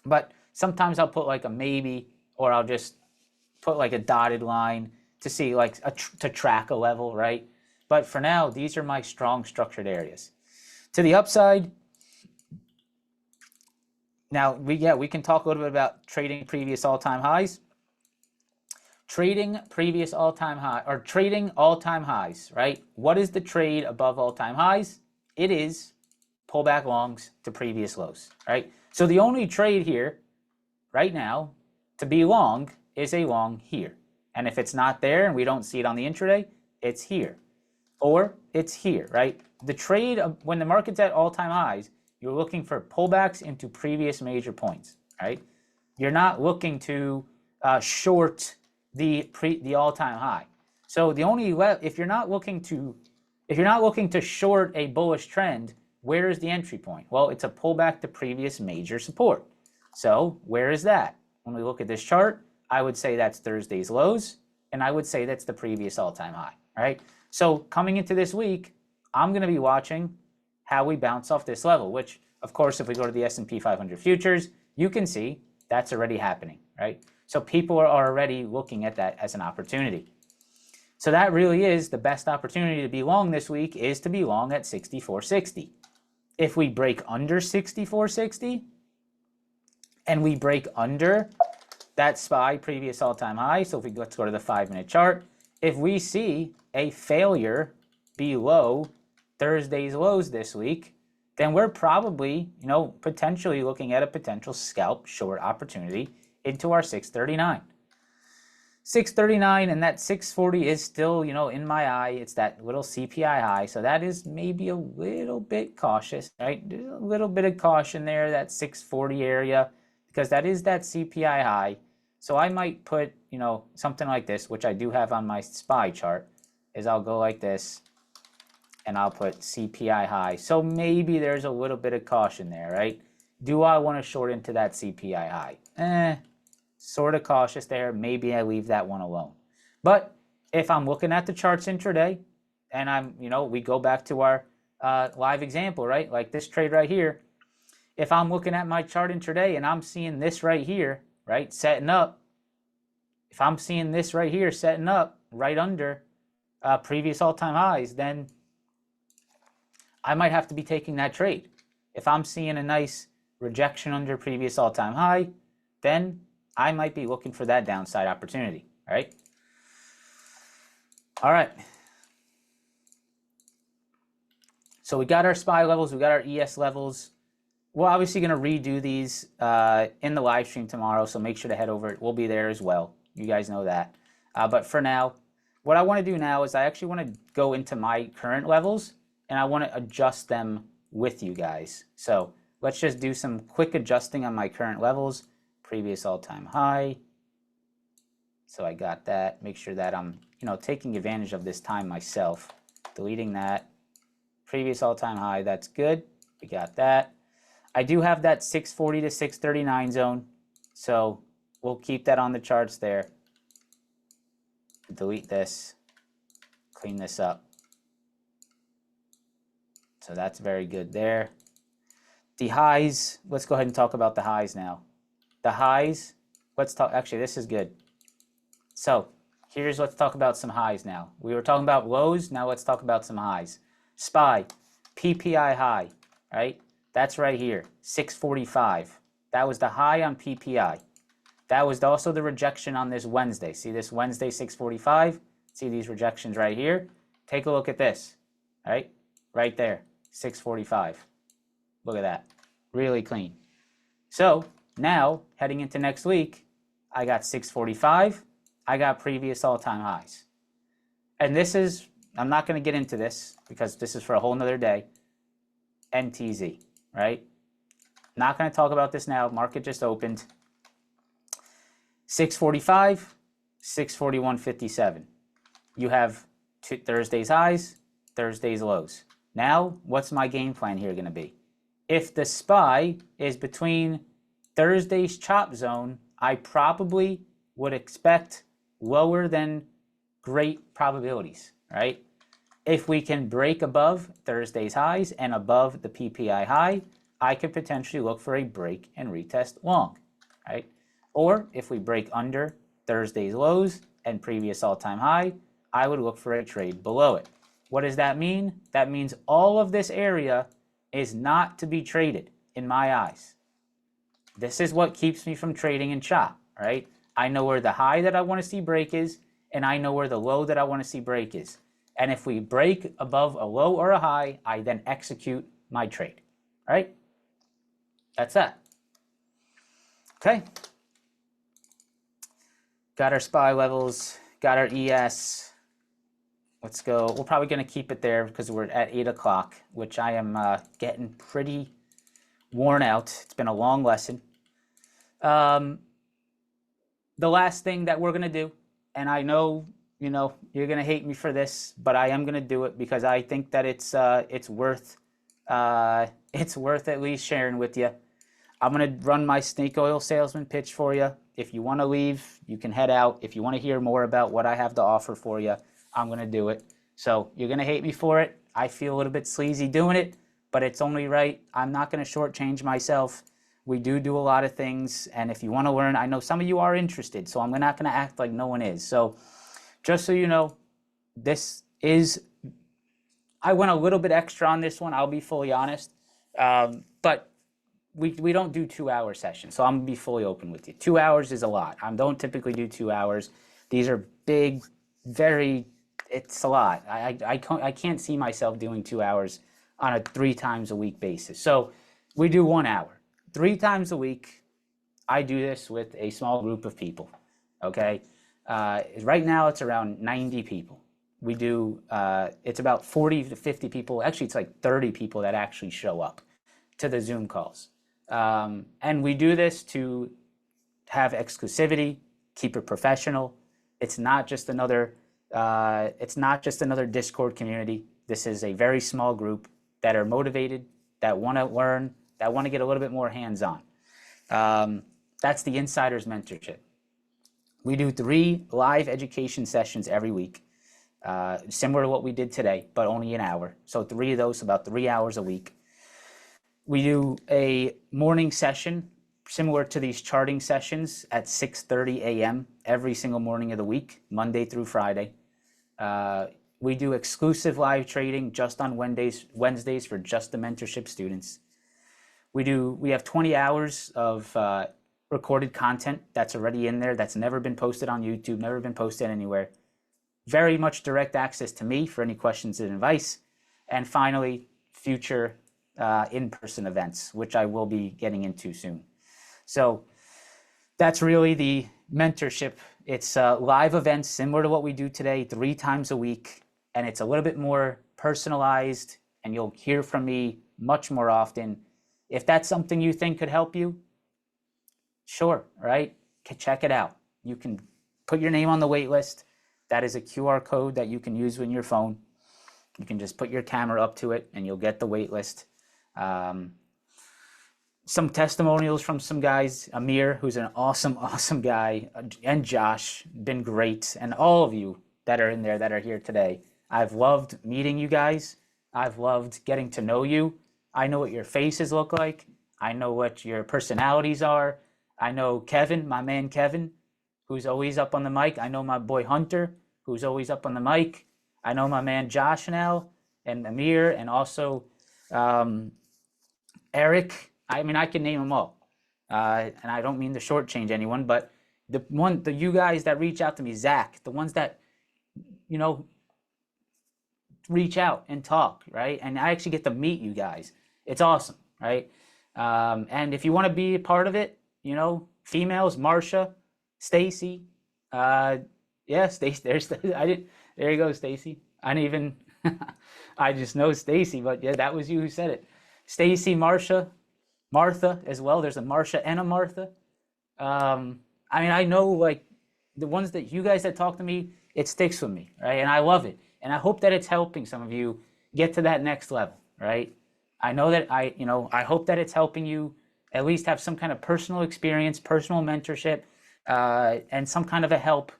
But sometimes I'll put like a maybe, or I'll just put like a dotted line to see, like to track a level, right? But for now, these are my strong structured areas. To the upside, Now, we can talk a little bit about trading previous all-time highs. Trading previous all-time high, or trading all-time highs, right? What is the trade above all-time highs? It is pullback longs to previous lows, right? So the only trade here right now to be long is a long here. And if it's not there and we don't see it on the intraday, it's here. Or it's here, right? The trade, when the market's at all-time highs, you're looking for pullbacks into previous major points, right? You're not looking to short the all-time high. So the only if you're not looking to short a bullish trend, where is the entry point? Well, it's a pullback to previous major support. So where is that? When we look at this chart, I would say that's Thursday's lows, and I would say that's the previous all-time high, right? So coming into this week, I'm going to be watching how we bounce off this level, which, of course, if we go to the S&P 500 futures, you can see that's already happening, right? So people are already looking at that as an opportunity. So that really is the best opportunity to be long this week, is to be long at 64.60. If we break under 64.60 and we break under that SPY previous all-time high, so if we let's go to the 5-minute chart, if we see a failure below Thursday's lows this week, then we're probably, potentially looking at a potential scalp short opportunity into our 639. 639 and that 640 is still, in my eye, it's that little CPI high. So that is maybe a little bit cautious, right? A little bit of caution there, that 640 area, because that is that CPI high. So I might put, something like this, which I do have on my SPY chart, is I'll go like this and I'll put CPI high. So maybe there's a little bit of caution there, right? Do I want to short into that CPI high? Sort of cautious there. Maybe I leave that one alone. But if I'm looking at the charts intraday and I'm, we go back to our live example, right? Like this trade right here. If I'm looking at my chart intraday and I'm seeing this right here, right, setting up, if I'm seeing this right here setting up right under previous all-time highs, then I might have to be taking that trade. If I'm seeing a nice rejection under previous all-time high, then I might be looking for that downside opportunity, right? All right. So we got our SPY levels, we got our ES levels. We're obviously going to redo these in the live stream tomorrow, so make sure to head over. We'll be there as well. You guys know that. But for now, what I want to do now is I actually want to go into my current levels, and I want to adjust them with you guys. So let's just do some quick adjusting on my current levels. Previous all-time high. So I got that. Make sure that I'm, taking advantage of this time myself. Deleting that. Previous all-time high, that's good. We got that. I do have that 640 to 639 zone. So we'll keep that on the charts there. Delete this. Clean this up. So that's very good there. The highs, let's go ahead and talk about the highs now. The highs, let's talk, actually this is good. So let's talk about some highs now. We were talking about lows, now let's talk about some highs. SPY, PPI high, right? That's right here, 645. That was the high on PPI. That was also the rejection on this Wednesday. See this Wednesday, 645? See these rejections right here? Take a look at this, right? Right there, 645. Look at that, really clean. So now, heading into next week, I got 645. I got previous all-time highs. And this is, I'm not going to get into this because this is for a whole nother day. NTZ, right? Not going to talk about this now. Market just opened. 645, 641.57. You have Thursday's highs, Thursday's lows. Now, what's my game plan here going to be? If the SPY is between Thursday's chop zone, I probably would expect lower than great probabilities, right? If we can break above Thursday's highs and above the PPI high, I could potentially look for a break and retest long, right? Or if we break under Thursday's lows and previous all-time high, I would look for a trade below it. What does that mean? That means all of this area is not to be traded in my eyes. This is what keeps me from trading in chop, right? I know where the high that I want to see break is, and I know where the low that I want to see break is. And if we break above a low or a high, I then execute my trade, right? That's that. Okay. Got our SPY levels, got our ES. Let's go. We're probably going to keep it there because we're at 8 o'clock, which I am getting pretty worn out. It's been a long lesson. The last thing that we're going to do, and I know, you know, you're going to hate me for this, but I am going to do it because I think that it's worth at least sharing with you. I'm going to run my snake oil salesman pitch for you. If you want to leave, you can head out. If you want to hear more about what I have to offer for you, I'm going to do it. So you're going to hate me for it. I feel a little bit sleazy doing it, but it's only right. I'm not going to shortchange myself. We do a lot of things, and if you want to learn, I know some of you are interested, so I'm not going to act like no one is. So just so you know, I went a little bit extra on this one, I'll be fully honest, but we don't do 2-hour sessions, so I'm going to be fully open with you. 2 hours is a lot. I don't typically do 2 hours. These are big, it's a lot. I can't see myself doing 2 hours on a 3 times a week basis. So we do 1 hour. 3 times a week, I do this with a small group of people, okay? Right now, it's around 90 people. We do, it's about 40 to 50 people. Actually, it's like 30 people that actually show up to the Zoom calls. And we do this to have exclusivity, keep it professional. It's not just another Discord community. This is a very small group that are motivated, that want to learn, that want to get a little bit more hands-on. That's the Insiders Mentorship. We do 3 live education sessions every week, similar to what we did today, but only an hour. So 3 of those, about 3 hours a week. We do a morning session similar to these charting sessions at 6:30 a.m. every single morning of the week, Monday through Friday. We do exclusive live trading just on Wednesdays for just the mentorship students. We have 20 hours of recorded content that's already in there, that's never been posted on YouTube, never been posted anywhere. Very much direct access to me for any questions and advice. And finally, future in-person events, which I will be getting into soon. So that's really the mentorship. It's live events similar to what we do today, 3 times a week, and it's a little bit more personalized, and you'll hear from me much more often. If that's something you think could help you, sure, right? Check it out. You can put your name on the wait list. That is a QR code that you can use in your phone. You can just put your camera up to it and you'll get the wait list. Some testimonials from some guys, Amir, who's an awesome guy, and Josh, been great. And all of you that are in there that are here today. I've loved meeting you guys. I've loved getting to know you. I know what your faces look like. I know what your personalities are. I know Kevin, my man Kevin, who's always up on the mic. I know my boy Hunter, who's always up on the mic. I know my man Josh now, and Amir, and also Eric. I mean, I can name them all. And I don't mean to shortchange anyone, but you guys that reach out to me, Zach, the ones that, you know, reach out and talk, right? And I actually get to meet you guys. It's awesome, right? And if you want to be a part of it, you know, females, Marsha, Stacy, yeah, Stacy. There you go, Stacy. I didn't even. I just know Stacy, but yeah, that was you who said it. Stacy, Marsha, Martha as well. There's a Marsha and a Martha. I mean, I know like the ones that you guys that talk to me, it sticks with me, right? And I love it. And I hope that it's helping some of you get to that next level, right? I know that I hope that it's helping you at least have some kind of personal experience, personal mentorship, and some kind of a help.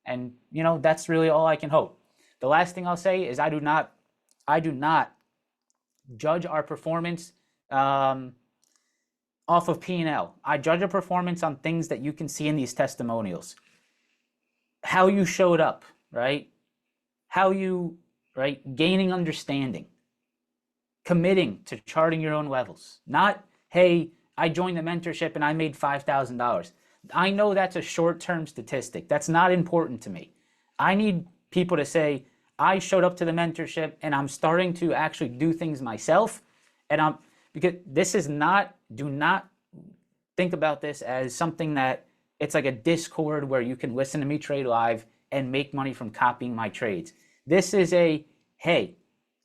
And, you know, that's really all I can hope. The last thing I'll say is I do not judge our performance off of P&L. I judge a performance on things that you can see in these testimonials. How you showed up, right? How you, right, gaining understanding, committing to charting your own levels. Not, hey, I joined the mentorship and I made $5,000. I know that's a short-term statistic. That's not important to me. I need people to say, I showed up to the mentorship and I'm starting to actually do things myself. And because this is not, do not think about this as something that it's like a Discord where you can listen to me trade live and make money from copying my trades. This is a, hey,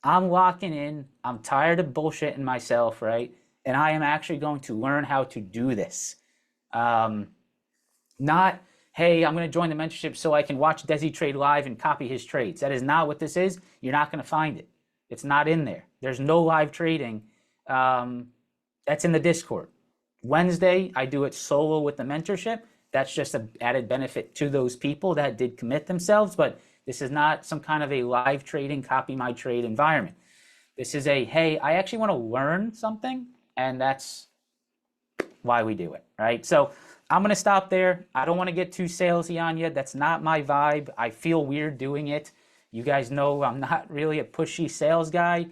I'm locking in. I'm tired of bullshitting myself, right? And I am actually going to learn how to do this. Not, hey, I'm going to join the mentorship so I can watch Desi trade live and copy his trades. That is not what this is. You're not going to find it. It's not in there. There's no live trading. That's in the Discord. Wednesday, I do it solo with the mentorship. That's just an added benefit to those people that did commit themselves, but this is not some kind of a live trading, copy my trade environment. This is a, hey, I actually want to learn something, and that's why we do it, right? So I'm going to stop there. I don't want to get too salesy on you. That's not my vibe. I feel weird doing it. You guys know I'm not really a pushy sales guy.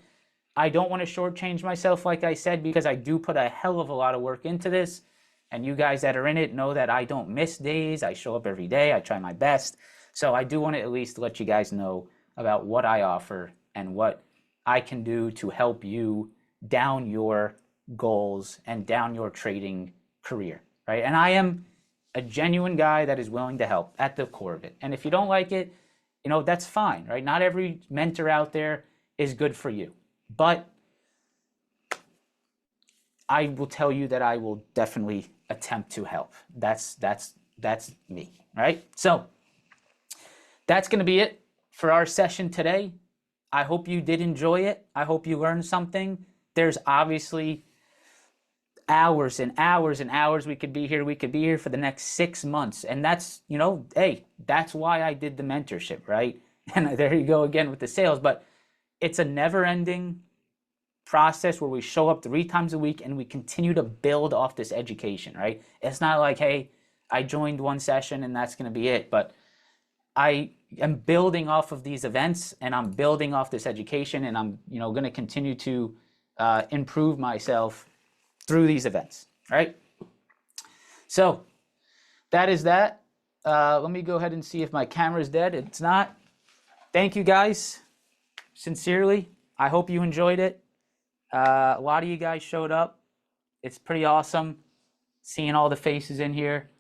I don't want to shortchange myself, like I said, because I do put a hell of a lot of work into this. And you guys that are in it know that I don't miss days. I show up every day. I try my best. So I do want to at least let you guys know about what I offer and what I can do to help you down your goals and down your trading career, right? And I am a genuine guy that is willing to help at the core of it. And if you don't like it, you know, that's fine, right? Not every mentor out there is good for you. But I will tell you that I will definitely attempt to help. That's me, right? So that's going to be it for our session today. I hope you did enjoy it. I hope you learned something. There's obviously hours and hours and hours we could be here. We could be here for the next 6 months. And that's, you know, hey, that's why I did the mentorship, right? And there you go again with the sales. But it's a never-ending process where we show up 3 times a week and we continue to build off this education, right? It's not like, hey, I joined one session and that's going to be it. But I am building off of these events and I'm building off this education, and I'm, you know, going to continue to improve myself through these events, right? So that is that. Let me go ahead and see if my camera is dead. It's not. Thank you guys. Sincerely, I hope you enjoyed it. A lot of you guys showed up. It's pretty awesome seeing all the faces in here.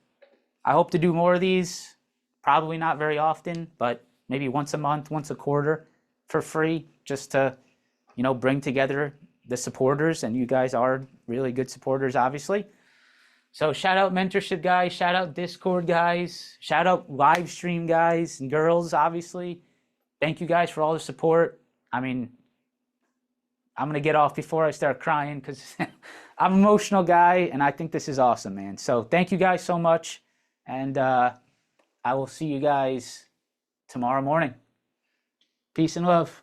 I hope to do more of these. Probably not very often, but maybe once a month, once a quarter for free, just to, you know, bring together the supporters. And you guys are really good supporters, obviously. So shout out mentorship guys, shout out Discord guys, shout out live stream guys and girls, obviously. Thank you guys for all the support. I mean, I'm going to get off before I start crying because I'm an emotional guy and I think this is awesome, man. So thank you guys so much. And I will see you guys tomorrow morning. Peace and love.